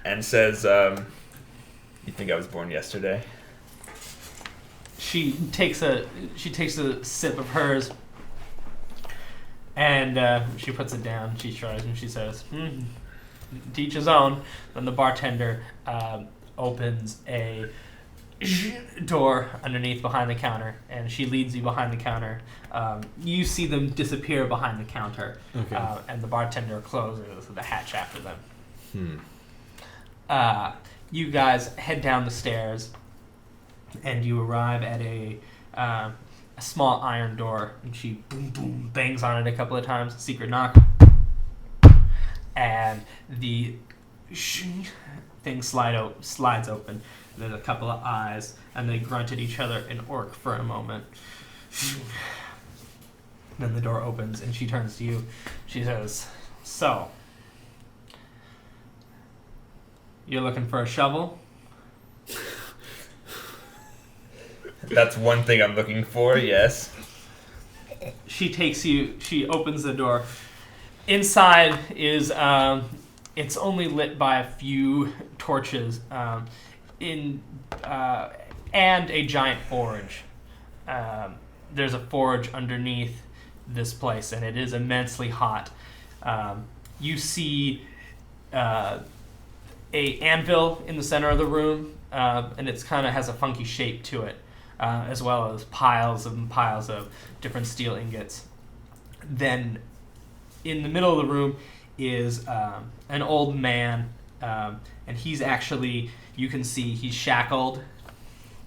[SPEAKER 6] And says, "You think I was born yesterday?"
[SPEAKER 3] She takes a sip of hers, and she puts it down. She tries and she says, to each his own. Then the bartender opens a door underneath behind the counter, and she leads you behind the counter. You see them disappear behind the counter, and the bartender closes the hatch after them. You guys head down the stairs, and you arrive at a small iron door, and she boom bangs on it a couple of times. Secret knock, and the thing slides open. There's a couple of eyes, and they grunt at each other in orc for a moment. Then the door opens, and she turns to you. She says, "So, you're looking for a shovel?"
[SPEAKER 6] That's one thing I'm looking for, yes.
[SPEAKER 3] She opens the door. Inside is, it's only lit by a few torches, and a giant forge. There's a forge underneath this place, and it is immensely hot. You see a anvil in the center of the room, and it's kind of has a funky shape to it, as well as piles and piles of different steel ingots. Then in the middle of the room is an old man, and he's actually, you can see he's shackled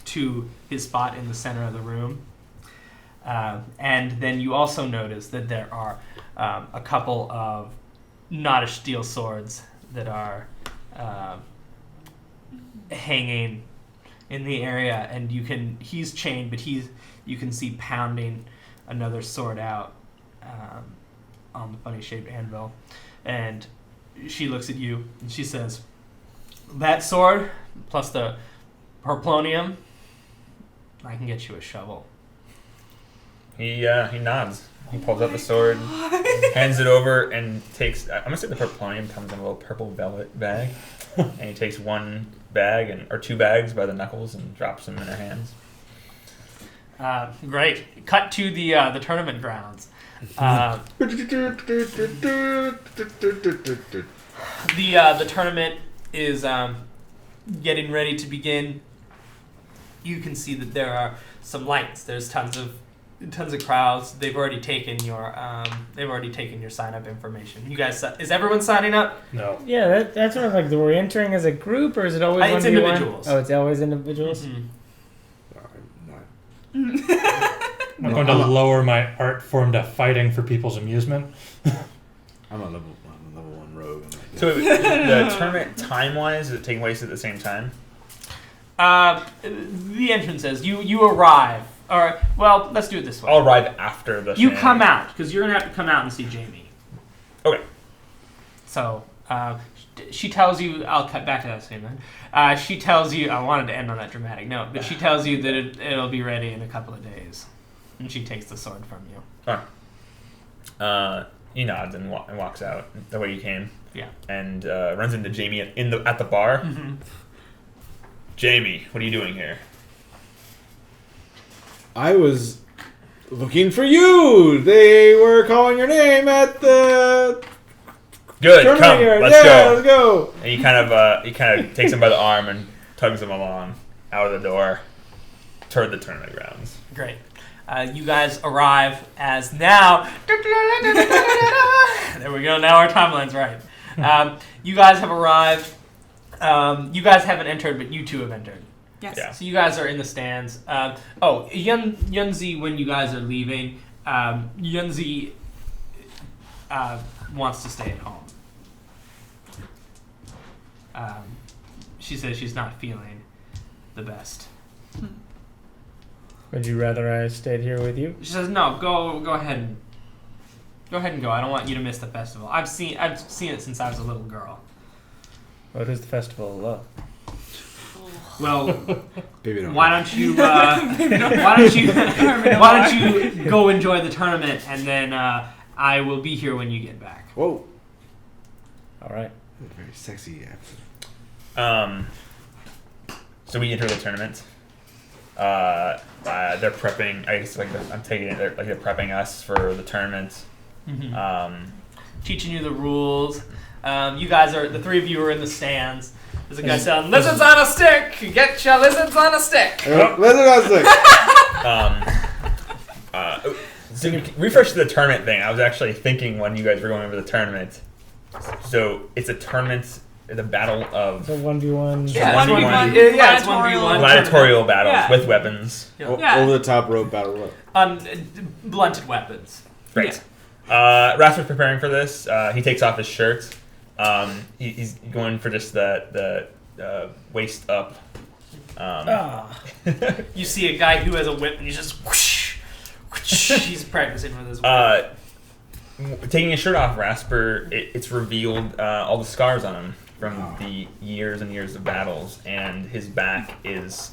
[SPEAKER 3] to his spot in the center of the room. And then you also notice that there are a couple of knottish steel swords that are hanging in the area, and he's chained, but you can see pounding another sword out on the funny shaped anvil. And she looks at you and she says, "That sword plus the perplonium, I can get you a shovel."
[SPEAKER 6] He nods. He pulls out the sword, hands it over, and takes. I'm gonna say the perplonium comes in a little purple velvet bag, and he takes one bag or two bags by the knuckles and drops them in her hands.
[SPEAKER 3] Great. Cut to the tournament grounds. The tournament is getting ready to begin. You can see that there are some lights. There's tons of crowds. They've already taken your sign up information. You guys, is everyone signing up?
[SPEAKER 4] No.
[SPEAKER 5] Yeah, that's sort of like, were we entering as a group, or is it always
[SPEAKER 3] It's
[SPEAKER 5] 1v1?
[SPEAKER 3] individuals.
[SPEAKER 5] Oh, it's always individuals?
[SPEAKER 3] Mhm.
[SPEAKER 4] I'm going to lower my art form to fighting for people's amusement.
[SPEAKER 7] I'm a level 1 rogue.
[SPEAKER 6] So the tournament time-wise, is it taking place at the same time?
[SPEAKER 3] The entrance says you arrive. All right. Well, let's do it this way.
[SPEAKER 6] I'll arrive after the.
[SPEAKER 3] You come out because you're gonna have to come out and see Jamie.
[SPEAKER 6] Okay.
[SPEAKER 3] So she tells you. I'll cut back to that scene then. She tells you. I wanted to end on that dramatic note, but she tells you that it'll be ready in a couple of days, and she takes the sword from you.
[SPEAKER 6] He nods and walks out the way he came.
[SPEAKER 3] Yeah.
[SPEAKER 6] And runs into Jamie at the bar.
[SPEAKER 3] Mm-hmm.
[SPEAKER 6] Jamie, what are you doing here?
[SPEAKER 7] I was looking for you. They were calling your name at the
[SPEAKER 6] Good.
[SPEAKER 7] tournament
[SPEAKER 6] Come.
[SPEAKER 7] yard.
[SPEAKER 6] Let's go.
[SPEAKER 7] Let's go.
[SPEAKER 6] And he kind of takes him by the arm and tugs him along out of the door toward the tournament grounds.
[SPEAKER 3] Great. You guys arrive as now. There we go. Now our timeline's right. You guys have arrived You guys haven't entered, but you two have entered.
[SPEAKER 8] Yes.
[SPEAKER 6] Yeah.
[SPEAKER 3] So you guys are in the stands. Yunzi, when you guys are leaving, Yunzi wants to stay at home. She says she's not feeling the best.
[SPEAKER 5] Would you rather I stayed here with you?
[SPEAKER 3] She says, "No, go ahead and go. I don't want you to miss the festival. I've seen it since I was a little girl."
[SPEAKER 5] What is the Festival of Love?
[SPEAKER 3] Well,
[SPEAKER 7] Baby don't.
[SPEAKER 3] why don't you go enjoy the tournament, and then I will be here when you get back.
[SPEAKER 7] Whoa.
[SPEAKER 5] All right.
[SPEAKER 7] Very sexy episode.
[SPEAKER 6] So we enter the tournament. They're prepping. I guess I'm taking it. They're prepping us for the tournament.
[SPEAKER 3] Mm-hmm. Teaching you the rules. You guys are the three of you are in the stands. There's a guy saying, "Lizards on a stick! Get your lizards on a stick!"
[SPEAKER 6] So refresh the tournament thing. I was actually thinking when you guys were going over the tournament. So it's a tournament, the battle of
[SPEAKER 5] So 1v1.
[SPEAKER 3] Yeah,
[SPEAKER 6] One
[SPEAKER 3] it's
[SPEAKER 6] 1v1.
[SPEAKER 3] 1v1. Yeah, it's 1v1.
[SPEAKER 6] gladiatorial battles
[SPEAKER 8] Yeah.
[SPEAKER 6] with weapons.
[SPEAKER 8] Yeah.
[SPEAKER 7] Over the top rope battle rope.
[SPEAKER 3] Blunted weapons.
[SPEAKER 6] Great. Rasper's preparing for this. He takes off his shirt. He's going for just the waist up.
[SPEAKER 3] You see a guy who has a whip, and he's just whoosh, whoosh. He's practicing with his whip.
[SPEAKER 6] Taking his shirt off, Rasper, it's revealed all the scars on him from the years and years of battles, and his back is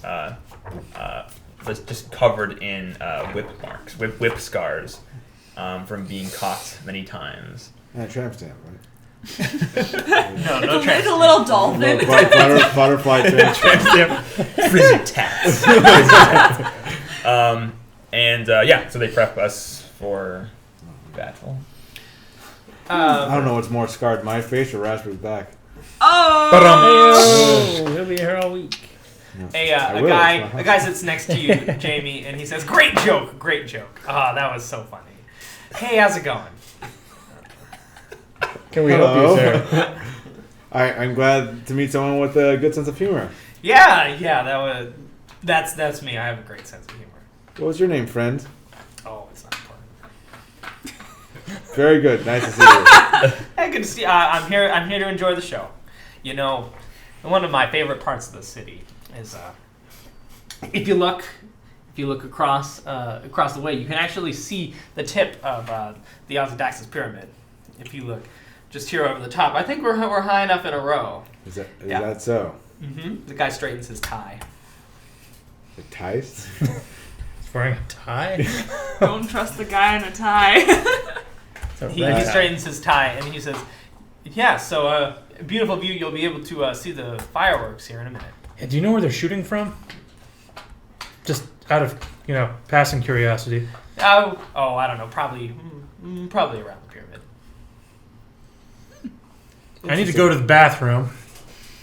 [SPEAKER 6] just covered in whip marks, whip scars from being caught many times.
[SPEAKER 7] And a tramp stamp, right?
[SPEAKER 3] No
[SPEAKER 8] It's a little dolphin.
[SPEAKER 7] Butterfly tramp stamp.
[SPEAKER 6] Frizzy tats. So they prep us for battle.
[SPEAKER 7] I don't know what's more scarred, my face or Rasper's back.
[SPEAKER 5] Oh, he'll be here all week.
[SPEAKER 3] A guy sits next to you, Jamie, and he says, "Great joke, great joke. Ah, that was so funny. Hey, how's it going?"
[SPEAKER 5] Can we help you, sir?
[SPEAKER 7] I'm glad to meet someone with a good sense of humor.
[SPEAKER 3] Yeah, that's me. I have a great sense of humor.
[SPEAKER 7] What was your name, friend?
[SPEAKER 3] Oh, it's not important.
[SPEAKER 7] Very good. Nice to see you.
[SPEAKER 3] Hey, good to see. I'm here to enjoy the show. You know, one of my favorite parts of the city is if you look across the way, you can actually see the tip of the Ozadaxis pyramid. If you look just here over the top, I think we're high enough in a row.
[SPEAKER 7] Is that so?
[SPEAKER 3] Mm-hmm. The guy straightens his tie.
[SPEAKER 7] The ties?
[SPEAKER 5] He's wearing a tie?
[SPEAKER 8] Don't trust the guy in a tie.
[SPEAKER 5] It's a
[SPEAKER 3] He
[SPEAKER 5] red tie.
[SPEAKER 3] straightens his tie and he says, "Yeah, so beautiful view. You'll be able to see the fireworks here in a minute."
[SPEAKER 4] Hey, do you know where they're shooting from? Just out of, passing curiosity.
[SPEAKER 3] I don't know. Probably around the pyramid.
[SPEAKER 4] I need to go to the bathroom.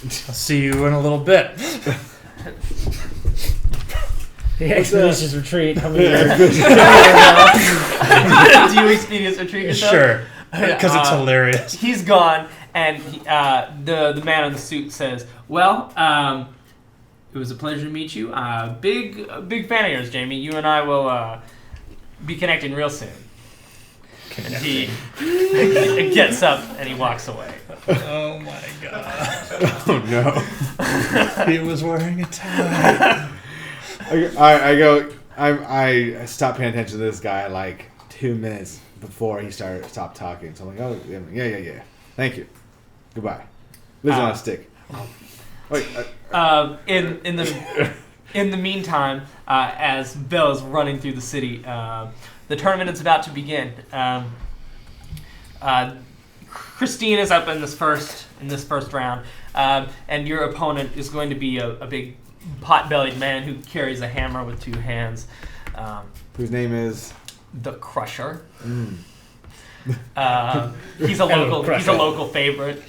[SPEAKER 4] I'll see you in a little bit.
[SPEAKER 5] The expeditious retreat. How many years?
[SPEAKER 3] Do you experience retreat yourself?
[SPEAKER 4] Sure. Because it's hilarious.
[SPEAKER 3] He's gone, and the man in the suit says, "Well, it was a pleasure to meet you. Big fan of yours, Jamie. You and I will be connecting real soon." And he gets up and he walks away.
[SPEAKER 4] Oh my god.
[SPEAKER 7] Oh no.
[SPEAKER 4] He was wearing a tie.
[SPEAKER 7] I stopped paying attention to this guy like 2 minutes before he stopped talking. So I'm like, oh yeah. Thank you. Goodbye. Lives on a stick. Wait.
[SPEAKER 3] In the meantime, as Belle's running through the city, the tournament is about to begin. Christine is up in this first round, and your opponent is going to be a big pot-bellied man who carries a hammer with two hands.
[SPEAKER 7] Whose name is
[SPEAKER 3] The Crusher. He's a local favorite.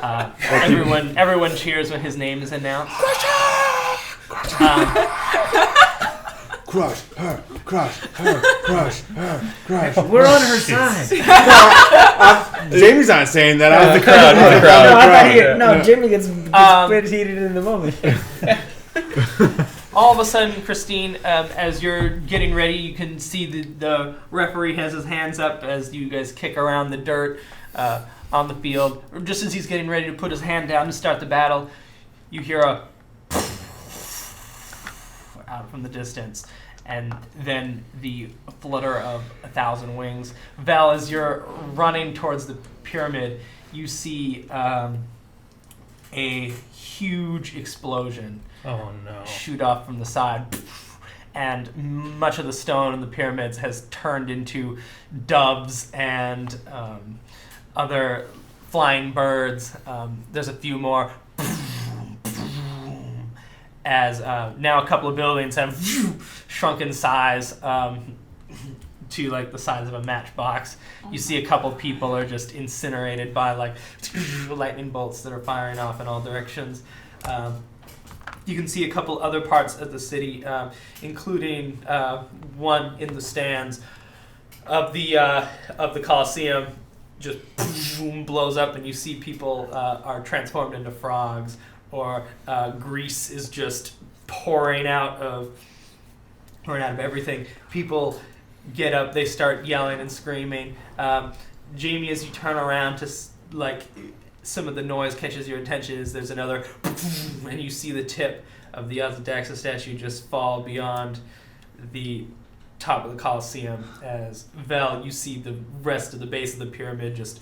[SPEAKER 3] Everyone cheers when his name is announced.
[SPEAKER 7] crush her, crush her, crush her, crush.
[SPEAKER 5] We're on her side.
[SPEAKER 7] Jamie's not saying that.
[SPEAKER 6] The crowd. The crowd.
[SPEAKER 5] No, I thought he,
[SPEAKER 7] Yeah.
[SPEAKER 5] no, Jimmy gets bit heated in the moment.
[SPEAKER 3] All of a sudden, Christine, as you're getting ready, you can see the referee has his hands up as you guys kick around the dirt on the field. Just as he's getting ready to put his hand down to start the battle, you hear a out from the distance, and then the flutter of 1,000 wings. Val, as you're running towards the pyramid, you see a huge explosion
[SPEAKER 4] Oh no.
[SPEAKER 3] shoot off from the side, and much of the stone in the pyramids has turned into doves and other flying birds. There's a few more. As now a couple of buildings have shrunk in size to like the size of a matchbox. You see a couple people are just incinerated by like lightning bolts that are firing off in all directions. You can see a couple other parts of the city, including one in the stands of the Colosseum, just blows up, and you see people are transformed into frogs, or grease is just pouring out of everything. People get up, they start yelling and screaming. Jamie, as you turn around to like. Some of the noise catches your attention as there's another, and you see the tip of the Azadaxa statue just fall beyond the top of the Colosseum. As Vel, you see the rest of the base of the pyramid just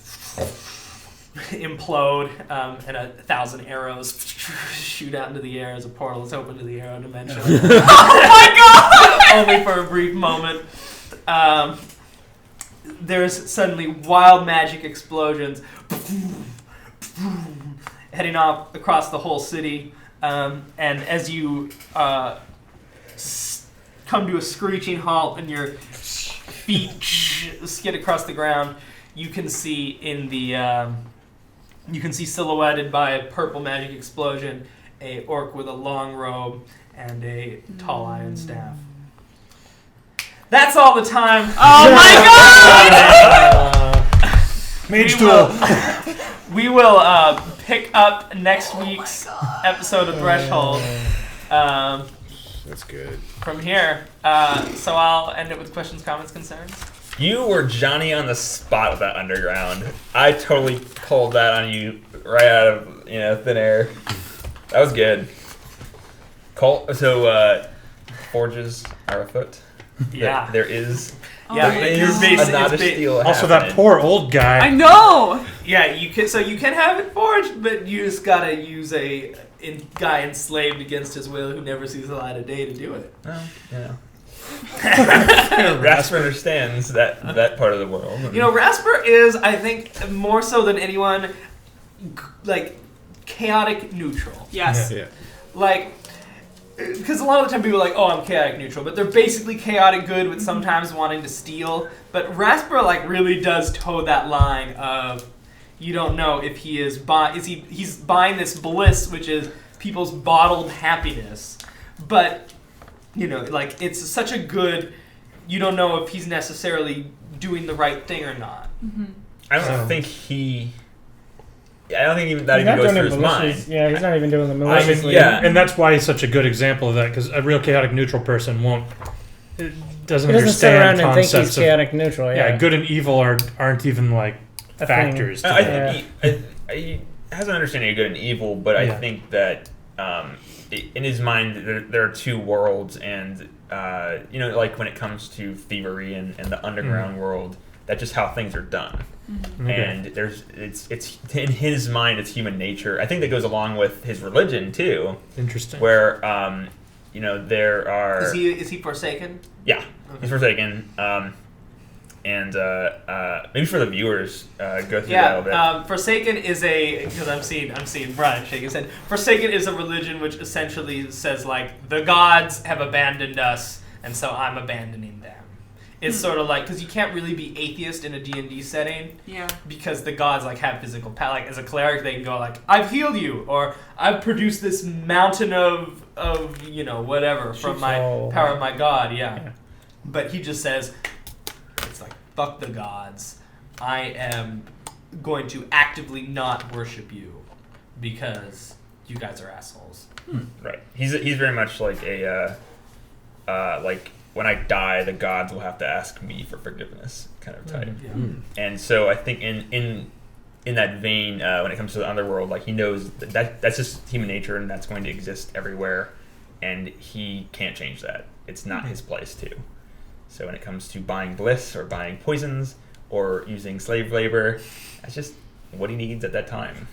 [SPEAKER 3] implode, and 1,000 arrows shoot out into the air as a portal is open to the arrow dimension.
[SPEAKER 8] Oh my god!
[SPEAKER 3] Only for a brief moment. There's suddenly wild magic explosions heading off across the whole city, and as you come to a screeching halt and your feet skid across the ground, you can see silhouetted by a purple magic explosion a orc with a long robe and a tall iron staff. That's all the time.
[SPEAKER 8] Oh my god!
[SPEAKER 4] Mage duel.
[SPEAKER 3] We will pick up next week's episode of Threshold
[SPEAKER 7] That's good.
[SPEAKER 3] from here. So I'll end it with questions, comments, concerns.
[SPEAKER 6] You were Johnny on the spot with that underground. I totally pulled that on you right out of thin air. That was good. So forges are afoot.
[SPEAKER 3] Yeah.
[SPEAKER 6] There is.
[SPEAKER 3] Yeah,
[SPEAKER 6] there
[SPEAKER 3] you're
[SPEAKER 6] is
[SPEAKER 3] basically-
[SPEAKER 6] a nod
[SPEAKER 3] it's
[SPEAKER 6] of
[SPEAKER 3] ba-
[SPEAKER 6] steel
[SPEAKER 4] Also,
[SPEAKER 6] happening.
[SPEAKER 4] that poor old guy.
[SPEAKER 8] I know!
[SPEAKER 3] Yeah, you can have it forged, but you just gotta use a guy enslaved against his will who never sees the light of day to do it.
[SPEAKER 6] Well, Rasper understands that part of the world.
[SPEAKER 3] Rasper is, I think, more so than anyone, like, chaotic neutral.
[SPEAKER 8] Yes.
[SPEAKER 7] Yeah.
[SPEAKER 3] Like, because a lot of the time people are like, oh, I'm chaotic neutral, but they're basically chaotic good with sometimes wanting to steal. But Rasper, like, really does toe that line of, you don't know if he is he's buying this bliss, which is people's bottled happiness. But, like, it's such a good, you don't know if he's necessarily doing the right thing or not.
[SPEAKER 8] Mm-hmm.
[SPEAKER 6] I don't think even that
[SPEAKER 5] He's
[SPEAKER 6] even
[SPEAKER 5] not
[SPEAKER 6] goes
[SPEAKER 5] doing
[SPEAKER 6] through
[SPEAKER 5] it
[SPEAKER 6] his
[SPEAKER 5] malicious.
[SPEAKER 6] mind.
[SPEAKER 5] Yeah, he's not even doing it
[SPEAKER 4] I mean,
[SPEAKER 5] maliciously.
[SPEAKER 6] yeah.
[SPEAKER 4] and that's why he's such a good example of that, because a real chaotic neutral person doesn't
[SPEAKER 5] He doesn't sit around
[SPEAKER 4] understand
[SPEAKER 5] and think he's
[SPEAKER 4] concepts of
[SPEAKER 5] chaotic neutral. Yeah,
[SPEAKER 4] good and evil aren't even like
[SPEAKER 5] A
[SPEAKER 4] factors.
[SPEAKER 5] thing.
[SPEAKER 4] To
[SPEAKER 6] I
[SPEAKER 4] that.
[SPEAKER 6] think he has an understanding of good and evil, but I
[SPEAKER 4] Yeah.
[SPEAKER 6] think that in his mind there are two worlds, and like when it comes to thievery and the underground world, that's just how things are done.
[SPEAKER 5] Mm-hmm.
[SPEAKER 4] Okay.
[SPEAKER 6] And it's in his mind, it's human nature. I think that goes along with his religion too,
[SPEAKER 4] Interesting.
[SPEAKER 6] where there are
[SPEAKER 3] Is he Forsaken?
[SPEAKER 6] yeah, he's forsaken. And maybe for the viewers, go through that a little bit.
[SPEAKER 3] Forsaken is because I'm seeing Brian shake his head. Forsaken is a religion which essentially says like the gods have abandoned us, and so I'm abandoning them. It's sort of like, because you can't really be atheist in a D&D setting,
[SPEAKER 8] Yeah.
[SPEAKER 3] because the gods like have physical power. Like as a cleric, they can go like, "I've healed you," or "I've produced this mountain of whatever from my
[SPEAKER 5] Shitfall.
[SPEAKER 3] power of my god." Yeah.
[SPEAKER 5] Yeah.
[SPEAKER 3] But he just says, "It's like fuck the gods. I am going to actively not worship you because you guys are assholes."
[SPEAKER 6] Right. He's very much like a like when I die, the gods will have to ask me for forgiveness kind of type. And so I think in that vein, when it comes to the underworld, like he knows that's just human nature and that's going to exist everywhere, and he can't change that. It's not his place to. So when it comes to buying bliss or buying poisons or using slave labor, that's just what he needs at that time.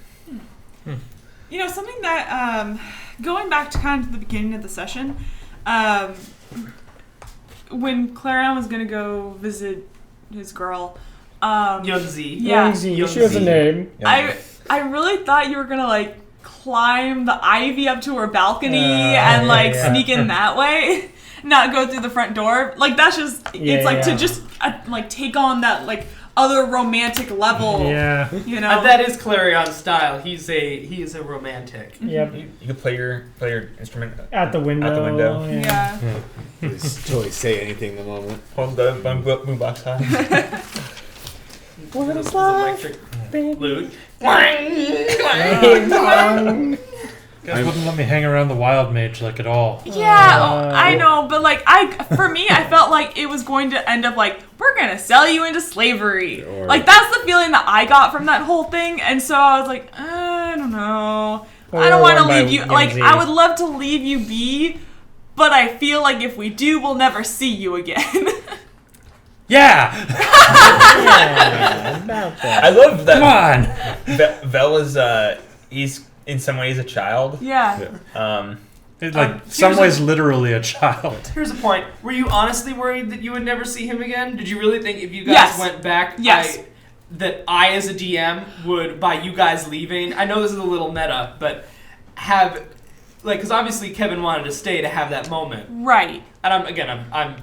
[SPEAKER 8] You know, something that, going back to kind of the beginning of the session, when Clarion was going to go visit his girl,
[SPEAKER 3] Yunzi.
[SPEAKER 8] Yeah.
[SPEAKER 5] Yunzi, she has a name.
[SPEAKER 8] I really thought you were going to, like, climb the ivy up to her balcony and, like, sneak in that way. Not go through the front door. Like, that's just, it's like to just, like, take on that, like, other romantic level.
[SPEAKER 5] Yeah.
[SPEAKER 8] You know?
[SPEAKER 3] That is Clarion's style. He is a romantic.
[SPEAKER 5] Yep.
[SPEAKER 6] You can play your instrument
[SPEAKER 5] At the window.
[SPEAKER 6] Out the window.
[SPEAKER 8] Yeah.
[SPEAKER 7] Just totally say anything in the moment.
[SPEAKER 6] Hold the boombox high.
[SPEAKER 5] What
[SPEAKER 3] This
[SPEAKER 5] is life?
[SPEAKER 3] electric lute.
[SPEAKER 4] You guys wouldn't let me hang around the wild mage like at all.
[SPEAKER 8] Yeah, I know, but like for me, I felt like it was going to end up like we're gonna sell you into slavery.
[SPEAKER 7] Or-
[SPEAKER 8] Like that's the feeling that I got from that whole thing, and so I was like, I don't know. I don't want to leave you. Like I would love to leave you be, but I feel like if we do, we'll never see you again.
[SPEAKER 4] Yeah!
[SPEAKER 5] Yeah, about that.
[SPEAKER 6] I love
[SPEAKER 4] Come
[SPEAKER 6] that.
[SPEAKER 4] on!
[SPEAKER 6] Vel is he's in some ways a child.
[SPEAKER 8] Yeah.
[SPEAKER 4] Some ways literally a child.
[SPEAKER 3] Here's a point. Were you honestly worried that you would never see him again? Did you really think if you guys
[SPEAKER 8] Yes.
[SPEAKER 3] went back,
[SPEAKER 8] Yes.
[SPEAKER 3] that I as a DM would, by you guys leaving, I know this is a little meta, but have, like, because obviously Kevin wanted to stay to have that moment.
[SPEAKER 8] Right.
[SPEAKER 3] And I'm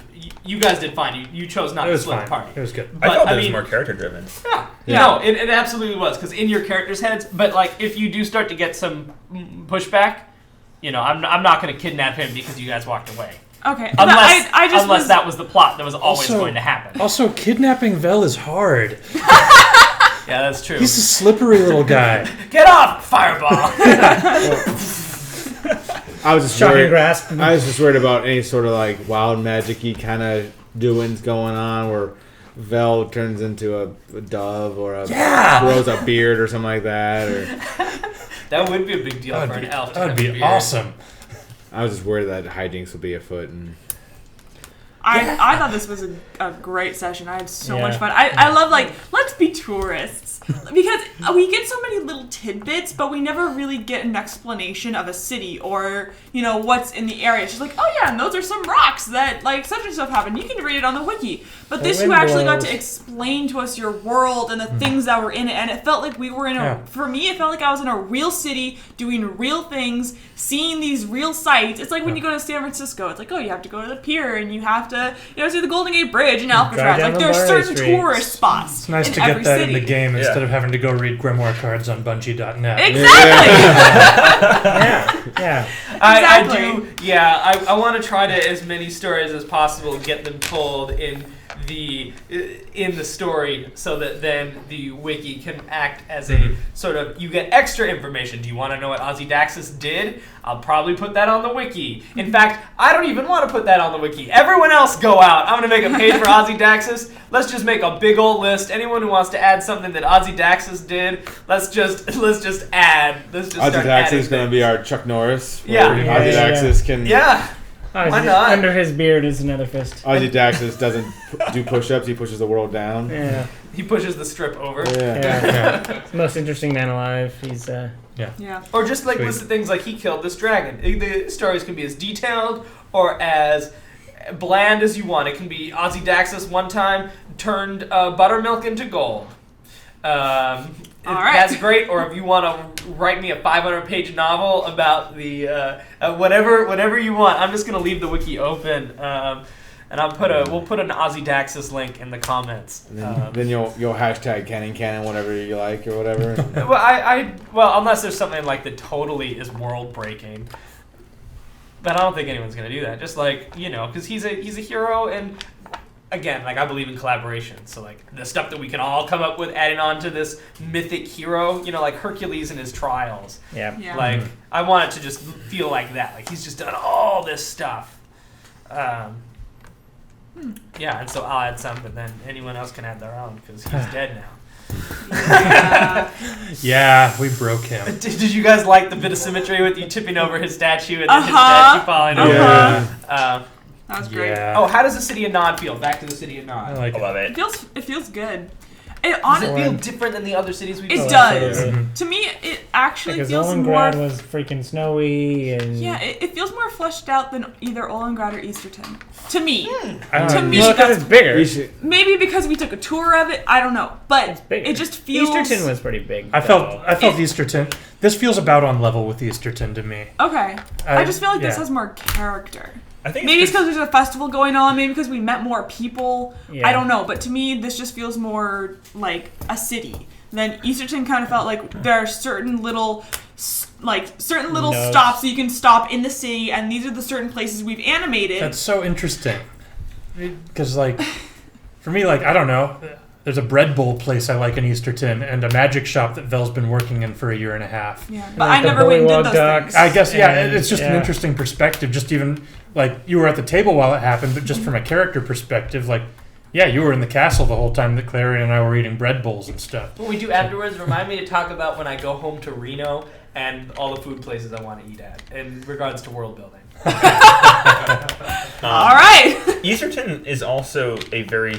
[SPEAKER 3] you guys did fine. You chose not
[SPEAKER 4] It
[SPEAKER 3] to
[SPEAKER 4] was
[SPEAKER 3] split
[SPEAKER 4] fine.
[SPEAKER 3] the party.
[SPEAKER 4] It was good.
[SPEAKER 6] I felt
[SPEAKER 3] I
[SPEAKER 6] it was
[SPEAKER 3] mean-
[SPEAKER 6] more character driven.
[SPEAKER 3] Yeah. No, it absolutely was, because in your characters' heads, but, like, if you do start to get some pushback, I'm not going to kidnap him because you guys walked away.
[SPEAKER 8] Okay.
[SPEAKER 3] Unless,
[SPEAKER 8] I just
[SPEAKER 3] unless
[SPEAKER 8] was,
[SPEAKER 3] that was the plot that was always
[SPEAKER 4] Also-
[SPEAKER 3] going to happen.
[SPEAKER 4] Also, kidnapping Vel is hard.
[SPEAKER 3] Yeah, that's true.
[SPEAKER 4] He's a slippery little guy.
[SPEAKER 3] Get off, fireball!
[SPEAKER 7] I was just
[SPEAKER 5] Shocking
[SPEAKER 7] worried.
[SPEAKER 5] grasp.
[SPEAKER 7] I was just worried about any sort of like wild magic-y kind of doings going on where Vel turns into a dove or grows a beard or something like that. Or
[SPEAKER 3] That would be a big deal for an elf. to
[SPEAKER 4] That would
[SPEAKER 3] have a
[SPEAKER 4] be
[SPEAKER 3] beard.
[SPEAKER 4] awesome.
[SPEAKER 7] I was just worried that hijinks would be afoot. And
[SPEAKER 8] I thought this was a great session. I had so
[SPEAKER 5] Yeah.
[SPEAKER 8] much fun. I love, like, let's be tourists. Because we get so many little tidbits, but we never really get an explanation of a city or, what's in the area. She's like, oh yeah, and those are some rocks that, like, such and stuff happened. You can read it on the wiki. But this, you actually got to explain to us your world and the things that were in it. And it felt like we were in for me, it felt like I was in a real city doing real things, seeing these real sights. It's like when you go to San Francisco, it's like, oh, you have to go to the pier and you have to, see the Golden Gate Bridge and Alcatraz.
[SPEAKER 5] down
[SPEAKER 8] Like,
[SPEAKER 5] the
[SPEAKER 8] there's
[SPEAKER 5] Barrio
[SPEAKER 8] certain
[SPEAKER 5] Streets.
[SPEAKER 8] tourist spots.
[SPEAKER 4] It's nice
[SPEAKER 8] in
[SPEAKER 4] to get
[SPEAKER 8] every
[SPEAKER 4] that
[SPEAKER 8] city.
[SPEAKER 4] in the game
[SPEAKER 6] Yeah.
[SPEAKER 4] instead of having to go read grimoire cards on Bungie.net.
[SPEAKER 8] Exactly.
[SPEAKER 5] Yeah.
[SPEAKER 3] I
[SPEAKER 8] Exactly.
[SPEAKER 3] do. I want to try to as many stories as possible get them told in the story, so that then the wiki can act as a sort of, you get extra information. Do you want to know what Ozydaxis did? I'll probably put that on the wiki. In fact, I don't even want to put that on the wiki. Everyone else go out. I'm going to make a page for Ozydaxis. Let's just make a big old list. Anyone who wants to add something that Ozydaxis did, let's just add. Let's just start
[SPEAKER 7] Ozydaxis
[SPEAKER 3] adding
[SPEAKER 7] is going to be our Chuck Norris.
[SPEAKER 3] Yeah.
[SPEAKER 7] where
[SPEAKER 5] Yeah,
[SPEAKER 7] Ozydaxis can.
[SPEAKER 3] Yeah. Why not?
[SPEAKER 5] Under his beard is another fist.
[SPEAKER 7] Ozydaxis doesn't do push-ups. He pushes the world down.
[SPEAKER 5] Yeah.
[SPEAKER 3] He pushes the strip over.
[SPEAKER 7] Yeah.
[SPEAKER 5] It's the most interesting man alive. He's
[SPEAKER 8] Yeah.
[SPEAKER 3] Or just like
[SPEAKER 4] Sweet.
[SPEAKER 3] list of things like he killed this dragon. The stories can be as detailed or as bland as you want. It can be Ozydaxis one time turned buttermilk into gold.
[SPEAKER 8] All right.
[SPEAKER 3] That's great. Or if you want to write me a 500-page novel about the whatever you want. I'm just gonna leave the wiki open. and we'll put an Ozzy Daxis link in the comments.
[SPEAKER 7] And then you'll hashtag canon whatever you like or whatever.
[SPEAKER 3] Well, unless there's something like that totally is world breaking. But I don't think anyone's gonna do that. Just like, because he's a hero, and again, like, I believe in collaboration. So like the stuff that we can all come up with, adding on to this mythic hero, like Hercules and his trials.
[SPEAKER 5] Yeah.
[SPEAKER 3] Like I want it to just feel like that. Like he's just done all this stuff. Yeah, and so I'll add some, but then anyone else can add their own because he's dead now.
[SPEAKER 4] Yeah, we broke him.
[SPEAKER 3] Did you guys like the bit of symmetry with you tipping over his statue and then his statue falling over?
[SPEAKER 7] Yeah.
[SPEAKER 8] That was great.
[SPEAKER 4] Yeah.
[SPEAKER 3] Oh, how does the city of Nod feel? Back to the city of Nod.
[SPEAKER 4] I like
[SPEAKER 6] I love it.
[SPEAKER 8] It feels good.
[SPEAKER 3] Does it feel different than the other cities we've
[SPEAKER 8] It
[SPEAKER 3] seen?
[SPEAKER 8] does.
[SPEAKER 5] absolutely.
[SPEAKER 8] To me, it actually
[SPEAKER 5] Because
[SPEAKER 8] feels
[SPEAKER 5] Olengrad
[SPEAKER 8] more.
[SPEAKER 5] was freaking snowy and
[SPEAKER 8] Yeah, it feels more fleshed out than either Olengrad or Easterton. To me.
[SPEAKER 5] to
[SPEAKER 8] me,
[SPEAKER 5] well, because it's bigger.
[SPEAKER 7] You should-
[SPEAKER 8] Maybe because we took a tour of it. I don't know. But
[SPEAKER 5] It's bigger.
[SPEAKER 8] it just feels.
[SPEAKER 5] Easterton was pretty big.
[SPEAKER 4] I felt
[SPEAKER 5] though.
[SPEAKER 4] Easterton. This feels about on level with Easterton to me.
[SPEAKER 8] Okay. I just feel like this
[SPEAKER 4] yeah.
[SPEAKER 8] has more character.
[SPEAKER 6] I think
[SPEAKER 8] Maybe it's because there's a festival going on. Maybe because we met more people.
[SPEAKER 5] Yeah.
[SPEAKER 8] I don't know. But to me, this just feels more like a city. Then Easterton kind of felt like there are certain little
[SPEAKER 5] Notes.
[SPEAKER 8] stops that you can stop in the city, and these are the certain places we've animated.
[SPEAKER 4] That's so interesting. Because, like, for me, like, I don't know. There's a bread bowl place I like in Easterton and a magic shop that Vel's been working in for a year and a half.
[SPEAKER 8] Yeah, but
[SPEAKER 5] like
[SPEAKER 8] I
[SPEAKER 5] the
[SPEAKER 8] never went and did
[SPEAKER 5] Bullywug
[SPEAKER 8] those
[SPEAKER 5] Ducks.
[SPEAKER 8] things.
[SPEAKER 4] I guess, yeah,
[SPEAKER 5] And,
[SPEAKER 4] it's just an
[SPEAKER 5] yeah.
[SPEAKER 4] interesting perspective. Just even, like, you were at the table while it happened, but just from a character perspective, like, yeah, you were in the castle the whole time that Clary and I were eating bread bowls and stuff.
[SPEAKER 3] What we do afterwards, remind me to talk about when I go home to Reno and all the food places I want to eat at in regards to world building.
[SPEAKER 8] All right.
[SPEAKER 6] Easterton is also a very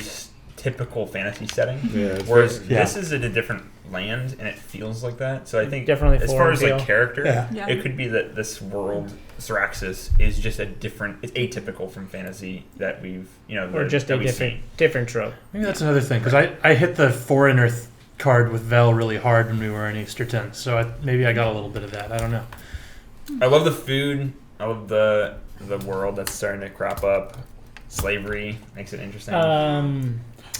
[SPEAKER 6] typical fantasy setting,
[SPEAKER 7] Yeah, it's
[SPEAKER 6] whereas
[SPEAKER 7] very-
[SPEAKER 6] this is in a different land and it feels like that. So I think
[SPEAKER 5] Definitely
[SPEAKER 6] as far
[SPEAKER 5] foreign
[SPEAKER 6] as like
[SPEAKER 5] feel.
[SPEAKER 6] character,
[SPEAKER 8] Yeah.
[SPEAKER 6] it could be that this world, Syraxis, is just it's atypical from fantasy that we've
[SPEAKER 5] or just
[SPEAKER 6] that
[SPEAKER 5] a
[SPEAKER 6] we've seen.
[SPEAKER 5] different trope.
[SPEAKER 4] Maybe that's another thing, because I hit the foreigner card with Vel really hard when we were in Easterton, so maybe I got a little bit of that. I don't know.
[SPEAKER 6] I love the food. I love the world that's starting to crop up. Slavery makes it interesting.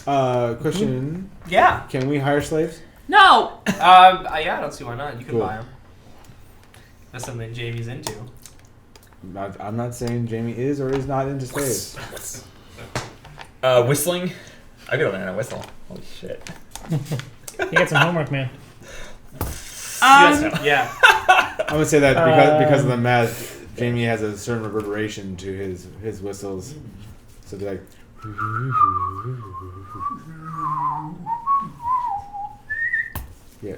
[SPEAKER 7] Question:
[SPEAKER 3] Yeah.
[SPEAKER 7] Can we hire slaves?
[SPEAKER 8] No.
[SPEAKER 3] Yeah, I don't see why not. You can
[SPEAKER 7] Cool.
[SPEAKER 3] buy them. That's something Jamie's into.
[SPEAKER 7] I'm not saying Jamie is or is not into slaves.
[SPEAKER 6] Whistling. I gotta learn how to whistle. Holy shit.
[SPEAKER 5] You got some homework, man.
[SPEAKER 6] You guys know.
[SPEAKER 3] Yeah.
[SPEAKER 7] I'm gonna say that because of the math, Jamie has a certain reverberation to his whistles. So they're like. Yeah.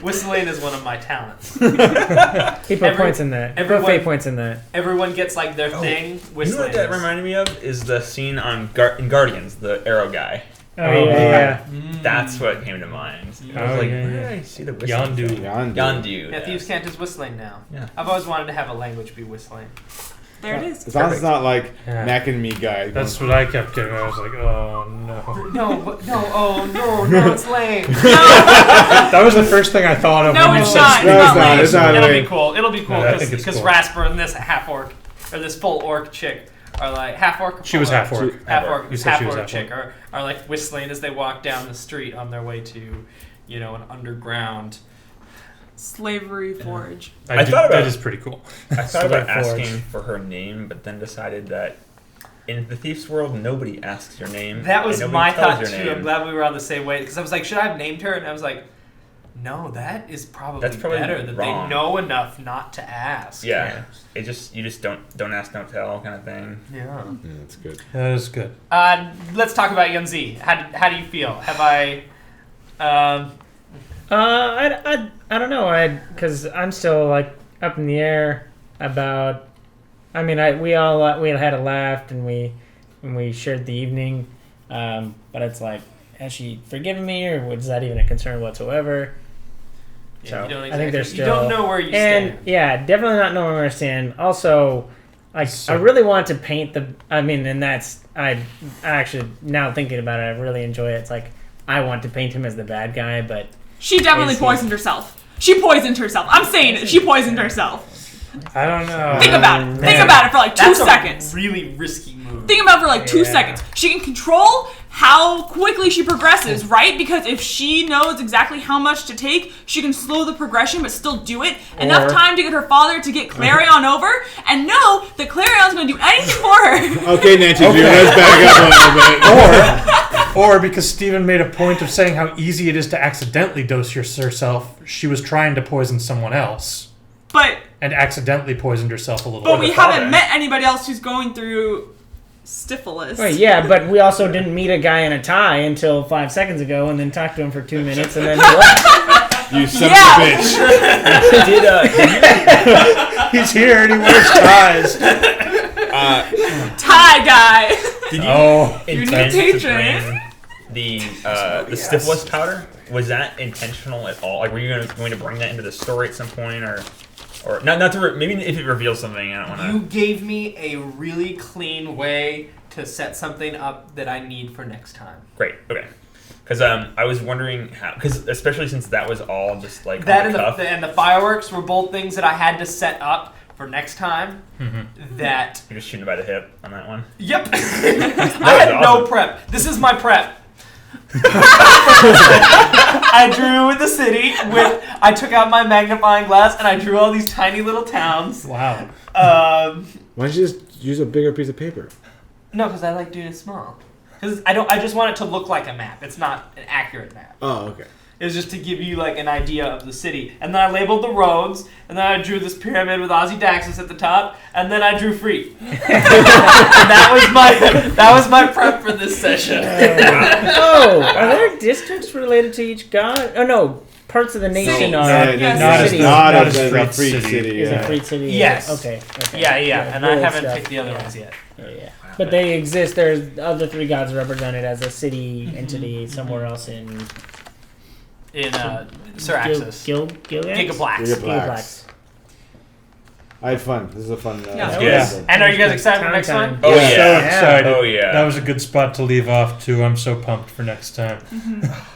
[SPEAKER 3] Whistling is one of my talents.
[SPEAKER 5] He put points in that. He put
[SPEAKER 3] everyone-
[SPEAKER 5] fate points in that.
[SPEAKER 3] Everyone gets like their thing.
[SPEAKER 6] You know
[SPEAKER 3] Whistling.
[SPEAKER 6] what that
[SPEAKER 3] is-
[SPEAKER 6] reminded me of is the scene on in Guardians, the arrow guy.
[SPEAKER 5] Oh, yeah.
[SPEAKER 6] That's what came to mind. I was
[SPEAKER 5] Oh,
[SPEAKER 6] like,
[SPEAKER 5] yeah,
[SPEAKER 6] where
[SPEAKER 5] yeah.
[SPEAKER 6] did I see the whistling?
[SPEAKER 4] Yondu.
[SPEAKER 6] thing?
[SPEAKER 7] Yondu.
[SPEAKER 6] Yondu.
[SPEAKER 3] Yeah, Thieves' Cant is whistling now.
[SPEAKER 6] Yeah.
[SPEAKER 3] I've always wanted to have a language be whistling.
[SPEAKER 8] There it is.
[SPEAKER 7] As long as it's not like
[SPEAKER 4] Yeah.
[SPEAKER 7] Mac and me guy.
[SPEAKER 4] That's what I kept getting. I was like, oh no.
[SPEAKER 3] No, it's lame.
[SPEAKER 4] That was the first thing I thought of
[SPEAKER 8] No,
[SPEAKER 4] when you
[SPEAKER 8] it's
[SPEAKER 4] said
[SPEAKER 8] not.
[SPEAKER 7] No,
[SPEAKER 8] It's
[SPEAKER 7] it's
[SPEAKER 8] not
[SPEAKER 7] not.
[SPEAKER 8] lame.
[SPEAKER 7] It's not
[SPEAKER 3] It'll
[SPEAKER 7] lame.
[SPEAKER 3] be cool. It'll be cool
[SPEAKER 4] Yeah, I think it's
[SPEAKER 3] because
[SPEAKER 4] cool.
[SPEAKER 3] Rasper and this half orc or this full orc chick are like half orc. or
[SPEAKER 4] She was
[SPEAKER 3] full
[SPEAKER 4] half orc.
[SPEAKER 3] Half orc.
[SPEAKER 4] You said
[SPEAKER 3] Half
[SPEAKER 4] she was
[SPEAKER 3] orc
[SPEAKER 4] half
[SPEAKER 3] chick are like whistling as they walk down the street on their way to, an underground.
[SPEAKER 8] Slavery Forge.
[SPEAKER 6] I thought about-
[SPEAKER 4] that is pretty cool.
[SPEAKER 6] I thought about
[SPEAKER 5] Slave Forge.
[SPEAKER 6] asking for her name, but then decided that in the Thief's world, nobody asks your name.
[SPEAKER 3] That
[SPEAKER 6] and
[SPEAKER 3] was
[SPEAKER 6] nobody
[SPEAKER 3] my
[SPEAKER 6] tells
[SPEAKER 3] thought
[SPEAKER 6] your
[SPEAKER 3] too.
[SPEAKER 6] name.
[SPEAKER 3] I'm glad we were on the same way because I was like, should I have named her? And I was like, no, that is probably,
[SPEAKER 6] That's probably
[SPEAKER 3] better that
[SPEAKER 6] wrong.
[SPEAKER 3] they know enough not to ask.
[SPEAKER 6] Yeah, you just don't ask, don't tell kind of thing.
[SPEAKER 3] Yeah.
[SPEAKER 7] Yeah, that's good.
[SPEAKER 4] That is good.
[SPEAKER 3] Let's talk about Yunzi. How do you feel? Have I?
[SPEAKER 5] I don't know. Because I'm still like up in the air about. I mean, we had a laugh and we shared the evening, but it's like, has she forgiven me, or was that even a concern whatsoever?
[SPEAKER 3] Yeah,
[SPEAKER 5] So,
[SPEAKER 3] you don't
[SPEAKER 5] I think there's
[SPEAKER 3] you don't know where you
[SPEAKER 5] And
[SPEAKER 3] stand.
[SPEAKER 5] yeah, definitely not knowing where I stand. Also, like
[SPEAKER 4] So-
[SPEAKER 5] I really want to paint the. I mean, and that's I actually now thinking about it, I really enjoy it. It's like I want to paint him as the bad guy, but
[SPEAKER 8] She definitely
[SPEAKER 5] Is he-
[SPEAKER 8] poisoned herself. She poisoned herself. I'm saying it. She poisoned herself.
[SPEAKER 4] I don't know.
[SPEAKER 8] Think about it. Think about it for like 2
[SPEAKER 3] That's
[SPEAKER 8] seconds.
[SPEAKER 3] a really risky move.
[SPEAKER 8] Think about it for like 2
[SPEAKER 4] Yeah.
[SPEAKER 8] seconds. She can control how quickly she progresses, right? Because if she knows exactly how much to take, she can slow the progression but still do it. Enough time to get her father to get Clarion over and know that Clarion's going to do anything for her.
[SPEAKER 7] Okay, Nancy, let's back up a little bit.
[SPEAKER 4] Or because Steven made a point of saying how easy it is to accidentally dose herself, she was trying to poison someone else
[SPEAKER 8] But
[SPEAKER 4] and accidentally poisoned herself a little
[SPEAKER 8] but
[SPEAKER 4] bit.
[SPEAKER 8] we haven't met anybody else who's going through syphilis.
[SPEAKER 5] Wait, yeah, but we also didn't meet a guy in a tie until 5 seconds ago, and then talked to him for 2 minutes, and then he left.
[SPEAKER 7] You son
[SPEAKER 8] Yeah.
[SPEAKER 7] of a bitch.
[SPEAKER 6] Did
[SPEAKER 4] He's here and he wears ties.
[SPEAKER 8] Tie guy.
[SPEAKER 6] Did you
[SPEAKER 4] Oh,
[SPEAKER 8] Your new
[SPEAKER 6] intend to
[SPEAKER 8] patron.
[SPEAKER 6] bring the syphilis powder? Was that intentional at all? Like, were you going to bring that into the story at some point, or not to maybe if it reveals something? I don't want
[SPEAKER 3] You
[SPEAKER 6] to.
[SPEAKER 3] gave me a really clean way to set something up that I need for next time.
[SPEAKER 6] Great. Okay. Because I was wondering how, because especially since that was all just like
[SPEAKER 3] That
[SPEAKER 6] on
[SPEAKER 3] and
[SPEAKER 6] the cuff.
[SPEAKER 3] and the fireworks were both things that I had to set up for next time. That
[SPEAKER 6] You're just shooting by the hip on that one.
[SPEAKER 3] yep, I had no
[SPEAKER 6] awesome.
[SPEAKER 3] prep. This is my prep. I drew the city with. I took out my magnifying glass and I drew all these tiny little towns.
[SPEAKER 4] wow.
[SPEAKER 7] Why don't you just use a bigger piece of paper?
[SPEAKER 3] No, because I like doing it small. Because I just want it to look like a map. It's not an accurate map.
[SPEAKER 7] Oh, okay.
[SPEAKER 3] It was just to give you like an idea of the city. And then I labeled the roads, and then I drew this pyramid with Ozzy Daxis at the top, and then I drew Free. And that was my prep for this session.
[SPEAKER 5] Oh, are there districts related to each god? Oh no, parts of the nation are.
[SPEAKER 8] Yes.
[SPEAKER 4] Not as
[SPEAKER 5] City.
[SPEAKER 7] Not
[SPEAKER 4] not
[SPEAKER 7] as
[SPEAKER 4] as
[SPEAKER 7] a
[SPEAKER 4] Freed
[SPEAKER 7] freak
[SPEAKER 4] City.
[SPEAKER 7] city.
[SPEAKER 5] Is
[SPEAKER 7] Yeah.
[SPEAKER 5] it Freed City?
[SPEAKER 3] Yes.
[SPEAKER 5] Okay.
[SPEAKER 3] Yeah, and I
[SPEAKER 5] village
[SPEAKER 3] haven't
[SPEAKER 5] stuff.
[SPEAKER 3] picked the other ones yet.
[SPEAKER 5] Yeah. But they exist. There's other 3 gods represented as a city entity somewhere else in
[SPEAKER 3] In Syraxis.
[SPEAKER 5] Gigaplax.
[SPEAKER 3] Gigaplex.
[SPEAKER 7] Gigaplex. I had fun. This is a fun.
[SPEAKER 8] Yeah.
[SPEAKER 6] Yes.
[SPEAKER 3] And are you guys excited for next
[SPEAKER 5] Time.
[SPEAKER 3] one?
[SPEAKER 6] Oh
[SPEAKER 7] Yeah.
[SPEAKER 6] yeah.
[SPEAKER 4] So excited.
[SPEAKER 6] Oh yeah.
[SPEAKER 4] That was a good spot to leave off too. I'm so pumped for next time.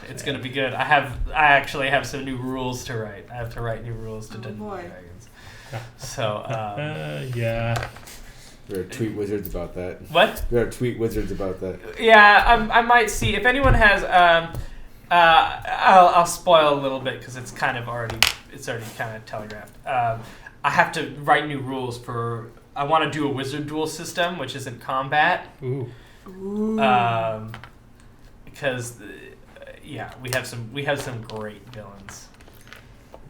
[SPEAKER 3] It's gonna be good. I actually have some new rules to write. I have to write new rules to Dungeons
[SPEAKER 8] boy.
[SPEAKER 3] and Dragons. So
[SPEAKER 4] Yeah.
[SPEAKER 7] We're tweet wizards about that.
[SPEAKER 3] what?
[SPEAKER 7] We're tweet wizards about that.
[SPEAKER 3] Yeah, I might see if anyone has. I'll spoil a little bit because it's already kind of telegraphed. I have to write new rules for. I want to do a wizard duel system, which isn't combat.
[SPEAKER 4] Ooh.
[SPEAKER 3] Because we have some great villains.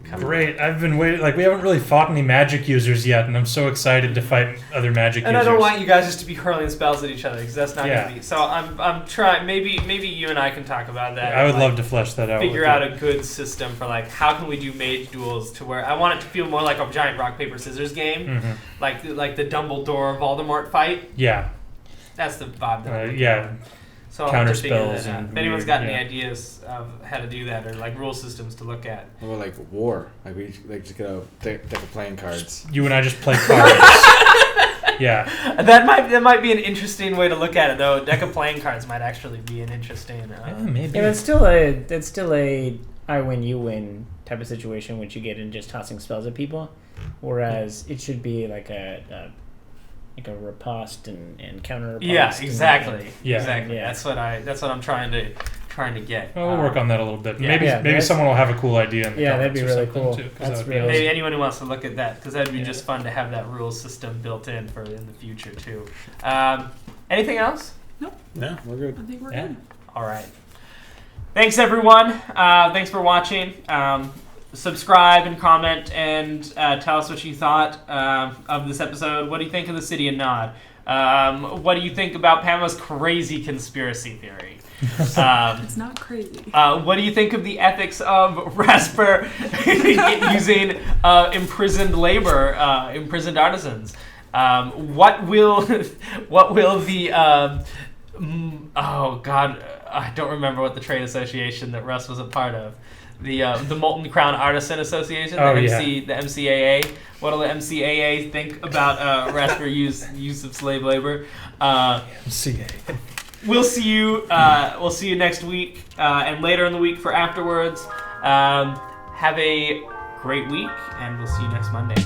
[SPEAKER 3] coming.
[SPEAKER 4] Great. I've been waiting. Like, we haven't really fought any magic users yet, and I'm so excited to fight other magic
[SPEAKER 3] And
[SPEAKER 4] users.
[SPEAKER 3] I don't want you guys just to be hurling spells at each other because that's not
[SPEAKER 4] Yeah.
[SPEAKER 3] gonna be. So I'm trying. Maybe you and I can talk about that.
[SPEAKER 4] I would
[SPEAKER 3] and,
[SPEAKER 4] love to flesh that out.
[SPEAKER 3] figure
[SPEAKER 4] with
[SPEAKER 3] out
[SPEAKER 4] you.
[SPEAKER 3] a good system for like how can we do mage duels to where I want it to feel more like a giant rock paper scissors game,
[SPEAKER 4] Mhm.
[SPEAKER 3] like the Dumbledore Voldemort fight.
[SPEAKER 4] Yeah.
[SPEAKER 3] That's the vibe. That I'm looking
[SPEAKER 4] Yeah.
[SPEAKER 3] for. So I'll
[SPEAKER 4] Counter
[SPEAKER 3] have to figure
[SPEAKER 4] spells
[SPEAKER 3] that out.
[SPEAKER 4] and
[SPEAKER 3] If anyone's
[SPEAKER 4] weird-
[SPEAKER 3] got any
[SPEAKER 4] yeah.
[SPEAKER 3] ideas of how to do that or like rule systems to look at.
[SPEAKER 7] How about like war? Like we just get a deck of playing cards.
[SPEAKER 4] You and I just play cards. Yeah.
[SPEAKER 3] That might be an interesting way to look at it though. A deck of playing cards might actually be an interesting.
[SPEAKER 4] Maybe.
[SPEAKER 5] Yeah, it's still a I win you win type of situation which you get in just tossing spells at people, whereas it should be like a riposte and counter riposte.
[SPEAKER 3] Yeah, exactly.
[SPEAKER 4] Yeah.
[SPEAKER 3] Exactly.
[SPEAKER 5] Yeah.
[SPEAKER 3] That's what I'm trying to get.
[SPEAKER 4] Well, we'll work on that a little bit.
[SPEAKER 3] yeah.
[SPEAKER 4] Maybe
[SPEAKER 5] Yeah,
[SPEAKER 4] maybe
[SPEAKER 5] that's-
[SPEAKER 4] someone will have a cool idea in the
[SPEAKER 5] Yeah, that'd be
[SPEAKER 4] comments or
[SPEAKER 5] really
[SPEAKER 4] something,
[SPEAKER 5] cool.
[SPEAKER 4] too, 'cause
[SPEAKER 5] That's
[SPEAKER 4] that would be
[SPEAKER 5] really-
[SPEAKER 4] awesome.
[SPEAKER 3] Maybe anyone who wants to look at that, because that'd be
[SPEAKER 4] Yeah.
[SPEAKER 3] just fun to have that rules system built in for in the future too. Anything else?
[SPEAKER 6] No.
[SPEAKER 7] We're good.
[SPEAKER 8] I think we're
[SPEAKER 4] Yeah.
[SPEAKER 8] good.
[SPEAKER 3] All right. Thanks everyone. Thanks for watching. Subscribe and comment and tell us what you thought of this episode. What do you think of the City of Nod? What do you think about Pamela's crazy conspiracy theory?
[SPEAKER 8] It's not crazy.
[SPEAKER 3] What do you think of the ethics of Rasper using imprisoned labor, imprisoned artisans? What will the oh god, I don't remember what the trade association that Russ was a part of. The Molten Crown Artisan Association, the
[SPEAKER 4] Oh, yeah.
[SPEAKER 3] the MCAA. What'll the MCAA think about Rasper use of slave labor?
[SPEAKER 4] CA.
[SPEAKER 3] We'll see you. We'll see you next week and later in the week for afterwards. Have a great week, and we'll see you next Monday.